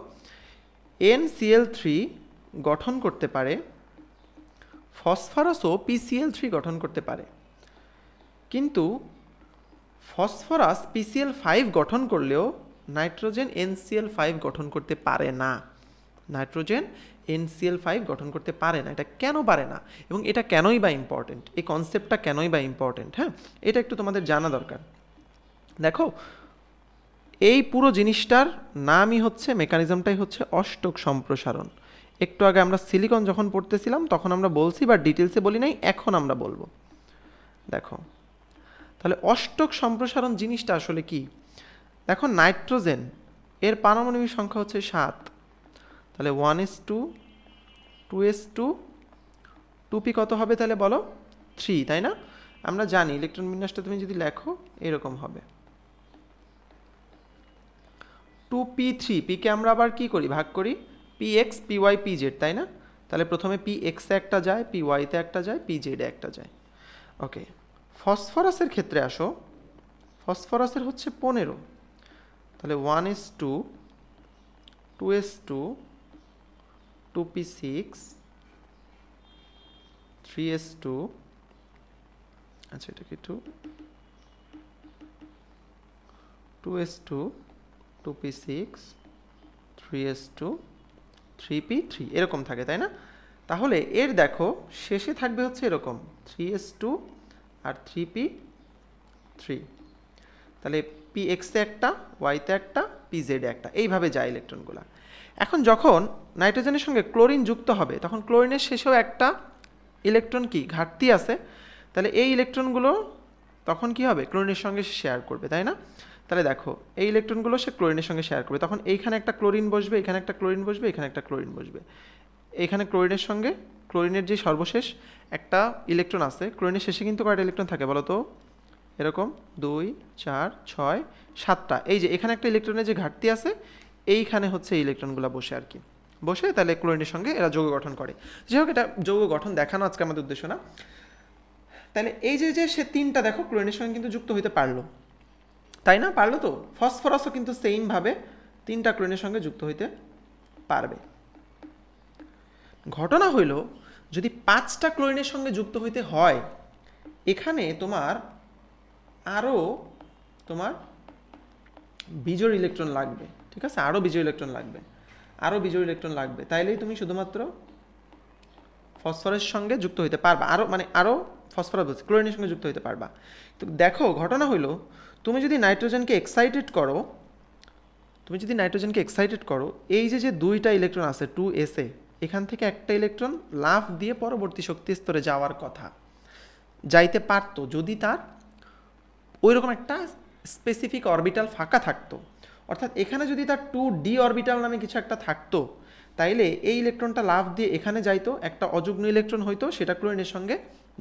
NCl3 গঠন করতে পারে, ফসফরাসও PCl3 গঠন করতে পারে, কিন্তু ফসফরাস PCl5 গঠন করলেও নাইট্রোজেন NCl5 গঠন করতে পারে না। নাইট্রোজেন NCl5 গঠন করতে পারে না। এটা কেন পারে না এবং এটা কেনই বা ইম্পর্টেন্ট, এই কনসেপ্টটা কেনই বা ইম্পর্টেন্ট, হ্যাঁ, এটা একটু তোমাদের জানা দরকার। দেখো এই পুরো জিনিসটার নামই হচ্ছে, মেকানিজমটাই হচ্ছে অষ্টক সম্প্রসারণ। একটু আগে আমরা সিলিকন যখন পড়তেছিলাম তখন আমরা বলছি, বা ডিটেলসে বলি নাই, এখন আমরা বলবো। দেখো তাহলে অষ্টক সম্প্রসারণ জিনিসটা আসলে কি? দেখো নাইট্রোজেন এর পারমাণবিক সংখ্যা হচ্ছে 7, তাহলে 1s2 2s2 2p কত হবে তাহলে বলো? 3, তাই না? আমরা জানি ইলেকট্রন বিন্যাসটা তুমি যদি লেখো এরকম হবে 2p3, p কে আমরা আবার কি করি? ভাগ করি px py pz, তাই না? তাহলে প্রথমে px এ একটা যায়, py তে একটা যায়, pz এ একটা যায়। ওকে, ফসফরাসের ক্ষেত্রে আসো, ফসফরাসের হচ্ছে 15, তাহলে 1s2 2s2 2p6 3s2, আচ্ছা এটা কি 2s2 2p6 3s2 3p3 এরকম থাকে, তাই না? তাহলে এর দেখো শেষে থাকবে হচ্ছে এরকম 3s2 আর 3p3, তাহলে px এ একটা, y তে একটা, pz এ একটা, এইভাবে যায় ইলেকট্রনগুলো। এখন যখন নাইট্রোজেনের সঙ্গে ক্লোরিন যুক্ত হবে তখন ক্লোরিনের শেষেও একটা ইলেকট্রন কি ঘাটতি আছে, তাহলে এই ইলেকট্রনগুলো তখন কি হবে? ক্লোরিনের সঙ্গে শেয়ার করবে, তাই না? তাহলে দেখো এই ইলেকট্রনগুলো সে ক্লোরিনের সঙ্গে শেয়ার করবে, তখন এইখানে একটা ক্লোরিন বসবে, এখানে একটা ক্লোরিন বসবে, এখানে একটা ক্লোরিন বসবে। এইখানে ক্লোরিনের সঙ্গে ক্লোরিনের যে সর্বশেষ একটা ইলেকট্রন আছে, ক্লোরিনের শেষে কিন্তু কয়টা ইলেকট্রন থাকে বলো তো? এরকম 2 4 6 7টা। এই যে এখানে একটা ইলেকট্রনের যে ঘাটতি আছে, এইখানে হচ্ছে ইলেকট্রনগুলো বসে আর কি, বসে তাহলে ক্লোরিনের সঙ্গে এরা যৌগ গঠন করে। যাই হোক, এটা যৌগ গঠন দেখানো আজকে আমাদের উদ্দেশ্য না। তাহলে এই যে সে তিনটা দেখো ক্লোরিনের সঙ্গে কিন্তু যুক্ত হইতে পারলো, তাই না? পারলো তো। ফসফরাসও কিন্তু সেইমভাবে তিনটা ক্লোরিনের সঙ্গে যুক্ত হইতে পারবে। ঘটনা হইল যদি 5টা ক্লোরিনের সঙ্গে যুক্ত হইতে হয়, এখানে তোমার আরও বিজোড় ইলেকট্রন লাগবে, ঠিক আছে? আরও বিজোড় ইলেকট্রন লাগবে, তাইলেই তুমি শুধুমাত্র ফসফরাসের সঙ্গে যুক্ত হইতে পারবা, আরও ফসফরাস বলছি, ক্লোরিনের সঙ্গে যুক্ত হইতে পারবা। তো দেখো ঘটনা হইল তুমি যদি নাইট্রোজেনকে এক্সাইটেড করো, এই যে 2টা ইলেকট্রন আছে 2s-এ, এখান থেকে একটা ইলেকট্রন লাফ দিয়ে পরবর্তী শক্তি স্তরে যাওয়ার কথা, যাইতে পারতো যদি তার ওইরকম একটা স্পেসিফিক অরবিটাল ফাঁকা থাকতো। অর্থাৎ এখানে যদি তার 2d অরবিটাল নামে কিছু একটা থাকতো, তাইলে এই ইলেকট্রনটা লাফ দিয়ে এখানে যাইতো, একটা অযুগ্ম ইলেকট্রন হইতো, সেটা ক্লোরিনের সঙ্গে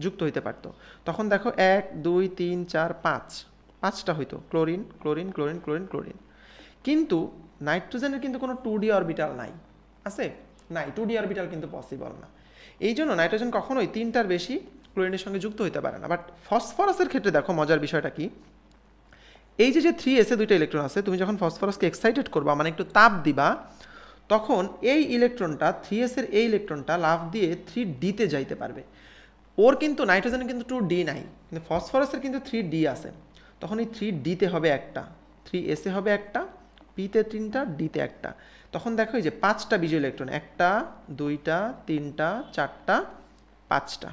যুক্ত হইতে পারতো। তখন দেখো 1 2 3 4 5টা হইতো, chlorine chlorine chlorine chlorine chlorine. কিন্তু নাইট্রোজেনের কিন্তু কোনো 2d অরবিটাল নাই, আছে? নাই, 2d অরবিটাল কিন্তু পসিবল না। এই জন্য নাইট্রোজেন কখনোই 3টার বেশি ক্লোরিনের সঙ্গে যুক্ত হইতে পারে না। বাট ফসফরাসের ক্ষেত্রে দেখো মজার বিষয়টা কি, এই যে 3s-এ 2টা ইলেকট্রন আছে, তুমি যখন ফসফরাসকে এক্সাইটেড করবা, মানে একটু তাপ দিবা, তখন এই ইলেকট্রনটা 3s-এর এই ইলেকট্রনটা লাফ দিয়ে 3d-তে যাইতে পারবে। ওর কিন্তু নাইট্রোজেনের কিন্তু 2d নাই, কিন্তু ফসফরাসের কিন্তু 3d আছে। তখন এই 3d-তে হবে একটা, 3s-এ হবে একটা, p-তে 3টা, d-তে একটা। তখন দেখো এই যে 5টা বিজোড় ইলেকট্রন, 1টা 2টা 3টা 4টা 5টা,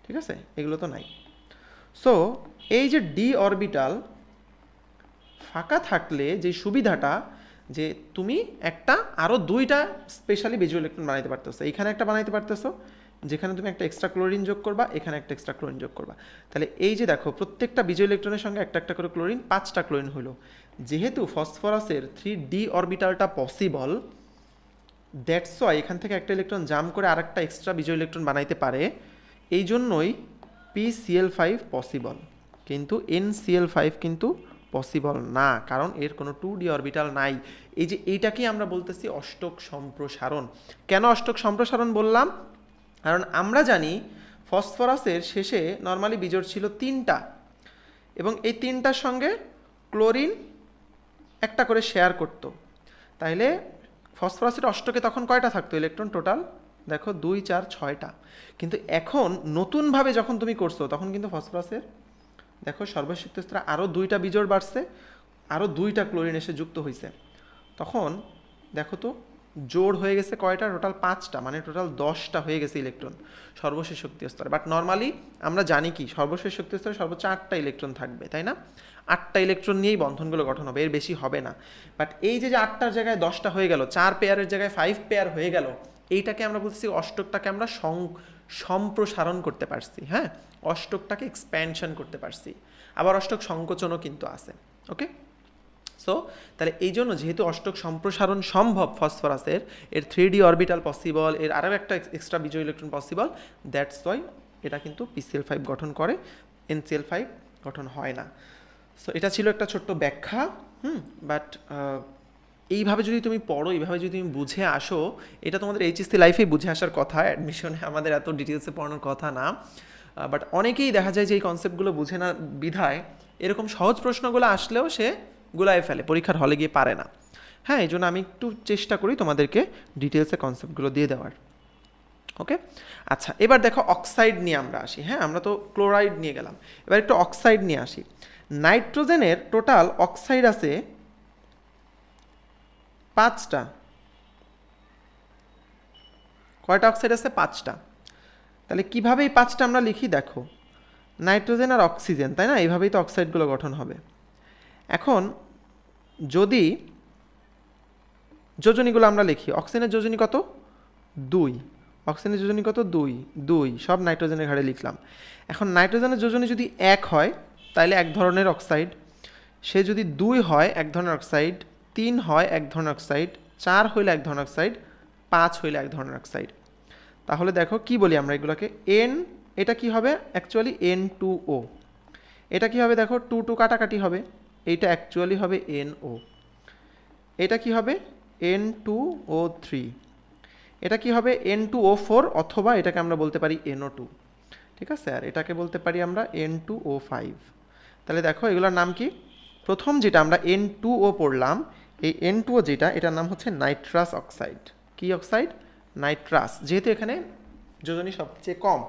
ঠিক আছে? এগুলো তো নাই। সো এই যে d অরবিটাল ফাঁকা থাকলে যে সুবিধাটা, যে তুমি একটা আরও 2টা স্পেশালি বিজোড় ইলেকট্রন বানাইতে পারতেছো। এইখানে একটা বানাইতে পারতেছো, যেখানে তুমি একটা এক্সট্রা ক্লোরিন যোগ করবা, এখানে একটা এক্সট্রা ক্লোরিন যোগ করবা। তাহলে এই যে দেখো প্রত্যেকটা বিজোড় ইলেকট্রনের সঙ্গে একটা একটা করে ক্লোরিন, 5টা ক্লোরিন হলো। যেহেতু ফসফরাসের 3d অরবিটালটা পসিবল, দ্যাটস ওয়াই এখান থেকে একটা ইলেকট্রন জাম্প করে আরেকটা এক্সট্রা বিজোড় ইলেকট্রন বানাইতে পারে। এই জন্যই PCl5 পসিবল, কিন্তু NCl5 কিন্তু পসিবল না, কারণ এর কোনো 2d অরবিটাল নাই। এই যে এইটাকেই আমরা বলতেছি অষ্টক সম্প্রসারণ। কেন অষ্টক সম্প্রসারণ বললাম? কারণ আমরা জানি ফসফরাসের শেষে নর্মালি বিজোড় ছিল 3টা, এবং এই 3টার সঙ্গে ক্লোরিন একটা করে শেয়ার করত। তাইলে ফসফরাসের অষ্টকে তখন কয়টা থাকতো ইলেকট্রন টোটাল? দেখো 2 4 6টা। কিন্তু এখন নতুনভাবে যখন তুমি করছো, তখন কিন্তু ফসফরাসের দেখো সর্বশক্তি স্তরে আরও 2টা বিজোড় বাড়ছে, আরও 2টা ক্লোরিন এসে যুক্ত হয়েছে। তখন দেখো তো জোড় হয়ে গেছে কয়টা? টোটাল 5টা, মানে টোটাল 10টা হয়ে গেছে ইলেকট্রন সর্বশেষ শক্তি স্তরে। বাট নর্মালি আমরা জানি কি সর্বশেষ শক্তি স্তরে সর্বোচ্চ 8টা ইলেকট্রন থাকবে, তাই না? 8টা ইলেকট্রন নিয়েই বন্ধনগুলো গঠন হবে, এর বেশি হবে না। বাট এই যে 8টার জায়গায় 10টা হয়ে গেল, 4 পেয়ারের জায়গায় 5 পেয়ার হয়ে গেল, এইটাকে আমরা বলতেছি অষ্টকটাকে আমরা সম্প্রসারণ করতে পারছি। হ্যাঁ, অষ্টকটাকে এক্সপ্যানশন করতে পারছি। আবার অষ্টক সংকোচনও কিন্তু আছে। ওকে, সো তাহলে এই জন্য যেহেতু অষ্টক সম্প্রসারণ সম্ভব ফসফরাসের, এর 3d অরবিটাল পসিবল, এর আরও একটা এক্সট্রা বিজোড় ইলেকট্রন পসিবল, দ্যাটস ওয়াই এটা কিন্তু PCl5 গঠন করে, NCl5 গঠন হয় না। সো এটা ছিল একটা ছোট্ট ব্যাখ্যা। বাট এইভাবে যদি তুমি পড়ো, এইভাবে যদি তুমি বুঝে আসো, এটা তোমাদের HSC লাইফেই বুঝে আসার কথা, অ্যাডমিশনে আমাদের এত ডিটেলসে পড়ানোর কথা না। বাট অনেকেই দেখা যায় যে এই কনসেপ্টগুলো বুঝে না বিধায় এরকম সহজ প্রশ্নগুলো আসলেও সে গুলায় ফেলে, পরীক্ষার হলে গিয়ে পারে না। হ্যাঁ, এই জন্য আমি একটু চেষ্টা করি তোমাদেরকে ডিটেলসে কনসেপ্টগুলো দিয়ে দেওয়ার। ওকে, আচ্ছা, এবার দেখো অক্সাইড নিয়ে আমরা আসি। হ্যাঁ, আমরা তো ক্লোরাইড নিয়ে গেলাম, এবার একটু অক্সাইড নিয়ে আসি। নাইট্রোজেনের টোটাল অক্সাইড আছে 5টা। কয়টা অক্সাইড আছে? 5টা। তাহলে কীভাবে এই 5টা আমরা লিখি? দেখো, নাইট্রোজেন আর অক্সিজেন, তাই না? এইভাবেই তো অক্সাইডগুলো গঠন হবে। এখন যদি যোজনীগুলো আমরা লিখি, অক্সিজেনের যোজনী কত? 2। অক্সিজেনের যোজনী কত? 2 সব নাইট্রোজেনের ঘাড়ে লিখলাম। এখন নাইট্রোজেনের যোজনী যদি 1 হয় তাহলে এক ধরনের অক্সাইড, সে যদি 2 হয় এক ধরনের অক্সাইড, 3 হয় এক ধরনের অক্সাইড, 4 হইলে এক ধরনের অক্সাইড, 5 হইলে এক ধরনের অক্সাইড। তাহলে দেখো কি বলি আমরা এগুলোকে, N, এটা কি হবে? Actually N2O। এটা কি হবে? দেখো 2 2 কাটাকাটি হবে, এইটা অ্যাকচুয়ালি হবে NO। এটা কি হবে? N2O3। এটা কি হবে N2O4 অথবা এটাকে আমরা বলতে পারি NO2, ঠিক আছে, আর এটাকে বলতে পারি আমরা N2O5। তাহলে দেখো এগুলোর নাম কি, প্রথম যেটা আমরা N2O পড়লাম, এই N2O যেটা এটার নাম হচ্ছে নাইট্রাস অক্সাইড। কি অক্সাইড? নাইট্রাস। যেহেতু এখানে যোজনী সবচেয়ে কম,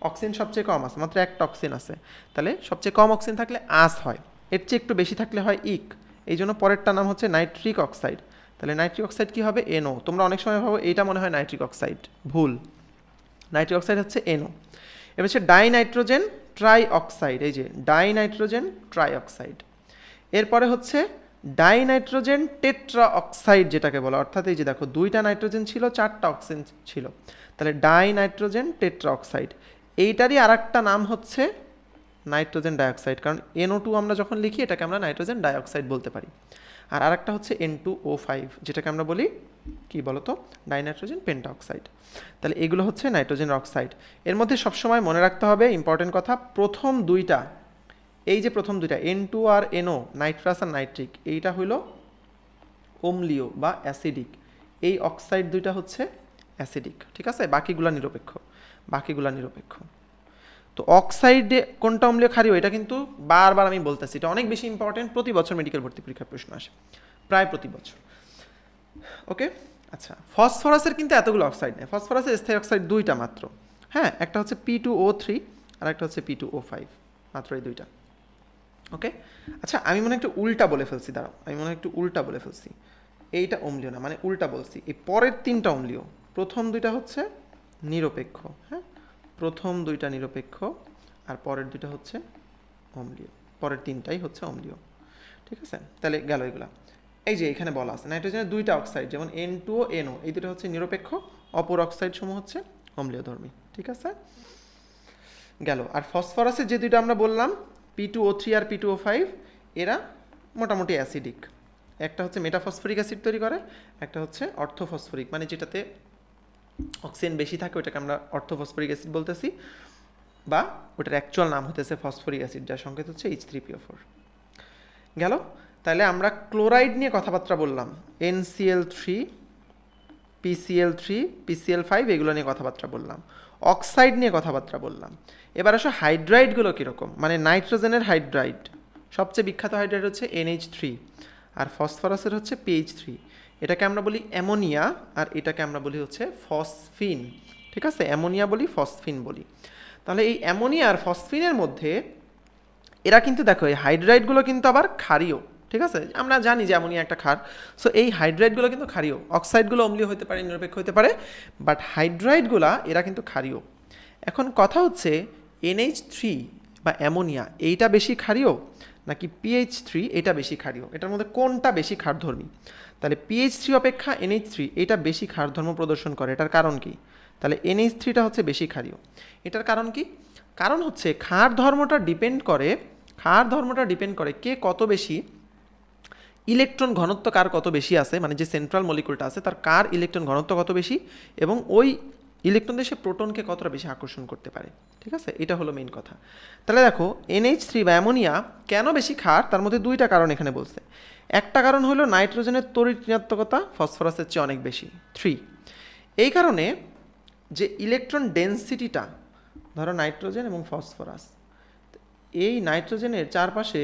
অক্সিজেন সবচেয়ে কম আছে, মাত্র একটা অক্সিজেন আছে, তাহলে সবচেয়ে কম অক্সিজেন থাকলে আস হয়, এর চেয়ে একটু বেশি থাকলে হয় ইক, এই জন্য পরেরটা নাম হচ্ছে নাইট্রিক অক্সাইড। তাহলে নাইট্রিক অক্সাইড কী হবে? NO। তোমরা অনেক সময় ভাবো এইটা মনে হয় নাইট্রিক অক্সাইড, ভুল, নাইট্রিক অক্সাইড হচ্ছে NO। এবার হচ্ছে ডাইনাইট্রোজেন ট্রাই অক্সাইড, এই যে ডাইনাইট্রোজেন ট্রাই অক্সাইড। এরপরে হচ্ছে ডাইনাইট্রোজেন টেট্রা অক্সাইড যেটাকে বলা, অর্থাৎ এই যে দেখো দুইটা নাইট্রোজেন ছিল, চারটা অক্সিজেন ছিল, তাহলে ডাইনাইট্রোজেন টেট্রা অক্সাইড। এইটারই আর একটা নাম হচ্ছে নাইট্রোজেন ডাইঅক্সাইড, কারণ NO2 আমরা যখন লিখি এটাকে আমরা নাইট্রোজেন ডাইঅক্সাইড বলতে পারি। আর আরেকটা হচ্ছে N2O5 যেটাকে আমরা বলি কি বলতো, ডাইনাইট্রোজেন পেন্টা অক্সাইড। তাহলে এগুলো হচ্ছে নাইট্রোজেন অক্সাইড। এর মধ্যে সবসময় মনে রাখতে হবে ইম্পর্টেন্ট কথা, প্রথম দুইটা, এই যে প্রথম দুইটা N2 আর NO, নাইট্রাস আর নাইট্রিক, এইটা হইল অম্লীয় বা অ্যাসিডিক, এই অক্সাইড দুইটা হচ্ছে অ্যাসিডিক, ঠিক আছে, বাকিগুলা নিরপেক্ষ, বাকিগুলা নিরপেক্ষ। তো অক্সাইডে কোনটা অম্লীয় ক্ষারীয় এটা কিন্তু বারবার আমি বলতেছি, এটা অনেক বেশি ইম্পর্টেন্ট, প্রতি বছর মেডিকেল ভর্তি পরীক্ষার প্রশ্ন আসে, প্রায় প্রতি বছর। ওকে, আচ্ছা, ফসফরাসের কিন্তু এতগুলো অক্সাইড নেই, ফসফরাসের স্থায়ী অক্সাইড দুইটা মাত্র, হ্যাঁ, একটা হচ্ছে P2O3 আর একটা হচ্ছে P2O5, মাত্র এই দুইটা। ওকে, আচ্ছা, আমি মনে একটু উল্টা বলে ফেলছি, দাঁড়াও, আমি মনে একটু উল্টা বলে ফেলছি, এইটা অম্লীয় না, মানে উল্টা বলছি, এই পরের তিনটা অম্লীয়, প্রথম দুইটা হচ্ছে নিরপেক্ষ, হ্যাঁ, প্রথম দুইটা নিরপেক্ষ আর পরের দুইটা হচ্ছে অম্লীয়, পরের তিনটাই হচ্ছে অম্লীয়, ঠিক আছে। তাহলে গেল এগুলা। এই যে এখানে বলা আছে নাইট্রোজেনের দুইটা অক্সাইড, যেমন N2O NO, এই দুটো হচ্ছে নিরপেক্ষ, অপর অক্সাইড সমূহ হচ্ছে অম্লীয়ধর্মী, ঠিক আছে, গেল। আর ফসফরাসের যে দুইটা আমরা বললাম P2O3 আর P2O5, এরা মোটামুটি অ্যাসিডিক, একটা হচ্ছে মেটাফসফরিক অ্যাসিড তৈরি করে, একটা হচ্ছে অর্থোফসফরিক, মানে যেটাতে অক্সিজেন বেশি থাকে ওটাকে আমরা অর্থোফসফরিক অ্যাসিড বলতেছি, বা ওটার অ্যাকচুয়াল নাম হতেছে ফসফরিক অ্যাসিড, যার সংকেত হচ্ছে H3PO4। গেল। তাহলে আমরা ক্লোরাইড নিয়ে কথাবার্তা বললাম, NCl3, PCl3, PCl5, এগুলো নিয়ে কথাবার্তা বললাম, অক্সাইড নিয়ে কথাবার্তা বললাম। এবার আসো হাইড্রাইডগুলো কীরকম, মানে নাইট্রোজেনের হাইড্রাইড, সবচেয়ে বিখ্যাত হাইড্রাইড হচ্ছে NH3, আর ফসফরাসের হচ্ছে PH3, এটাকে আমরা বলি অ্যামোনিয়া, আর এটাকে আমরা বলি হচ্ছে ফসফিন, ঠিক আছে, অ্যামোনিয়া বলি, ফসফিন বলি। তাহলে এই অ্যামোনিয়া আর ফসফিনের মধ্যে এরা কিন্তু দেখো এই হাইড্রাইডগুলো কিন্তু আবার ক্ষারীয়, ঠিক আছে, আমরা জানি যে অ্যামোনিয়া একটা ক্ষার, সো এই হাইড্রাইডগুলো কিন্তু ক্ষারীয়, অক্সাইডগুলো অম্লীয় হতে পারে, নিরপেক্ষ হতে পারে, বাট হাইড্রাইডগুলা এরা কিন্তু ক্ষারীয়। এখন কথা হচ্ছে NH3 বা অ্যামোনিয়া এইটা বেশি ক্ষারীয় নাকি PH3 এটা বেশি ক্ষারীয়, এটার মধ্যে কোনটা বেশি ক্ষারধর্মী? তাহলে PH3 অপেক্ষা NH3 এটা বেশি ক্ষারধর্ম প্রদর্শন করে, এটার কারণ কি? তাহলে NH3টা হচ্ছে বেশি ক্ষারীয়, এটার কারণ কি? কারণ হচ্ছে ক্ষার ধর্মটা ডিপেন্ড করে কে কত বেশি ইলেকট্রন ঘনত্ব, কার কত বেশি আছে, মানে যে সেন্ট্রাল মলিকুলটা আছে তার কার ইলেকট্রন ঘনত্ব কত বেশি, এবং ওই ইলেকট্রন দিয়ে সে প্রোটনকে কতটা বেশি আকর্ষণ করতে পারে, ঠিক আছে, এটা হলো মেইন কথা। তাহলে দেখো NH3 বা অ্যামোনিয়া কেন বেশি ক্ষার, তার মধ্যে দুইটা কারণ এখানে বলছে। একটা কারণ হলো নাইট্রোজেনের তড়িৎ ঋণাত্মকতা ফসফরাসের চেয়ে অনেক বেশি, 3। এই কারণে যে ইলেকট্রন ডেনসিটিটা, ধরো নাইট্রোজেন এবং ফসফরাস, এই নাইট্রোজেনের চারপাশে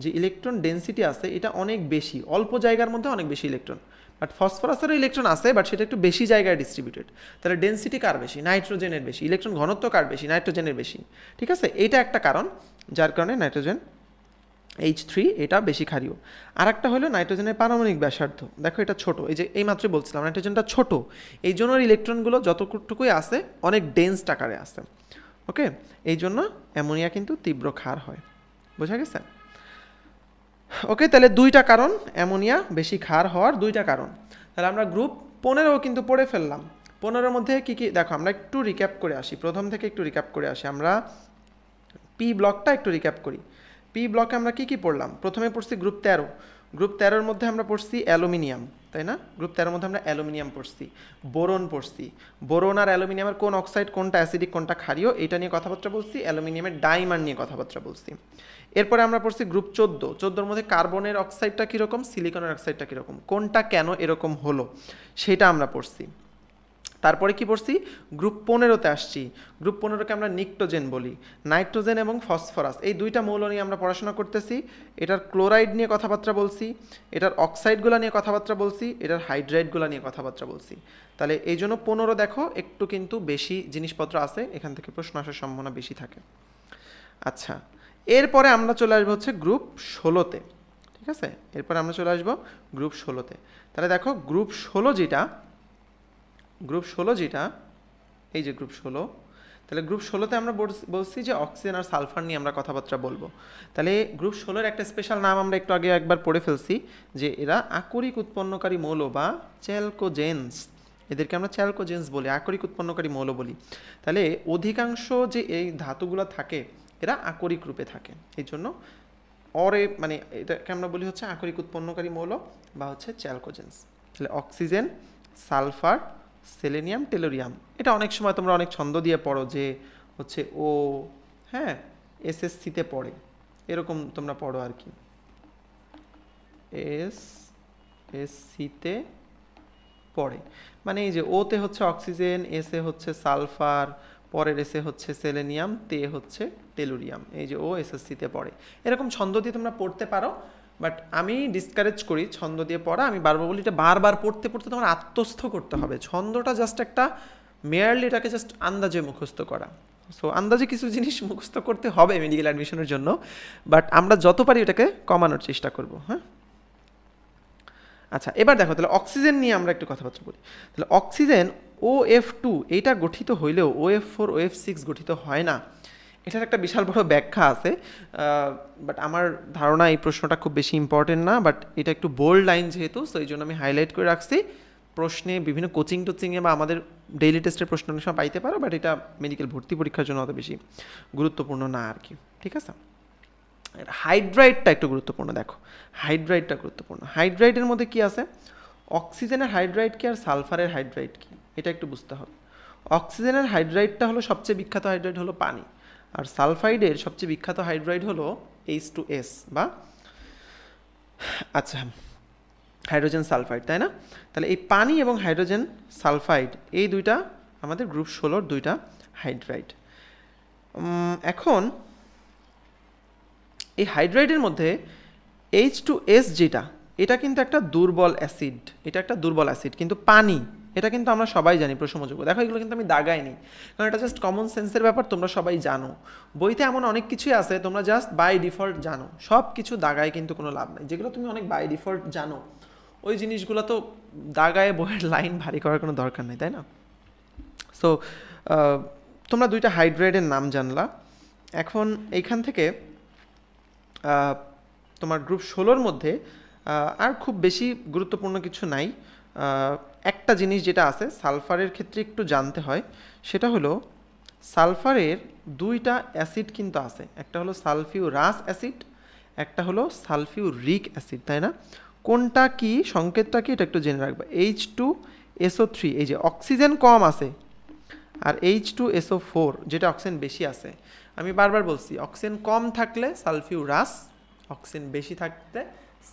যে ইলেকট্রন ডেনসিটি আছে এটা অনেক বেশি, অল্প জায়গার মধ্যে অনেক বেশি ইলেকট্রন, বাট ফসফরাসেরও ইলেকট্রন আছে, বাট সেটা একটু বেশি জায়গায় ডিস্ট্রিবিউটেড। তাহলে ডেনসিটি কার বেশি? নাইট্রোজেনের বেশি। ইলেকট্রন ঘনত্ব কার বেশি? নাইট্রোজেনের বেশি, ঠিক আছে, এইটা একটা কারণ যার কারণে নাইট্রোজেন H3 এটা বেশি ক্ষারীয়। আর একটা হলো নাইট্রোজেনের পারমাণবিক ব্যাসার্ধ, দেখো এটা ছোট, এই যে এই মাত্রই বলছিলাম নাইট্রোজেনটা ছোট, এই জন্য ইলেকট্রনগুলো যতটুকুই আছে অনেক ডেন্স আকারে আছে, ওকে, এই জন্য অ্যামোনিয়া কিন্তু তীব্র ক্ষার হয়, বোঝা গেছে? ওকে, তাহলে দুইটা কারণ অ্যামোনিয়া বেশি ক্ষার হওয়ার, দুইটা কারণ। তাহলে আমরা গ্রুপ 15 কিন্তু পড়ে ফেললাম। 15-এর মধ্যে কী কী দেখো, আমরা একটু রিক্যাপ করে আসি, প্রথম থেকে একটু রিক্যাপ করে আসি, আমরা পি ব্লকটা একটু রিক্যাপ করি। পি ব্লকে আমরা কী কী পড়লাম? প্রথমে পড়ছি গ্রুপ 13, গ্রুপ 13-এর মধ্যে আমরা পড়ছি অ্যালুমিনিয়াম, তাই না? গ্রুপ 13-এর মধ্যে আমরা অ্যালুমিনিয়াম পড়ছি, বোরন পড়ছি, বোরন আর অ্যালুমিনিয়ামের কোন অক্সাইড কোনটা অ্যাসিডিক কোনটা ক্ষারীয় এটা নিয়ে কথাবার্তা বলছি, অ্যালুমিনিয়ামের ডাইমার নিয়ে কথাবার্তা বলছি। এরপরে আমরা পড়ছি গ্রুপ 14-এর মধ্যে কার্বনের অক্সাইডটা কীরকম, সিলিকনের অক্সাইডটা কীরকম, কোনটা কেন এরকম হলো সেটা আমরা পড়ছি, তারপরে কি পড়ছি, গ্রুপ 15-তে আসছি। গ্রুপ 15-কে আমরা নিকটোজেন বলি। নাইট্রোজেন এবং ফসফরাস এই দুইটা মৌল নিয়ে আমরা পড়াশোনা করতেছি। এটার ক্লোরাইড নিয়ে কথাবার্তা বলছি, এটার অক্সাইডগুলো নিয়ে কথাবার্তা বলছি, এটার হাইড্রাইডগুলো নিয়ে কথাবার্তা বলছি। তাহলে এই জন্য 15 দেখো একটু কিন্তু বেশি জিনিসপত্র আছে, এখান থেকে প্রশ্ন আসার সম্ভাবনা বেশি থাকে। আচ্ছা, এরপরে আমরা চলে আসবো হচ্ছে গ্রুপ 16-তে। ঠিক আছে, এরপরে আমরা চলে আসবো গ্রুপ 16-তে। তাহলে দেখো গ্রুপ 16 যেটা, এই যে গ্রুপ 16, তাহলে গ্রুপ 16-তে আমরা বলছি যে অক্সিজেন আর সালফার নিয়ে আমরা কথাবার্তা বলবো। তাহলে গ্রুপ 16-এর একটা স্পেশাল নাম আমরা একটু আগে একবার পড়ে ফেলছি, যে এরা আকরিক উৎপন্নকারী মৌল বা চ্যালকোজেন্স। এদেরকে আমরা চ্যালকোজেন্স বলি, আকরিক উৎপন্নকারী মৌল বলি। তাহলে অধিকাংশ যে এই ধাতুগুলো থাকে এরা আকরিক রূপে থাকে, এই জন্য মানে এটাকে আমরা বলি হচ্ছে আকরিক উৎপন্নকারী মৌল বা হচ্ছে চ্যালকোজেন্স। তাহলে অক্সিজেন, সালফার, সেলেনিয়াম, টেলোরিয়াম, এটা অনেক সময় তোমরা অনেক ছন্দ দিয়ে পড়ো যে হচ্ছে ও, হ্যাঁ, এসএসসিতে পড়ে, এরকম তোমরা পড়ো আর কি, এসএসসিতে পড়ে। মানে এই যে ওতে হচ্ছে অক্সিজেন, এসে হচ্ছে সালফার, পরের এসে হচ্ছে সেলেনিয়াম, তে হচ্ছে টেলুরিয়াম, এই যে ও এসএসসিতে পড়ে, এরকম ছন্দ দিয়ে তোমরা পড়তে পারো। বাট আমি ডিসকারেজ করি ছন্দ দিয়ে পড়া। আমি বারবার বলি এটা বারবার পড়তে পড়তে তোমার আত্মস্থ করতে হবে। ছন্দটা জাস্ট একটা মেয়ারলি এটাকে জাস্ট আন্দাজে মুখস্থ করা। সো আন্দাজে কিছু জিনিস মুখস্থ করতে হবে মেডিকেল অ্যাডমিশনের জন্য, বাট আমরা যত পারি এটাকে কমানোর চেষ্টা করব। হ্যাঁ, আচ্ছা, এবার দেখো তাহলে অক্সিজেন নিয়ে আমরা একটু কথাবার্তা বলি। তাহলে অক্সিজেন OF2 এইটা গঠিত হইলেও OF4 OF6 গঠিত হয় না। এটার একটা বিশাল বড় ব্যাখ্যা আছে, বাট আমার ধারণা এই প্রশ্নটা খুব বেশি ইম্পর্টেন্ট না, বাট এটা একটু বোল্ড লাইন যেহেতু, সো এই জন্য আমি হাইলাইট করে রাখছি। প্রশ্নে বিভিন্ন কোচিং টোচিংয়ে বা আমাদের ডেইলি টেস্টের প্রশ্ন অনেক সময় পাইতে পারো, বাট এটা মেডিকেল ভর্তি পরীক্ষার জন্য অত বেশি গুরুত্বপূর্ণ না আর কি। ঠিক আছে, হাইড্রাইডটা একটু গুরুত্বপূর্ণ, দেখো হাইড্রাইডটা গুরুত্বপূর্ণ। হাইড্রাইডের মধ্যে কি আছে, অক্সিজেনের হাইড্রাইড কি আর সালফারের হাইড্রাইড কি, এটা একটু বুঝতে হবে। অক্সিজেনের হাইড্রাইডটা হলো সবচেয়ে বিখ্যাত হাইড্রাইড হলো পানি, আর সালফাইডের সবচেয়ে বিখ্যাত হাইড্রাইড হলো H2S বা আচ্ছা হাইড্রোজেন সালফাইড, তাই না? তাহলে এই পানি এবং হাইড্রোজেন সালফাইড এই দুইটা আমাদের গ্রুপ 16-র দুইটা হাইড্রাইড। এখন এই হাইড্রাইডের মধ্যে H2S যেটা, এটা কিন্তু একটা দুর্বল অ্যাসিড, এটা একটা দুর্বল অ্যাসিড, কিন্তু পানি এটা কিন্তু আমরা সবাই জানি প্রশ্নযোগ্য। দেখো এগুলো কিন্তু আমি দাগাইনি, কারণ এটা জাস্ট কমন সেন্সের ব্যাপার, তোমরা সবাই জানো। বইতে এমন অনেক কিছুই আছে তোমরা জাস্ট বাই ডিফল্ট জানো, সব কিছু দাগায় কিন্তু কোনো লাভ নাই। যেগুলো তুমি অনেক বাই ডিফল্ট জানো ওই জিনিসগুলো তো দাগায় বইয়ের লাইন ভারী করার কোনো দরকার নেই, তাই না? সো তোমরা দুইটা হাইড্রাইডের নাম জানলা। এখন এইখান থেকে তোমার গ্রুপ 16-র মধ্যে আর খুব বেশি গুরুত্বপূর্ণ কিছু নাই। একটা জিনিস যেটা আছে সালফারের ক্ষেত্রে একটু জানতে হয়, সেটা হলো সালফারের দুইটা অ্যাসিড কিন্তু আছে, একটা হলো সালফিউরাস অ্যাসিড, একটা হলো সালফিউরিক অ্যাসিড, তাই না? কোনটা কি, সংকেতটা কি, এটা একটু জেনে রাখবা। H2SO3 এই যে অক্সিজেন কম আছে, আর H2SO4 যেটা অক্সিজেন বেশি আছে। আমি বারবার বলছি অক্সিজেন কম থাকলে সালফিউরাস, অক্সিজেন বেশি থাকতে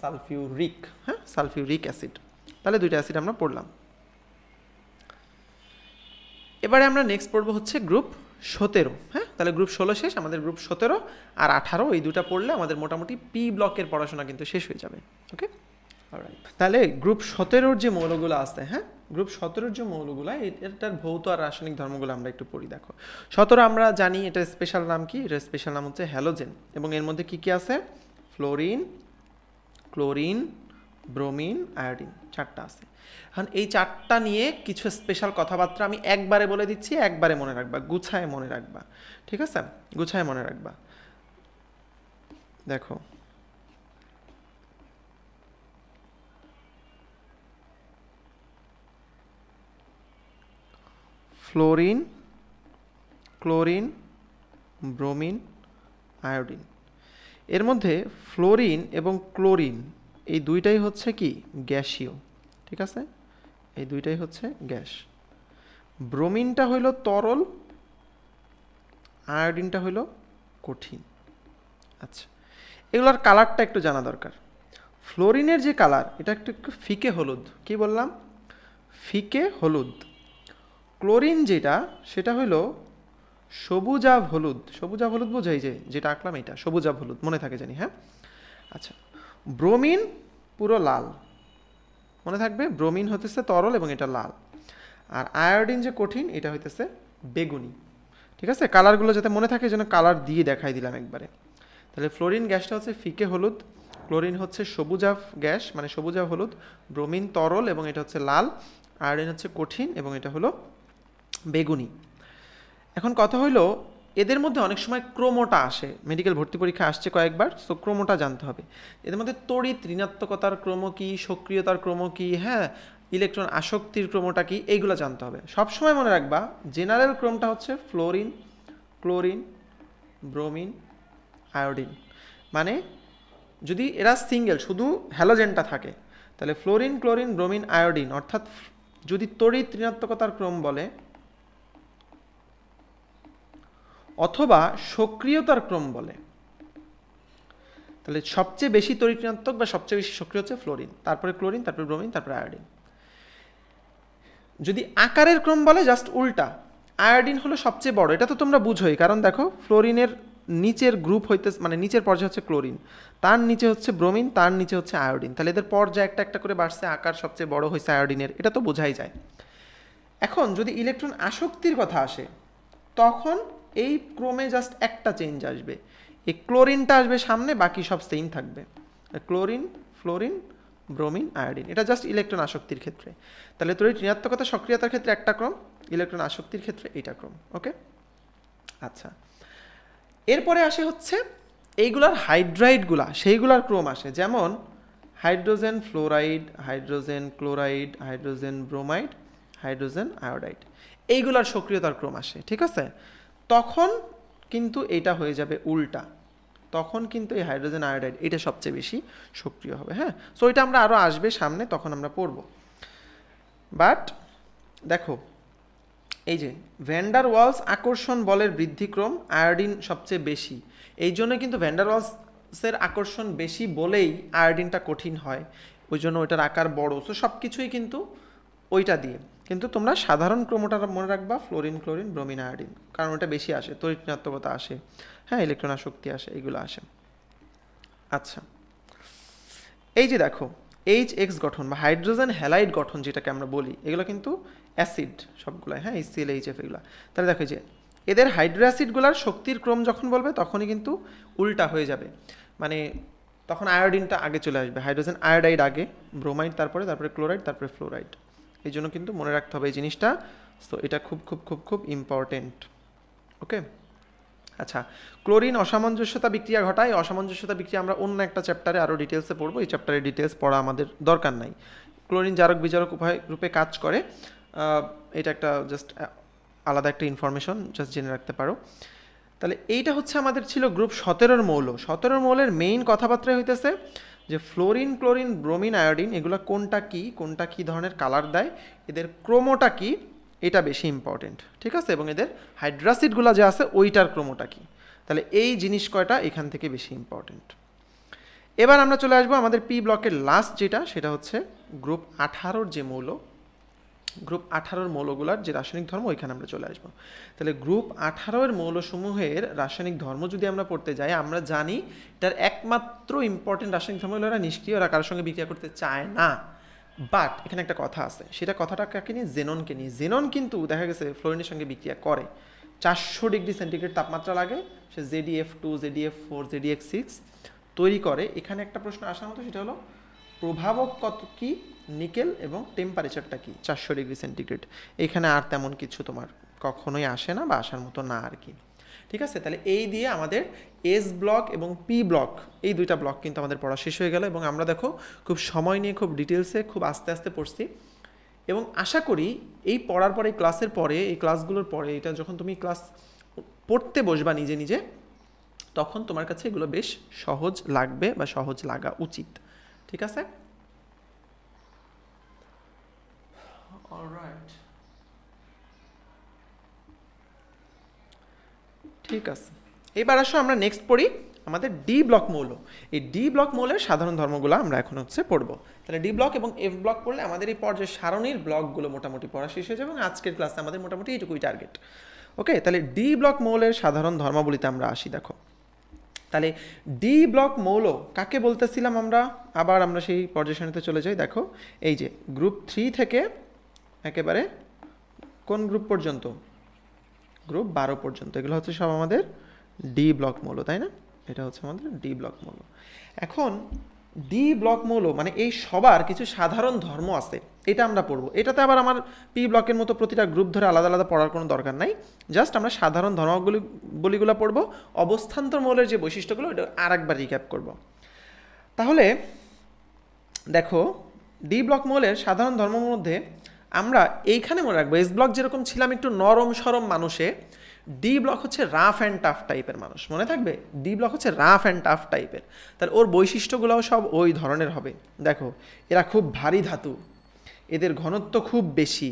সালফিউরিক। হ্যাঁ, সালফিউরিক অ্যাসিড। তাহলে দুইটা অ্যাসিড আমরা পড়লাম। এবারে আমরা নেক্সট পড়বো হচ্ছে গ্রুপ 17। হ্যাঁ, তাহলে গ্রুপ 16 শেষ, আমাদের গ্রুপ 17 আর 18 এই দুটা পড়লে আমাদের মোটামুটি পি ব্লকের পড়াশোনা কিন্তু শেষ হয়ে যাবে। ওকে, অলরাইট। তাহলে গ্রুপ 17-র যে মৌলগুলো আছে, হ্যাঁ গ্রুপ 17-র যে মৌলগুলো, এটার ভৌত আর রাসায়নিক ধর্মগুলো আমরা একটু পড়ি। দেখো 17 আমরা জানি এটার স্পেশাল নাম কি, এটার স্পেশাল নাম হচ্ছে হ্যালোজেন, এবং এর মধ্যে কি কি আছে, ফ্লোরিন, ক্লোরিন, ব্রোমিন, আয়োডিন, চারটা আছে। এখন এই চারটা নিয়ে কিছু স্পেশাল কথাবার্তা আমি একবারে বলে দিচ্ছি, একবারে মনে রাখবা, গুছায় মনে রাখবা। ঠিক আছে, গুছায় মনে রাখবা। দেখো ফ্লোরিন, ক্লোরিন, ব্রোমিন, আয়োডিন। এর মধ্যে ফ্লোরিন এবং ক্লোরিন এই দুইটাই হচ্ছে কি গ্যাসীয়, ঠিক আছে, এই দুইটাই হচ্ছে গ্যাস। ব্রোমিনটা হইল তরল, আয়োডিনটা হইল কঠিন। আচ্ছা, এগুলোর কালারটা একটু জানা দরকার। ফ্লোরিনের যে কালার এটা একটু ফিকে হলুদ, কি বললাম, ফিকে হলুদ। ক্লোরিন যেটা সেটা হলো সবুজাভ হলুদ। সবুজাভ হলুদ বোঝাই যে যেটা আঁকলাম এটা সবুজাভ হলুদ, মনে থাকে জানি। হ্যাঁ, আচ্ছা। ব্রোমিন পুরো লাল, মনে থাকবে ব্রোমিন হতেছে তরল এবং এটা লাল। আর আয়োডিন যে কঠিন, এটা হইতেছে বেগুনি। ঠিক আছে, কালারগুলো যাতে মনে থাকে যেন কালার দিয়ে দেখাই দিলাম একবারে। তাহলে ফ্লোরিন গ্যাসটা হচ্ছে ফিকে হলুদ, ক্লোরিন হচ্ছে সবুজাভ গ্যাস মানে সবুজাভ হলুদ, ব্রোমিন তরল এবং এটা হচ্ছে লাল, আয়োডিন হচ্ছে কঠিন এবং এটা হলো বেগুনি। এখন কথা হইলো এদের মধ্যে অনেক সময় ক্রোমোটা আসে, মেডিকেল ভর্তি পরীক্ষা আসছে কয়েকবার, সো ক্রোমোটা জানতে হবে। এদের মধ্যে তড়িৎ ঋণাত্মকতার ক্রম কী, সক্রিয়তার ক্রম কী, হ্যাঁ, ইলেকট্রন আসক্তির ক্রমটা কী, এইগুলো জানতে হবে। সবসময় মনে রাখবা জেনারেল ক্রমটা হচ্ছে ফ্লোরিন, ক্লোরিন, ব্রোমিন, আয়োডিন। মানে যদি এরা সিঙ্গেল শুধু হ্যালোজেনটা থাকে তাহলে ফ্লোরিন, ক্লোরিন, ব্রোমিন, আয়োডিন। অর্থাৎ যদি তড়িৎ ঋণাত্মকতার ক্রম বলে অথবা সক্রিয়তার ক্রম বলে, তাহলে সবচেয়ে বেশি তড়িৎ ঋণাত্মক বা সবচেয়ে বেশি সক্রিয় হচ্ছে ফ্লোরিন, তারপরে ক্লোরিন, তারপরে ব্রোমিন, তারপরে আয়োডিন। যদি আকারের ক্রম বলে জাস্ট উল্টা, আয়োডিন হলো সবচেয়ে বড়, এটা তো তোমরা বুঝোই, কারণ দেখো ফ্লোরিনের নিচের গ্রুপ হইতে মানে নিচের পর্যায়ে হচ্ছে ক্লোরিন, তার নিচে হচ্ছে ব্রোমিন, তার নিচে হচ্ছে আয়োডিন, তাহলে এদের পর্যায়ে একটা একটা করে বাড়ছে, আকার সবচেয়ে বড় হয়েছে আয়োডিনের, এটা তো বোঝাই যায়। এখন যদি ইলেকট্রন আসক্তির কথা আসে তখন এই ক্রমে জাস্ট একটা চেঞ্জ আসবে, এই ক্লোরিনটা আসবে সামনে, বাকি সব সেম থাকবে, ক্লোরিন, ফ্লোরিন, ব্রোমিন, আয়োডিন। এটা জাস্ট ইলেকট্রন আসক্তির ক্ষেত্রে। তাহলে তড়িৎ ঋণাত্মকতা সক্রিয়তার ক্ষেত্রে একটা ক্রম, ইলেকট্রন আসক্তির ক্ষেত্রে এইটা ক্রম। ওকে, আচ্ছা। এরপরে আসে হচ্ছে এইগুলার হাইড্রাইডগুলা, সেইগুলার ক্রম আসে, যেমন hydrogen fluoride, hydrogen chloride, hydrogen bromide, hydrogen iodide, এইগুলার সক্রিয়তার ক্রম আসে। ঠিক আছে, তখন কিন্তু এটা হয়ে যাবে উল্টা, তখন কিন্তু এই হাইড্রোজেন আয়োডাইড এটা সবচেয়ে বেশি সক্রিয় হবে। হ্যাঁ, সো এটা আমরা আরও আসবে সামনে, তখন আমরা পড়ব। বাট দেখো এই যে ভ্যান্ডার ওয়ালস আকর্ষণ বলের বৃদ্ধিক্রম, আয়োডিন সবচেয়ে বেশি, এই জন্য কিন্তু ভ্যান্ডার ওয়ালসের আকর্ষণ বেশি বলেই আয়োডিনটা কঠিন হয়, ওই জন্য ওইটার আকার বড়। সো সব কিছুই কিন্তু ওইটা দিয়ে, কিন্তু তোমরা সাধারণ ক্রমটা মনে রাখবা ফ্লোরিন, ক্লোরিন, ব্রোমিন, আয়োডিন, কারণ ওটা বেশি আসে, তড়িৎ ঋণাত্মকতা আসে, হ্যাঁ, ইলেকট্রন আসক্তি আসে, এগুলো আসে। আচ্ছা, এই যে দেখো এইচ এক্স গঠন বা হাইড্রোজেন হ্যালাইড গঠন যেটাকে আমরা বলি, এগুলো কিন্তু অ্যাসিড সবগুলো, হ্যাঁ, HCl, HF এগুলো। তাহলে দেখো যে এদের হাইড্রো অ্যাসিডগুলোর শক্তির ক্রম যখন বলবে তখনই কিন্তু উল্টা হয়ে যাবে, মানে তখন আয়োডিনটা আগে চলে আসবে, হাইড্রোজেন আয়োডাইড আগে, ব্রোমাইড তারপরে, তারপরে ক্লোরাইড, তারপরে ফ্লোরাইড। এই জন্য কিন্তু মনে রাখতে হবে এই জিনিসটা, সো এটা খুব খুব খুব খুব ইম্পর্টেন্ট। ওকে, আচ্ছা। ক্লোরিন অসামঞ্জস্যতা বিক্রিয়া ঘটায়, অসামঞ্জস্যতা বিক্রিয়া আমরা অন্য একটা চ্যাপ্টারে আরও ডিটেলসে পড়বো, এই চ্যাপ্টারে ডিটেলস পড়া আমাদের দরকার নাই। ক্লোরিন জারক বিজারক উভয় রূপে কাজ করে, এটা একটা জাস্ট আলাদা একটা ইনফরমেশন, জাস্ট জেনে রাখতে পারো। তাহলে এইটা হচ্ছে আমাদের ছিল গ্রুপ 17 মৌল। 17 মৌলের মেইন কথাবার্তা হইতেছে যে ফ্লোরিন, ক্লোরিন, ব্রোমিন, আয়োডিন এগুলো কোনটা কি, কোনটা কি ধরনের কালার দেয়, এদের ক্রোমোটা কি, এটা বেশি ইম্পর্টেন্ট। ঠিক আছে, এবং এদের হাইড্রাসিডগুলো যে আছে ওইটার ক্রোমোটা কি, তাহলে এই জিনিস কয়টা এখান থেকে বেশি ইম্পর্টেন্ট। এবার আমরা চলে আসবো আমাদের পি ব্লকের লাস্ট যেটা, সেটা হচ্ছে গ্রুপ 18 যে মৌল, গ্রুপ 18 মৌলগুলার যে রাসায়নিক ধর্ম, ওইখানে আমরা চলে আসবো। তাহলে গ্রুপ 18 মৌলসমূহের রাসায়নিক ধর্ম যদি আমরা পড়তে যাই, আমরা জানি এটার একমাত্র ইম্পর্টেন্ট রাসায়নিক ধর্ম হলো এরা নিষ্ক্রিয়, এরা কারোর সঙ্গে বিক্রিয়া করতে চায় না। বাট এখানে একটা কথা আছে, সেটা কথাটা কাকে নিয়ে, জেননকে নিয়ে। জেনন কিন্তু দেখা গেছে ফ্লোরিনের সঙ্গে বিক্রিয়া করে, 400 ডিগ্রি সেন্টিগ্রেড তাপমাত্রা লাগে, সে ZeF2, ZeF4, ZeX6 তৈরি করে। এখানে একটা প্রশ্ন আসার মতো, সেটা হলো প্রভাবক কত কি নিকেল এবং টেম্পারেচারটা কি 400 ডিগ্রি সেন্টিগ্রেড। এখানে আর তেমন কিছু তোমার কখনোই আসে না বা আসার মতো না আর কি। ঠিক আছে, তাহলে এই দিয়ে আমাদের এস ব্লক এবং পি ব্লক, এই দুইটা ব্লক কিন্তু আমাদের পড়া শেষ হয়ে গেল, এবং আমরা দেখো খুব সময় নিয়ে খুব ডিটেলসে খুব আস্তে আস্তে পড়ছি, এবং আশা করি এই পড়ার পরে, ক্লাসের পরে, এই ক্লাসগুলোর পরে, এটা যখন তুমি ক্লাস পড়তে বসবা নিজে নিজে, তখন তোমার কাছে এগুলো বেশ সহজ লাগবে বা সহজ লাগা উচিত। ঠিক আছে, অলরাইট, ঠিক আছে। এবার আসো আমরা নেক্সট পড়ি আমাদের ডি ব্লক মৌল। এই ডি ব্লক মৌলের সাধারণ ধর্মগুলো আমরা এখন হচ্ছে পড়বো। তাহলে ডি ব্লক এবং এফ ব্লক পড়লে আমাদের এই পর্যায়ে সারণীর ব্লকগুলো মোটামুটি পড়া শেষ হয়ে যাবে এবং আজকের ক্লাসে আমাদের মোটামুটি এইটুকুই টার্গেট। ওকে, তাহলে ডি ব্লক মৌলের সাধারণ ধর্মাবলিতে আমরা আসি। দেখো তাহলে ডি ব্লক মৌল কাকে বলতেছিলাম আমরা, আবার আমরা সেই পর্যায় সারণীতে চলে যাই। দেখো এই যে গ্রুপ 3 থেকে একেবারে কোন গ্রুপ পর্যন্ত, গ্রুপ 12 পর্যন্ত, এগুলো হচ্ছে সব আমাদের ডি ব্লক মৌল, তাই না? এটা হচ্ছে আমাদের ডি ব্লক মৌল। এখন ডি ব্লক মৌল মানে এই সবার কিছু সাধারণ ধর্ম আছে, এটা আমরা পড়বো। এটাতে আবার আমার পি ব্লকের মতো প্রতিটা গ্রুপ ধরে আলাদা আলাদা পড়ার কোনো দরকার নাই, জাস্ট আমরা সাধারণ ধর্মাবলীগুলো পড়বো। অবস্থান্তর মৌলের যে বৈশিষ্ট্যগুলো এটা আর একবার রিক্যাপ করবো। তাহলে দেখো ডি ব্লক মৌলের সাধারণ ধর্মের মধ্যে আমরা এইখানে মনে রাখবো, এস ব্লক যেরকম ছিলাম একটু নরম সরম মানুষে, ডি ব্লক হচ্ছে রাফ অ্যান্ড টাফ টাইপের মানুষ। মনে থাকবে, ডি ব্লক হচ্ছে রাফ অ্যান্ড টাফ টাইপের। তাহলে ওর বৈশিষ্ট্যগুলোও সব ওই ধরনের হবে। দেখো এরা খুব ভারী ধাতু, এদের ঘনত্ব খুব বেশি,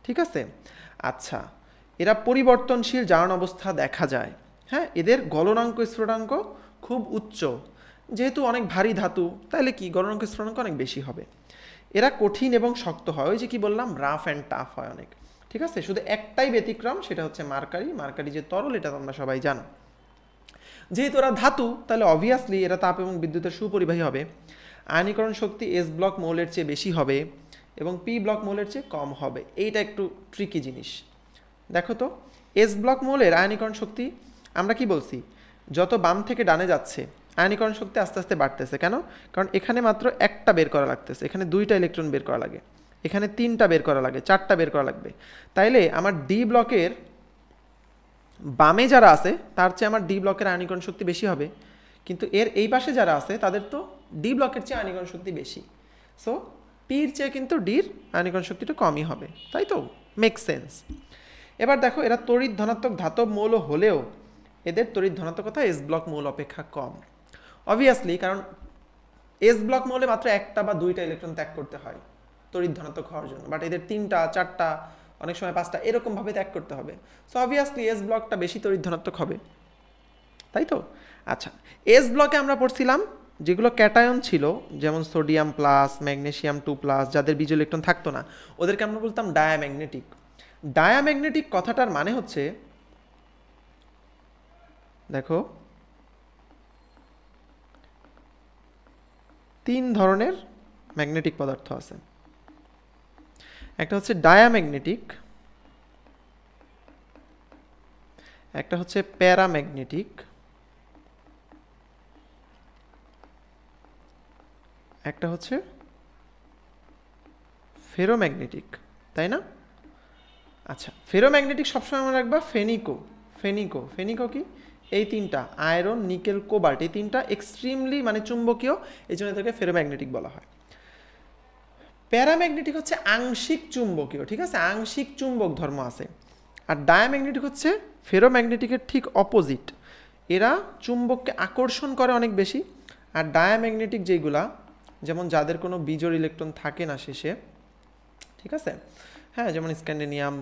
ঠিক আছে? আচ্ছা, এরা পরিবর্তনশীল জারণ অবস্থা দেখা যায়। হ্যাঁ, এদের গলনাঙ্ক স্ফুটনাঙ্ক খুব উচ্চ, যেহেতু অনেক ভারী ধাতু তাহলে কি গলনাঙ্ক স্ফুটনাঙ্ক অনেক বেশি হবে। এরা কঠিন এবং শক্ত হয়, ওই যে কি বললাম রাফ অ্যান্ড টাফ হয় অনেক, ঠিক আছে? শুধু একটাই ব্যতিক্রম, সেটা হচ্ছে মার্কারি। মার্কারি যে তরল এটা তোমরা সবাই জানো। যেহেতু এরা ধাতু তাহলে অবভিয়াসলি এরা তাপ এবং বিদ্যুতের সুপরিবাহী হবে। আয়নীকরণ শক্তি এস ব্লক মৌলের চেয়ে বেশি হবে এবং পি ব্লক মৌলের চেয়ে কম হবে। এইটা একটু ট্রিকি জিনিস। দেখো তো এস ব্লক মৌলের আয়নীকরণ শক্তি আমরা কি বলছি, যত বাম থেকে ডানে যাচ্ছে আয়নীকরণ শক্তি আস্তে আস্তে বাড়তেছে। কেন? কারণ এখানে মাত্র একটা বের করা লাগতেছে, এখানে 2টা ইলেকট্রন বের করা লাগে, এখানে 3টা বের করা লাগে, 4টা বের করা লাগবে। তাইলে আমার ডি ব্লকের বামে যারা আছে তার চেয়ে আমার ডি ব্লকের আয়নীকরণ শক্তি বেশি হবে, কিন্তু এর এই পাশে যারা আছে তাদের তো ডি ব্লকের চেয়ে আয়নীকরণ শক্তি বেশি। সো পির চেয়ে কিন্তু ডির আয়নীকরণ শক্তিটা কমই হবে, তাই তো? Make sense. এবার দেখো এরা তড়িৎ ধনাত্মক ধাতব মৌল হলেও এদের তড়িৎ ধনাত্মকতা এস ব্লক মৌল অপেক্ষা কম। অবভিয়াসলি, কারণ এস ব্লক মৌলে মাত্র 1টা বা 2টা ইলেকট্রন ত্যাগ করতে হয় তড়িৎ ধনাত্মক হওয়ার জন্য, বাট এদের 3টা 4টা অনেক সময় 5টা এরকমভাবে ত্যাগ করতে হবে। সো অবভিয়াসলি এস ব্লকটা বেশি তড়িৎ ধনাত্মক হবে, তাই তো? আচ্ছা, এস ব্লকে আমরা পড়ছিলাম যেগুলো ক্যাটায়ন ছিল, যেমন সোডিয়াম প্লাস, ম্যাগনেসিয়াম 2 প্লাস, যাদের বীজ ইলেকট্রন থাকতো না ওদেরকে আমরা বলতাম ডায়াম্যাগনেটিক। ডায়াম্যাগনেটিক কথাটার মানে হচ্ছে, দেখো 3 ধরনের ম্যাগনেটিক পদার্থ আছে। একটা হচ্ছে ডায়াম্যাগনেটিক, একটা হচ্ছে প্যারাম্যাগনেটিক, একটা হচ্ছে ফেরোম্যাগনেটিক, তাই না? আচ্ছা, ফেরোম্যাগনেটিক সবসময় মনে রাখবা ফেনিকো। ফেনিকো ফেনিকো কি? এই 3টা আয়রন, নিকেল, কোবাল্ট, এই 3টা এক্সট্রিমলি মানে চুম্বকীয়, এই জন্য এটাকে ফেরোম্যাগনেটিক বলা হয়। প্যারাম্যাগনেটিক হচ্ছে আংশিক চুম্বকীয়, ঠিক আছে? আংশিক চুম্বক ধর্ম আছে। আর ডায়াম্যাগনেটিক হচ্ছে ফেরোম্যাগনেটিকের ঠিক অপোজিট, এরা চুম্বককে আকর্ষণ করে অনেক বেশি। আর ডায়াম্যাগনেটিক যেগুলা, যেমন যাদের কোনো বিজোড় ইলেকট্রন থাকে না শেষে, ঠিক আছে? হ্যাঁ, যেমন স্ক্যান্ডিনিয়াম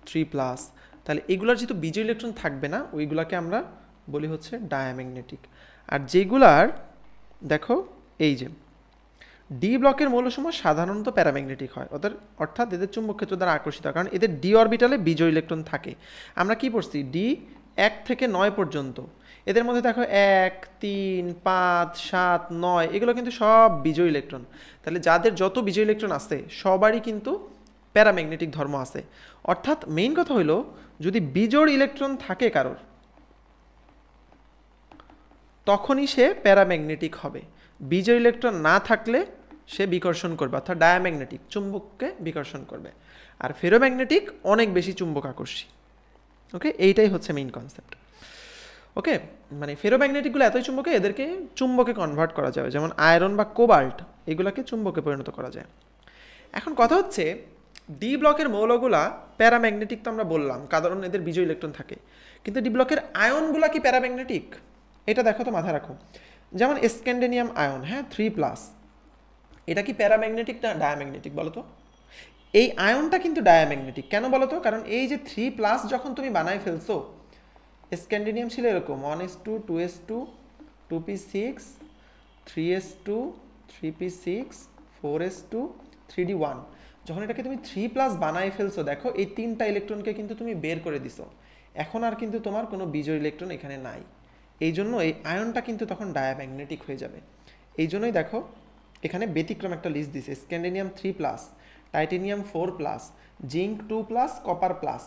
3 প্লাস, তাহলে এগুলার যেহেতু বিজোড় ইলেকট্রন থাকবে না ওইগুলাকে আমরা বলি হচ্ছে ডায়াম্যাগনেটিক। আর যেগুলার দেখো এই যে ডি ব্লকের মৌলসমূহ সাধারণত প্যারাম্যাগনেটিক হয়, অর্থাৎ এদের চুম্বক ক্ষেত্র দ্বারা আকর্ষিত, কারণ এদের ডি অরবিটালে বিজোড় ইলেকট্রন থাকে। আমরা কি পড়ছি, ডি 1 থেকে 9 পর্যন্ত, এদের মধ্যে দেখো 1, 3, 5, 7, 9 এগুলো কিন্তু সব বিজোড় ইলেকট্রন। তাহলে যাদের যত বিজোড় ইলেকট্রন আছে সবারই কিন্তু প্যারাম্যাগনেটিক ধর্ম আছে। অর্থাৎ মেইন কথা হইল, যদি বিজোড় ইলেকট্রন থাকে কারোর তখনই সে প্যারাম্যাগনেটিক হবে, বিজোড় ইলেকট্রন না থাকলে সে বিকর্ষণ করবে, অর্থাৎ ডায়াম্যাগনেটিক চুম্বককে বিকর্ষণ করবে। আর ফেরোম্যাগনেটিক অনেক বেশি চুম্বক আকর্ষী। ওকে, এইটাই হচ্ছে মেইন কনসেপ্ট। ওকে, মানে ফেরোম্যাগনেটিকগুলো এতই চুম্বকে এদেরকে চুম্বকে কনভার্ট করা যাবে, যেমন আয়রন বা কোবাল্ট এগুলোকে চুম্বকে পরিণত করা যায়। এখন কথা হচ্ছে ডি ব্লকের মৌলগুলা প্যারাম্যাগনেটিক তো আমরা বললাম, কারণ এদের বিজোড় ইলেকট্রন থাকে, কিন্তু ডি ব্লকের আয়নগুলা কি প্যারাম্যাগনেটিক? এটা দেখো তো, মাথায় রাখো। যেমন স্ক্যান্ডিনিয়াম আয়ন, হ্যাঁ 3 প্লাস, এটা কি প্যারাম্যাগনেটিক না ডায়াম্যাগনেটিক বলো তো? এই আয়নটা কিন্তু ডায়াম্যাগনেটিক। কেন বলো তো? কারণ এই যে 3 প্লাস যখন তুমি বানায় ফেলছো, স্ক্যান্ডিনিয়াম ছিল এরকম 1s2 2s2 2p6 3s2 3p6 4s2 3d1। যখন এটাকে তুমি 3+ বানায় ফেলছো, দেখো এই 3টা ইলেকট্রনকে কিন্তু তুমি বের করে দিছো। এখন আর কিন্তু তোমার কোনো বিজোড় ইলেকট্রন এখানে নাই। এই জন্য এই আয়নটা কিন্তু তখন ডায়াম্যাগনেটিক হয়ে যাবে। এই জন্যই দেখো এখানে ব্যতিক্রম একটা লিস্ট দিছে, স্ক্যান্ডিনিয়াম 3+, টাইটেনিয়াম 4+, জিঙ্ক 2+, কপার প্লাস।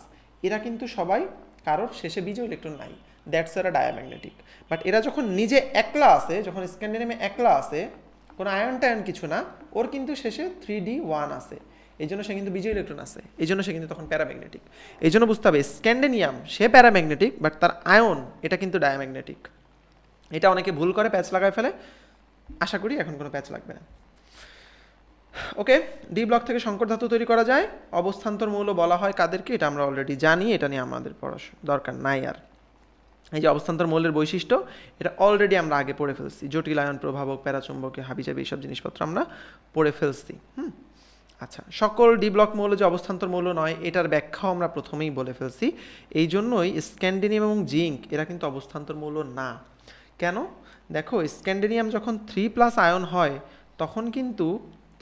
এরা কিন্তু সবাই কারোর শেষে বিজোড় ইলেকট্রন নাই, দ্যাটস এরা ডায়াম্যাগনেটিক। বাট এরা যখন নিজে একলা আছে, যখন স্ক্যান্ডিনিয়ামে একলা আছে, কোনো আয়ন টায়ন কিছু না, ওর কিন্তু শেষে 3d1 আছে, এই জন্য সে কিন্তু বিজোড় ইলেকট্রন আছে, এই জন্য সে কিন্তু তখন প্যারাম্যাগনেটিক। এই জন্য বুঝতে হবে স্ক্যান্ডিনিয়াম সে প্যারাম্যাগনেটিক, বাট তার আয়ন এটা কিন্তু ডায়াম্যাগনেটিক। এটা অনেকে ভুল করে, প্যাচ লাগায় ফেলে। আশা করি এখন কোনো প্যাচ লাগবে না। ওকে, ডি ব্লক থেকে সংকর ধাতু তৈরি করা যায়। অবস্থান্তর মৌল বলা হয় কাদেরকে, এটা আমরা অলরেডি জানি, এটা নিয়ে আমাদের পড়াশোনা দরকার নাই আর। এই যে অবস্থান্তর মৌলের বৈশিষ্ট্য, এটা অলরেডি আমরা আগে পড়ে ফেলছি। জটিল আয়ন, প্রভাবক, প্যারাচুম্বকীয়, হাবিজাবি, এইসব জিনিসপত্র আমরা পড়ে ফেলছি। আচ্ছা, সকল ডি ব্লক মৌল যে অবস্থান্তর মৌল নয়, এটার ব্যাখ্যাও আমরা প্রথমেই বলে ফেলছি। এই জন্যই স্ক্যান্ডিনিয়াম এবং জিঙ্ক এরা কিন্তু অবস্থান্তর মৌল না। কেন? দেখো স্ক্যান্ডিনিয়াম যখন 3+ আয়ন হয়, তখন কিন্তু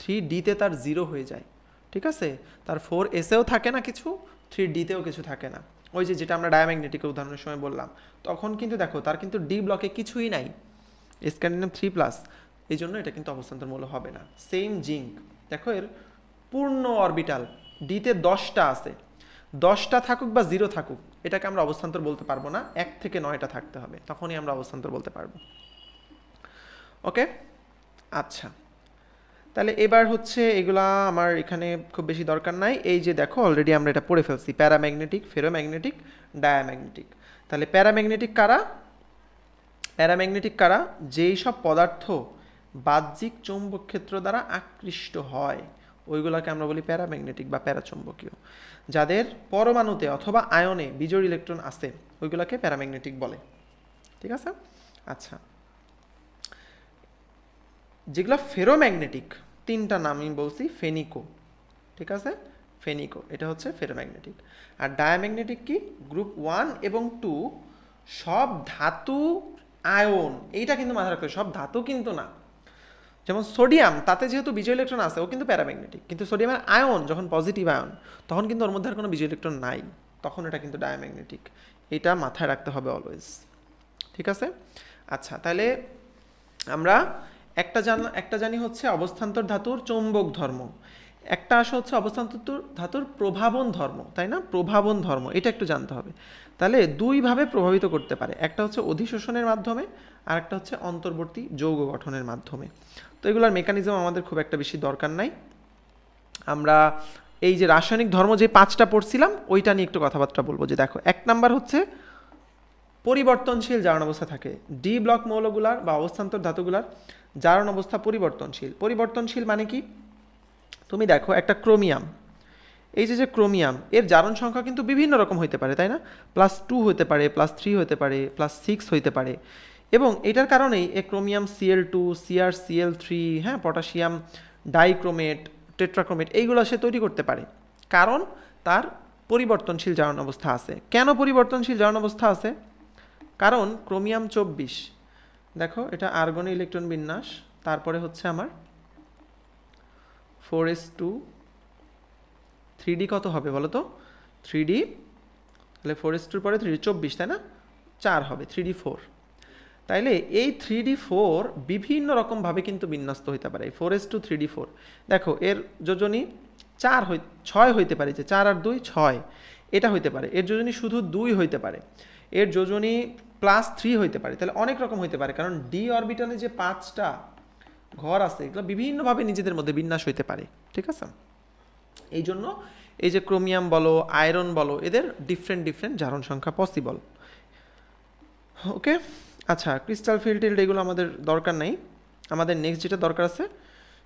3d-তে তার 0 হয়ে যায়, ঠিক আছে? তার 4s-এও থাকে না কিছু, 3d-তেও কিছু থাকে না। ওই যে যেটা আমরা ডায়াম্যাগনেটিকের উদাহরণের সময় বললাম, তখন কিন্তু দেখো তার কিন্তু ডি ব্লকে কিছুই নাই, স্ক্যান্ডিনিয়াম 3+, এই জন্য এটা কিন্তু অবস্থান্তর মৌল হবে না। সেম জিঙ্ক, দেখো এর পূর্ণ অরবিটাল ডিতে 10টা আছে, 10টা থাকুক বা 0 থাকুক, এটাকে আমরা অবস্থান্তর বলতে পারবো না, 1 থেকে 9টা থাকতে হবে, তখনই আমরা অবস্থান্তর বলতে পারবো। ওকে, আচ্ছা, তাহলে এবার হচ্ছে এগুলা আমার এখানে খুব বেশি দরকার নাই। এই যে দেখো অলরেডি আমরা এটা পড়ে ফেলছি, প্যারাম্যাগনেটিক, ফেরোম্যাগনেটিক, ডায়াম্যাগনেটিক। তাহলে প্যারাম্যাগনেটিক কারা? প্যারাম্যাগনেটিক কারা? যেই সব পদার্থ বাহ্যিক চৌম্বক ক্ষেত্র দ্বারা আকৃষ্ট হয়, ওইগুলোকে আমরা বলি প্যারাম্যাগনেটিক বা প্যারাচুম্বকীয়। যাদের পরমাণুতে অথবা আয়নে বিজোড় ইলেকট্রন আছে, ওইগুলোকে প্যারাম্যাগনেটিক বলে, ঠিক আছে? আচ্ছা, যেগুলো ফেরোম্যাগনেটিক, 3টা নাম আমি বলছি, ফেনিকো, ঠিক আছে? ফেনিকো, এটা হচ্ছে ফেরোম্যাগনেটিক। আর ডায়াম্যাগনেটিক কি? গ্রুপ 1 এবং 2 সব ধাতু আয়ন, এইটা কিন্তু মাথায় রাখতে হবে, সব ধাতু কিন্তু না। যেমন সোডিয়াম, তাতে যেহেতু বিজোড় ইলেকট্রন আছে, ও কিন্তু প্যারাম্যাগনেটিক, কিন্তু সোডিয়ামের আয়ন যখন পজিটিভ আয়ন, তখন কিন্তু ওর মধ্যে আর কোনো বিজোড় ইলেকট্রন নাই, তখন এটা কিন্তু ডায়াম্যাগনেটিক। এটা মাথায় রাখতে হবে অলওয়েজ, ঠিক আছে? আচ্ছা, তাহলে আমরা একটা জানি হচ্ছে অবস্থান্তর ধাতুর চৌম্বক ধর্ম, একটা আসে হচ্ছে অবস্থান্তর ধাতুর প্রভাবন ধর্ম, তাই না? প্রভাবন ধর্ম, এটা একটু জানতে হবে। তাহলে দুইভাবে প্রভাবিত করতে পারে, একটা হচ্ছে অধিশোষণের মাধ্যমে, আর একটা হচ্ছে অন্তর্বর্তী যৌগ গঠনের মাধ্যমে। তো এগুলোর মেকানিজম আমাদের খুব একটা বেশি দরকার নাই। আমরা এই যে রাসায়নিক ধর্ম যে 5টা পড়ছিলাম, ওইটা নিয়ে একটু কথাবার্তা বলবো। যে দেখো, 1 নাম্বার হচ্ছে পরিবর্তনশীল জারণ অবস্থা থাকে। ডি ব্লক মৌলগুলার বা অবস্থান্তর ধাতুগুলার জারণ অবস্থা পরিবর্তনশীল। পরিবর্তনশীল মানে কি? তুমি দেখো একটা ক্রোমিয়াম, এই যে ক্রোমিয়াম, এর জারণ সংখ্যা কিন্তু বিভিন্ন রকম হইতে পারে, তাই না? +2 হতে পারে, +3 হতে পারে, +6 হইতে পারে। এবং এটার কারণেই এ ক্রোমিয়াম Cl2, CrCl3, হ্যাঁ, পটাশিয়াম ডাইক্রোমেট, টেট্রাক্রোমেট, এইগুলো সে তৈরি করতে পারে, কারণ তার পরিবর্তনশীল জারণ অবস্থা আছে। কেন পরিবর্তনশীল জারণ অবস্থা আছে? কারণ ক্রোমিয়াম 24, দেখো এটা আর্গনে ইলেকট্রন বিন্যাস, তারপরে হচ্ছে আমার 4s2, 3d কত হবে বলো তো? 3d, তাহলে 4s2 পরে 3d 24, তাই না? 4 হবে, 3d4। তাইলে এই 3d4 বিভিন্ন রকমভাবে কিন্তু বিন্যস্ত হইতে পারে। 4s2 3d4, দেখো এর যোজনী 6 হইতে পারে, যে 4 আর 2 6, এটা হইতে পারে। এর যোজনী শুধু 2 হইতে পারে, এর যোজনী +3 হইতে পারে। তাহলে অনেক রকম হইতে পারে, কারণ ডি অরবিটালে যে 5টা ঘর আছে, এগুলো বিভিন্নভাবে নিজেদের মধ্যে বিন্যাস হইতে পারে, ঠিক আছে? এই জন্য এই যে ক্রোমিয়াম বলো, আয়রন বলো, এদের ডিফারেন্ট জারণ সংখ্যা পসিবল। ওকে, আচ্ছা, ক্রিস্টাল ফিল্ড এগুলো আমাদের দরকার নেই। আমাদের নেক্সট যেটা দরকার আছে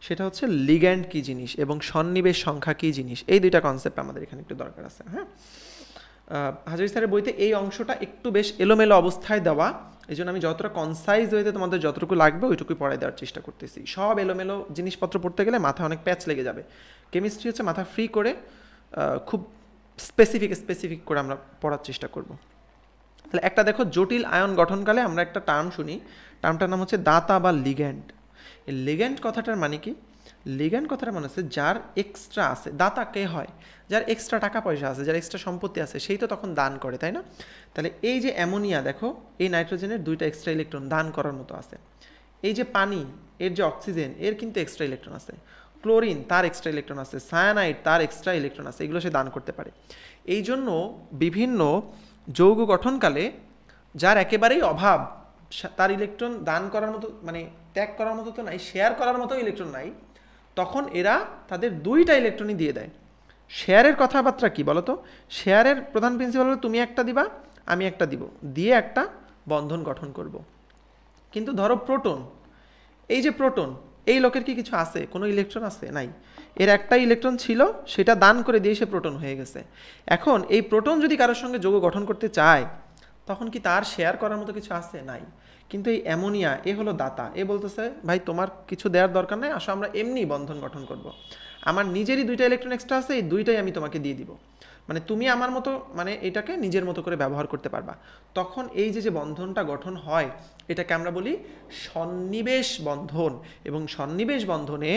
সেটা হচ্ছে লিগ্যান্ড কি জিনিস এবং সন্নিবেশ সংখ্যা কি জিনিস, এই দুইটা কনসেপ্ট আমাদের এখানে একটু দরকার আছে। হ্যাঁ, হাজারি স্যারের বইতে এই অংশটা একটু বেশ এলোমেলো অবস্থায় দেওয়া, এই জন্য আমি যতটা কনসাইজ হইতে তোমাদের যতটুকু লাগবে ওইটুকুই পড়াই দেওয়ার চেষ্টা করতেছি। সব এলোমেলো জিনিসপত্র পড়তে গেলে মাথায় অনেক প্যাচ লেগে যাবে। কেমিস্ট্রি হচ্ছে মাথা ফ্রি করে খুব স্পেসিফিক করে আমরা পড়ার চেষ্টা করব। তাহলে একটা দেখো জটিল আয়ন গঠনকালে আমরা একটা টার্ম শুনি, টার্মটার নাম হচ্ছে দাতা বা লিগ্যান্ড। এই লিগ্যান্ড কথাটার মানে কি? লিগ্যান্ড কথাটা মানে হচ্ছে যার এক্সট্রা আছে। দাতা কে হয়? যার এক্সট্রা টাকা পয়সা আছে, যার এক্সট্রা সম্পত্তি আছে, সেই তো তখন দান করে, তাই না? তাহলে এই যে অ্যামোনিয়া দেখো, এই নাইট্রোজেনের 2টা এক্সট্রা ইলেকট্রন দান করার মতো আছে। এই যে পানি, এর যে অক্সিজেন, এর কিন্তু এক্সট্রা ইলেকট্রন আছে। ক্লোরিন, তার এক্সট্রা ইলেকট্রন আছে। সায়ানাইড, তার এক্সট্রা ইলেকট্রন আছে। এগুলো সে দান করতে পারে। এই জন্য বিভিন্ন যৌগ গঠনকালে যার একেবারেই অভাব, তার ইলেকট্রন দান করার মতো মানে ত্যাগ করার মতো তো নাই, শেয়ার করার মতো ইলেকট্রন নাই, তখন এরা তাদের 2টা ইলেকট্রনই দিয়ে দেয়। শেয়ারের কথাবার্তা কি বলো তো? শেয়ারের প্রধান প্রিন্সিপাল হলো তুমি একটা দিবা, আমি একটা দিব, দিয়ে একটা বন্ধন গঠন করব। কিন্তু ধরো প্রোটন, এই যে প্রোটন, এই লোকের কি কিছু আছে? কোনো ইলেকট্রন আছে? নাই। এর একটা ইলেকট্রন ছিল, সেটা দান করে দিয়ে সে প্রোটন হয়ে গেছে। এখন এই প্রোটন যদি কারোর সঙ্গে যৌগ গঠন করতে চায়, তখন কি তার শেয়ার করার মতো কিছু আছে? নাই। কিন্তু এই অ্যামোনিয়া, এ হলো দাতা, এ বলতেছে ভাই তোমার কিছু দেওয়ার দরকার নাই, আসো আমরা এমনি বন্ধন গঠন করব। আমার নিজেরই 2টা ইলেকট্রন এক্সট্রা আছে, এই 2টাই আমি তোমাকে দিয়ে দিব, মানে তুমি আমার মতো মানে এটাকে নিজের মতো করে ব্যবহার করতে পারবা। তখন এই যে যে বন্ধনটা গঠন হয়, এটাকে আমরা বলি সন্নিবেশ বন্ধন। এবং সন্নিবেশ বন্ধনে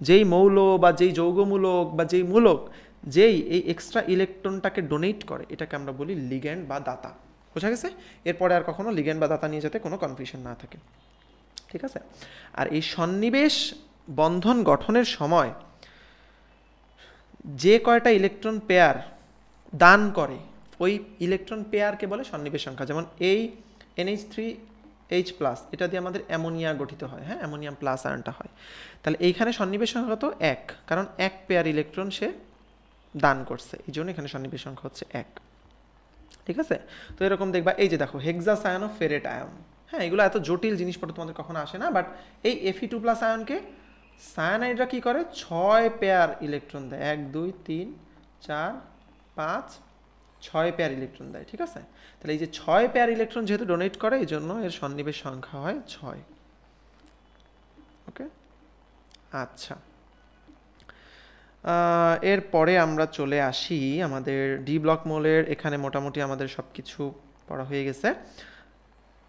যেই মৌল বা যেই যৌগমূলক বা যেই মূলক যেই এই এক্সট্রা ইলেকট্রনটাকে ডোনেট করে, এটাকে আমরা বলি লিগ্যান্ড বা দাতা। বোঝা গেছে? এরপরে আর কখনো লিগ্যান্ড বা দাতা নিয়ে যাতে কোনো কনফিউশন না থাকে, ঠিক আছে? আর এই সন্নিবেশ বন্ধন গঠনের সময় যে কয়টা ইলেকট্রন পেয়ার দান করে, ওই ইলেকট্রন পেয়ারকে বলে সন্নিবেশ সংখ্যা। যেমন এই NH3H+, এটা দিয়ে আমাদের অ্যামোনিয়া গঠিত হয়, হ্যাঁ, অ্যামোনিয়াম প্লাস আয়নটা হয়। তাহলে এইখানে সন্নিবেশ সংখ্যা তো 1, কারণ 1 পেয়ার ইলেকট্রন সে দান করছে, এই জন্য এখানে সন্নিবেশ সংখ্যা হচ্ছে 1, ঠিক আছে? তো এরকম দেখবা, এই যে দেখো হেক্সাস আয়ন ও ফেরেট আয়ন, হ্যাঁ, এগুলো এত জটিল জিনিসপত্র তোমাদের কখনো আসে না, বাট এই Fe2+ আয়নকে সায়ানাইডরা কি করে? 6 পেয়ার ইলেকট্রন দেয়, 1 2 3 4 5 6 পেয়ার ইলেকট্রন দেয়, ঠিক আছে? তাহলে এই যে 6 পেয়ার ইলেকট্রন যেহেতু ডোনেট করে, এই জন্য এর সন্নিবেশ সংখ্যা হয় 6। ওকে, আচ্ছা, এরপরে আমরা চলে আসি আমাদের ডি ব্লক মৌলের। এখানে মোটামুটি আমাদের সব কিছু পড়া হয়ে গেছে।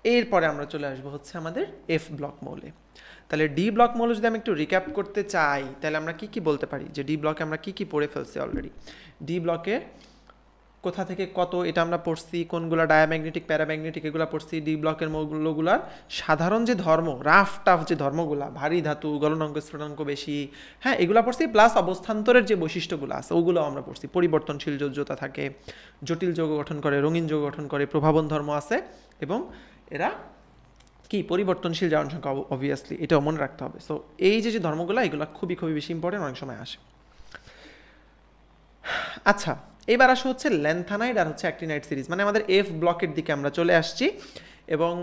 এরপরে আমরা চলে আসবো হচ্ছে আমাদের এফ ব্লক মৌলে। তাহলে ডি ব্লক মৌল যদি আমি একটু রিক্যাপ করতে চাই, তাহলে আমরা কি কি বলতে পারি যে ডি ব্লকে আমরা কি কি পড়ে ফেলছি অলরেডি। ডি ব্লকে কোথা থেকে কত এটা আমরা পড়ছি, কোনগুলো ডায়াম্যাগনেটিক প্যারাম্যাগনেটিক এগুলো পড়ছি। ডি ব্লকের মৌলগুলার সাধারণ যে ধর্ম, রাফ টাফ যে ধর্মগুলা, ভারী ধাতু, গলনাঙ্ক স্ফুটনাঙ্ক বেশি, হ্যাঁ, এগুলো পড়ছি। প্লাস অবস্থান্তরের যে বৈশিষ্ট্যগুলো আছে ওগুলো আমরা পড়ছি। পরিবর্তনশীল যোজ্যতা থাকে, জটিল যৌগ গঠন করে, রঙিন যৌগ গঠন করে, প্রভাবন ধর্ম আছে, এবং এরা কি পরিবর্তনশীল জারণ সংখ্যা, অবভিয়াসলি এটাও মনে রাখতে হবে। সো এই যে যে ধর্মগুলো, এগুলো খুবই খুবই বেশি ইম্পর্টেন্ট, অনেক সময় আসে। আচ্ছা, এবার আসা হচ্ছে ল্যান্থানাইড আর হচ্ছে অ্যাক্টিনাইড সিরিজ, মানে আমাদের এফ ব্লকের দিকে আমরা চলে আসছি। এবং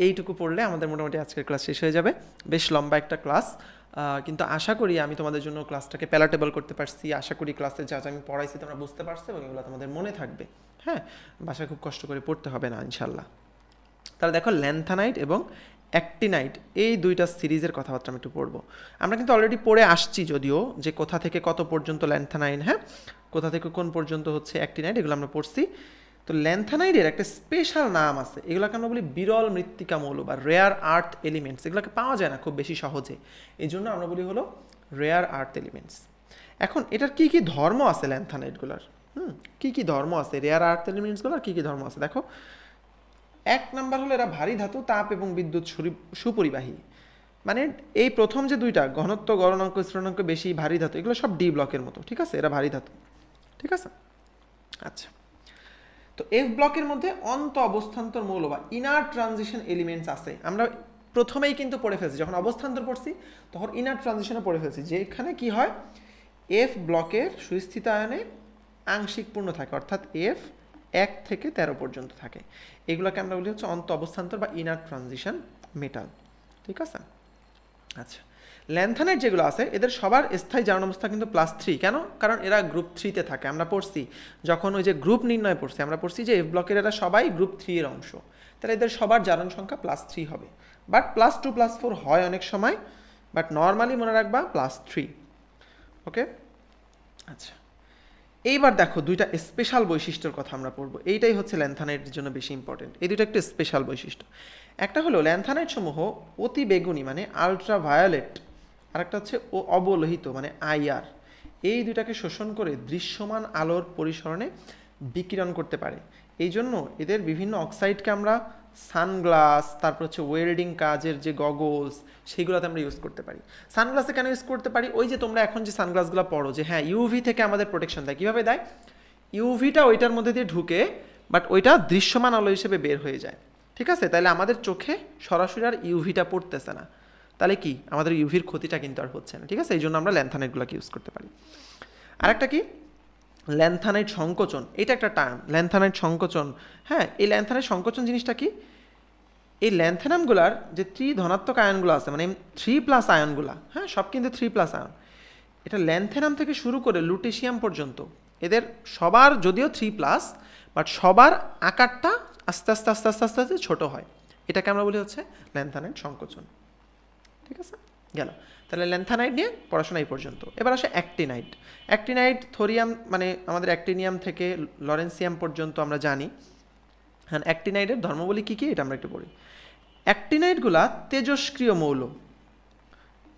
এইটুকু পড়লে আমাদের মোটামুটি আজকের ক্লাস শেষ হয়ে যাবে। বেশ লম্বা একটা ক্লাস, কিন্তু আশা করি আমি তোমাদের জন্য ক্লাসটাকে প্যালাটেবল করতে পারছি। আশা করি ক্লাসে যা যা আমি পড়াইছি তোমরা বুঝতে পারছো এবং এগুলো তোমাদের মনে থাকবে। হ্যাঁ, বাসায় খুব কষ্ট করে পড়তে হবে না ইনশাল্লাহ। তাহলে দেখো ল্যান্থানাইড এবং অ্যাক্টিনাইড এই 2টা সিরিজের কথাবার্তা আমি একটু পড়বো। আমরা কিন্তু অলরেডি পড়ে আসছি যদিও, যে কোথা থেকে কত পর্যন্ত ল্যান্থানাইড, হ্যাঁ, কোথা থেকে কোন পর্যন্ত হচ্ছে অ্যাক্টিনাইড, এগুলো আমরা পড়ছি। তো ল্যান্থানাইডের একটা স্পেশাল নাম আছে, এগুলোকে আমরা বলি বিরল মৃত্তিকা মৌল বা রেয়ার আর্থ এলিমেন্টস। এগুলোকে পাওয়া যায় না খুব বেশি সহজে, এই জন্য আমরা বলি হলো রেয়ার আর্থ এলিমেন্টস। এখন এটার কি কি ধর্ম আছে ল্যান্থানাইডগুলোর, কি কি ধর্ম আছে রেয়ার আর্থ এলিমেন্টসগুলোর, কি কি ধর্ম আছে দেখো। 1 নাম্বার হলো এরা ভারী ধাতু, তাপ এবং বিদ্যুৎ সুপরিবাহী। মানে এই প্রথম যে 2টা ঘনত্ব, গলনাঙ্ক, স্ফুটনাঙ্ক বেশি, ভারী ধাতু, এগুলো সব ডি ব্লকের মতো, ঠিক আছে? এরা ভারী ধাতু, ঠিক আছে? আচ্ছা, তো এফ ব্লকের মধ্যে অন্ত অবস্থান্তর মৌল বা ইনার ট্রানজিশন এলিমেন্টস আছে। আমরা প্রথমেই কিন্তু পড়ে ফেলছি, যখন অবস্থান্তর পড়ছি তখন ইনার ট্রানজিশনে পড়ে ফেলছি, যে এখানে কি হয়, এফ ব্লকের সুস্থিত আয়নে আংশিক পূর্ণ থাকে, অর্থাৎ এফ 1 থেকে 13 পর্যন্ত থাকে। এগুলোকে আমরা বলি হচ্ছে অন্ত অবস্থান্তর বা ইনার ট্রানজিশন মেটাল, ঠিক আছে? আচ্ছা, ল্যান্থানাইড যেগুলো আছে এদের সবার স্থায়ী জারণ অবস্থা কিন্তু +3। কেন? কারণ এরা গ্রুপ 3-তে থাকে। আমরা পড়ছি যখন ওই যে গ্রুপ নির্ণয় পড়ছি, আমরা পড়ছি যে এফ ব্লকের এরা সবাই গ্রুপ 3 এর অংশ, তাহলে এদের সবার জারণ সংখ্যা +3 হবে। বাট +2 +4 হয় অনেক সময়, বাট নর্মালি মনে রাখবা +3। ওকে, আচ্ছা, এইবার দেখো দুইটা স্পেশাল বৈশিষ্ট্যের কথা আমরা পড়বো, এইটাই হচ্ছে ল্যান্থানাইটের জন্য বেশি ইম্পর্টেন্ট। এই দুটো একটা স্পেশাল বৈশিষ্ট্য। একটা হলো ল্যান্থানাইট সমূহ অতি বেগুনি মানে আলট্রা ভায়োলেট, আর একটা হচ্ছে অবলোহিত মানে আইআর, এই দুটাকে শোষণ করে দৃশ্যমান আলোর পরিসরণে বিকিরণ করতে পারে। এই জন্য এদের বিভিন্ন অক্সাইডকে আমরা সানগ্লাস, তারপর হচ্ছে ওয়েল্ডিং কাজের যে গগলস, সেইগুলোতে আমরা ইউজ করতে পারি। সানগ্লাসে কেন ইউজ করতে পারি? ওই যে তোমরা এখন যে সানগ্লাসগুলো পড়ো যে হ্যাঁ ইউভি থেকে আমাদের প্রোটেকশন দেয়। কীভাবে দেয়? ইউভিটা ওইটার মধ্যে দিয়ে ঢুকে, বাট ওইটা দৃশ্যমান আলো হিসেবে বের হয়ে যায়। ঠিক আছে, তাহলে আমাদের চোখে সরাসরি আর ইউভিটা পড়তেছে না, তাহলে কি আমাদের ইউভির ক্ষতিটা কিন্তু আর হচ্ছে না। ঠিক আছে, এই জন্য আমরা ল্যান্থানাইটগুলোকে ইউজ করতে পারি। আরেকটা কি? ল্যান্থানাইট সংকোচন, এটা একটা টার্ম, ল্যান্থানাইট সংকোচন। হ্যাঁ, এই ল্যান্থানাইট সংকোচন জিনিসটা কি? এই ল্যান্থানামগুলার যে ধনাত্মক আয়নগুলো আছে, মানে 3+ আয়নগুলা, হ্যাঁ সব কিন্তু 3+ আয়ন, এটা ল্যান্থেনাম থেকে শুরু করে লুটেশিয়াম পর্যন্ত এদের সবার যদিও 3+, বাট সবার আকারটা আস্তে আস্তে আস্তে আস্তে আস্তে আস্তে ছোটো হয়। এটাকে আমরা বলি হচ্ছে ল্যান্থানাইট সংকোচন। ঠিক আছে, গেল। তাহলে ল্যান্থানাইট নিয়ে পড়াশোনা এই পর্যন্ত। এবার আসে অ্যাক্টিনাইট। অ্যাক্টিনাইট থোরিয়াম মানে আমাদের অ্যাক্টিনিয়াম থেকে লরেন্সিয়াম পর্যন্ত আমরা জানি। হ্যাঁ, অ্যাক্টিনাইটের ধর্মবলী কী কী এটা আমরা একটু পড়ি। অ্যাক্টিনাইটগুলা তেজস্ক্রিয় মৌল,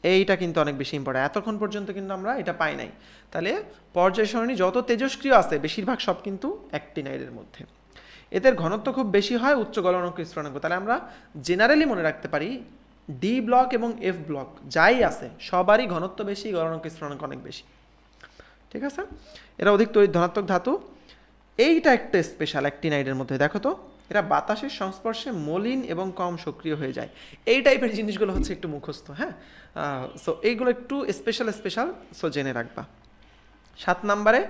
এইটা কিন্তু অনেক বেশি ইম্পর্টেন্ট, এতক্ষণ পর্যন্ত কিন্তু আমরা এটা পাই নাই। তাহলে পর্যায় সারণী যত তেজস্ক্রিয় আছে বেশিরভাগ সব কিন্তু অ্যাক্টিনাইটের মধ্যে। এদের ঘনত্ব খুব বেশি হয়, উচ্চ গলনাঙ্ক স্ফুটনাঙ্ক। তাহলে আমরা জেনারেলি মনে রাখতে পারি ডি ব্লক এবং এফ ব্লক যাই আছে সবারই ঘনত্ব বেশি, গলনাঙ্ক স্ফুটনাঙ্ক অনেক বেশি। ঠিক আছে, এরা অধিক তড়িৎ ধনাত্মক ধাতু। এইটা একটা স্পেশাল অ্যাক্টিনাইটের মধ্যে, দেখো তো এরা বাতাসের সংস্পর্শে মলিন এবং কম সক্রিয় হয়ে যায়। এই টাইপের জিনিসগুলো হচ্ছে একটু মুখস্থ। হ্যাঁ, সো এইগুলো একটু স্পেশাল স্পেশাল, সো জেনে রাখবা। 7 নম্বরে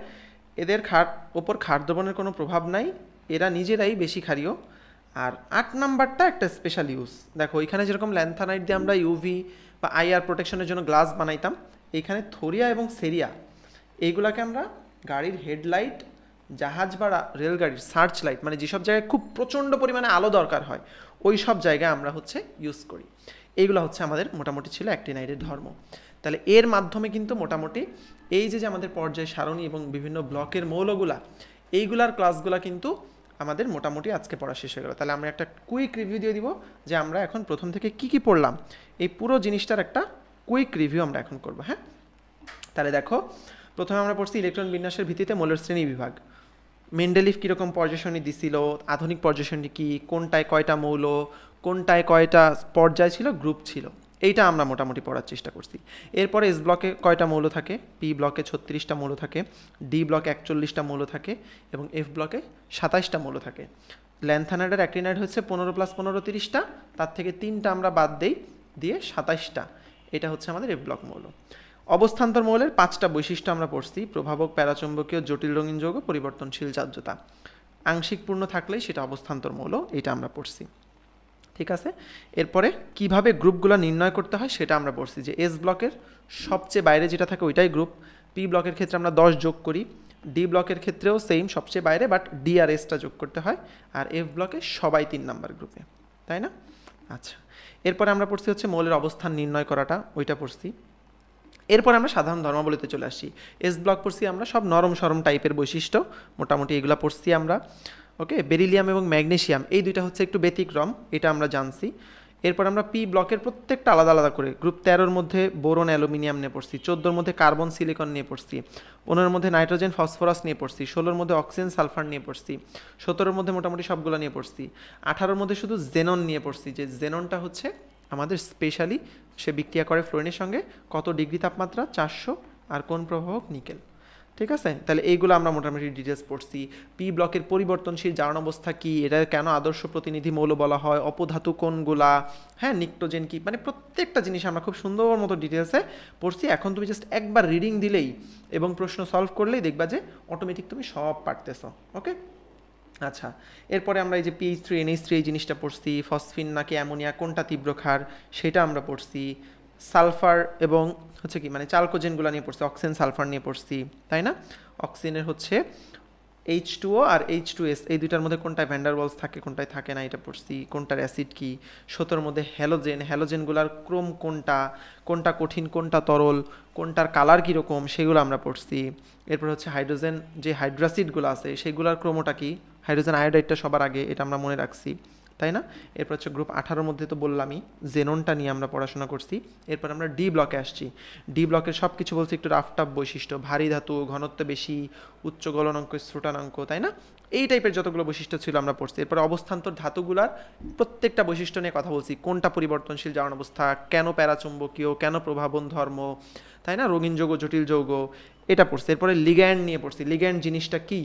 এদের ওপর ক্ষার দ্রবণের কোনো প্রভাব নাই, এরা নিজেরাই বেশি ক্ষারীয়। আর 8 নাম্বারটা একটা স্পেশাল ইউজ। দেখো এখানে যেরকম ল্যান্থানাইট দিয়ে আমরা ইউভি বা আইআর প্রোটেকশনের জন্য গ্লাস বানাইতাম, এইখানে থোরিয়া এবং সেরিয়া এইগুলাকে আমরা গাড়ির হেডলাইট, জাহাজ বা রেলগাড়ির সার্চ লাইট, মানে যেসব জায়গায় খুব প্রচণ্ড পরিমাণে আলো দরকার হয় ওই সব জায়গায় আমরা হচ্ছে ইউজ করি। এইগুলো হচ্ছে আমাদের মোটামুটি ছিল অ্যাক্টিনাইটের ধর্ম। তাহলে এর মাধ্যমে কিন্তু মোটামুটি এই যে আমাদের পর্যায় সারণী এবং বিভিন্ন ব্লকের মৌলগুলা, এইগুলার ক্লাসগুলা কিন্তু আমাদের মোটামুটি আজকে পড়া শেষ হয়ে গেল। তাহলে আমরা একটা কুইক রিভিউ দিয়ে দিব যে আমরা এখন প্রথম থেকে কি কি পড়লাম, এই পুরো জিনিসটার একটা কুইক রিভিউ আমরা এখন করব। হ্যাঁ, তাহলে দেখো প্রথমে আমরা পড়ছি ইলেকট্রন বিন্যাসের ভিত্তিতে মৌলের শ্রেণী বিভাগ। মেন্ডেলিভ কীরকম পর্যায় সারণী দিছিল, আধুনিক পর্যায় সারণী কী, কোনটায় কয়টা মৌল, কোনটায় কয়টা পর্যায় ছিল, গ্রুপ ছিল, এইটা আমরা মোটামুটি পড়ার চেষ্টা করছি। এরপরে এস ব্লকে কয়টা মৌল থাকে, পি ব্লকে 36টা মৌল থাকে, ডি ব্লকে 41টা মৌল থাকে এবং এফ ব্লকে 27টা মৌল থাকে। ল্যান্থানাইটের অ্যাক্টিনাইট হচ্ছে 15 + 15 30টা, তার থেকে 3টা আমরা বাদ দেই, দিয়ে 27টা। এটা হচ্ছে আমাদের এফ ব্লক মৌল। অবস্থান্তর মৌলের 5টা বৈশিষ্ট্য আমরা পড়ছি: প্রভাবক, প্যারাচুম্বকীয়, জটিল রঙিন যৌগ, পরিবর্তনশীল চার্যতা। আংশিক পূর্ণ থাকলেই সেটা অবস্থান্তর মৌল, এটা আমরা পড়ছি। ঠিক আছে, এরপরে কিভাবে গ্রুপগুলো নির্ণয় করতে হয় সেটা আমরা পড়ছি, যে এস ব্লকের সবচেয়ে বাইরে যেটা থাকে ওইটাই গ্রুপ। পি ব্লকের ক্ষেত্রে আমরা 10 যোগ করি, ডি ব্লকের ক্ষেত্রেও সেম, সবচেয়ে বাইরে, বাট ডি আর এসটা যোগ করতে হয়। আর এফ ব্লকে সবাই 3 নাম্বার গ্রুপে, তাই না? আচ্ছা, এরপরে আমরা পড়ছি হচ্ছে মৌলের অবস্থান নির্ণয় করাটা, ওইটা পড়ছি। এরপর আমরা সাধারণ ধর্মাবলিতে চলে আসি। এস ব্লক পড়ছি আমরা সব নরম সরম টাইপের বৈশিষ্ট্য, মোটামুটি এগুলো পড়ছি আমরা। ওকে, বেরিলিয়াম এবং ম্যাগনেসিয়াম এই দুইটা হচ্ছে একটু ব্যতিক্রম, এটা আমরা জানছি। এরপর আমরা পি ব্লকের প্রত্যেকটা আলাদা আলাদা করে, গ্রুপ 13-র মধ্যে বোরন অ্যালুমিনিয়াম নিয়ে পড়ছি, 14-র মধ্যে কার্বন সিলিকন নিয়ে পড়ছি, 15-র মধ্যে নাইট্রোজেন ফসফরাস নিয়ে পড়ছি, 16-র মধ্যে অক্সিজেন সালফার নিয়ে পড়ছি, 17-র মধ্যে মোটামুটি সবগুলো নিয়ে পড়ছি, 18-র মধ্যে শুধু জেনন নিয়ে পড়ছি, যে জেননটা হচ্ছে আমাদের স্পেশালি সে বিক্রিয়া করে ফ্লোরিনের সঙ্গে, কত ডিগ্রি তাপমাত্রা, 400, আর কোন প্রভাবক, নিকেল। ঠিক আছে, তাহলে এইগুলো আমরা মোটামুটি ডিটেলস পড়ছি। পি ব্লকের পরিবর্তনশীল জারণ অবস্থা কী, এটা কেন আদর্শ প্রতিনিধি মৌল বলা হয়, অপধাতু কোনগুলা, হ্যাঁ নিক্টোজেন কী, মানে প্রত্যেকটা জিনিস আমরা খুব সুন্দর মতো ডিটেলসে পড়ছি। এখন তুমি জাস্ট একবার রিডিং দিলেই এবং প্রশ্ন সলভ করলেই দেখবা যে অটোমেটিক তুমি সব পারতেছো। ওকে, আচ্ছা, এরপরে আমরা এই যে PH3 NH3 এই জিনিসটা পড়ছি, ফসফিন নাকি অ্যামোনিয়া কোনটা তীব্র ক্ষার সেটা আমরা পড়ছি, সালফার এবং হচ্ছে কি মানে চালকোজেনগুলো নিয়ে পড়ছি, অক্সিজেন সালফার নিয়ে পড়ছি, তাই না? অক্সিজেনের হচ্ছে H2O আর H2S এই দুইটার মধ্যে কোনটায় ভ্যান্ডারওয়ালস থাকে কোনটায় থাকে না এটা পড়ছি, কোনটার অ্যাসিড কি, 17 মধ্যে হ্যালোজেনগুলার ক্রোম কোনটা, কোনটা কঠিন কোনটা তরল, কোনটার কালার কীরকম সেগুলো আমরা পড়ছি। এরপর হচ্ছে হাইড্রোজেন যে হাইড্রাসিডগুলো আছে সেগুলোর ক্রোমোটা কি, হাইড্রোজেন আয়োডাইডটা সবার আগে, এটা আমরা মনে রাখছি, তাই না? এরপর হচ্ছে গ্রুপ 18 মধ্যে তো বললামই জেননটা নিয়ে আমরা পড়াশোনা করছি। এরপর আমরা ডি ব্লকে আসছি। ডি ব্লকের সব কিছু বলছি একটু রাফটাপ বৈশিষ্ট্য, ভারী ধাতু, ঘনত্ব বেশি, উচ্চ গলনাঙ্ক, স্ফুটনাঙ্ক, তাই না? এই টাইপের যতগুলো বৈশিষ্ট্য ছিল আমরা পড়ছি। এরপর অবস্থান্তর ধাতুগুলার প্রত্যেকটা বৈশিষ্ট্য নিয়ে কথা বলছি, কোনটা পরিবর্তনশীল জারণ অবস্থা, কেন প্যারাচুম্বকীয়, কেন প্রভাবন ধর্ম, তাই না? রঙিন যৌগ, জটিল যৌগ, এটা পড়ছি। এরপরে লিগ্যান্ড নিয়ে পড়ছি, লিগ্যান্ড জিনিসটা কি।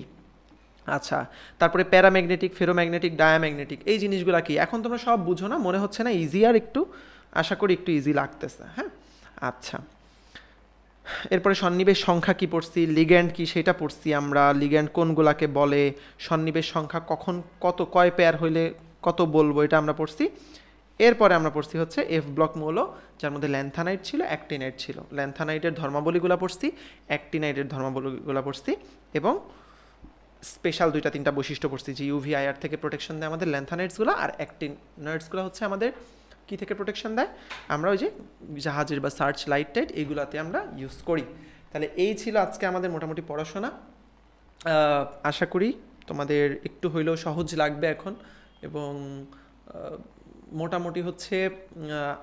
আচ্ছা, তারপরে প্যারাম্যাগনেটিক, ফেরোম্যাগনেটিক, ডায়াম্যাগনেটিক, এই জিনিসগুলো কি এখন তোমরা সব বুঝো না, মনে হচ্ছে না ইজি, আর একটু আশা করি একটু ইজি লাগতেছে, হ্যাঁ? আচ্ছা, এরপরে সন্নিবেশ সংখ্যা কি পড়ছি, লিগ্যান্ড কি সেটা পড়ছি আমরা, লিগ্যান্ড কোনগুলাকে বলে, সন্নিবেশ সংখ্যা কখন কত কয় পেয়ার হইলে কত বলবো এটা আমরা পড়ছি। এরপরে আমরা পড়ছি হচ্ছে এফ ব্লক মৌল, যার মধ্যে ল্যান্থানাইট ছিল, অ্যাক্টিনাইট ছিল। ল্যান্থানাইটের ধর্মাবলীগুলো পড়ছি, অ্যাক্টিনাইটের ধর্মাবলীগুলো পড়ছি, এবং স্পেশাল 2-3টা বৈশিষ্ট্য পড়ছি যে ইউভি আইআর থেকে প্রোটেকশন দেয় আমাদের ল্যান্থানাইটসগুলো, আর অ্যাক্টিনাইটসগুলো হচ্ছে আমাদের কি থেকে প্রোটেকশন দেয়, আমরা ওই যে জাহাজের বা সার্চ লাইট টাইট এইগুলাতে আমরা ইউজ করি। তাহলে এই ছিল আজকে আমাদের মোটামুটি পড়াশোনা। আশা করি তোমাদের একটু হইলেও সহজ লাগবে এখন, এবং মোটামুটি হচ্ছে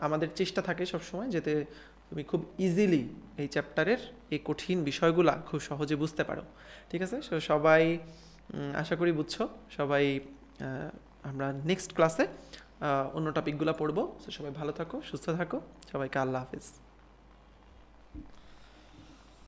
আমাদের চেষ্টা থাকে সবসময় যাতে তুমি খুব ইজিলি এই চ্যাপ্টারের এই কঠিন বিষয়গুলা খুব সহজে বুঝতে পারো, ঠিক আছে? সবাই আশা করি বুঝছো সবাই। আমরা নেক্সট ক্লাসে অন্য টপিকগুলো পড়বো। সবাই ভালো থাকো, সুস্থ থাকো, সবাইকে আল্লাহ হাফেজ।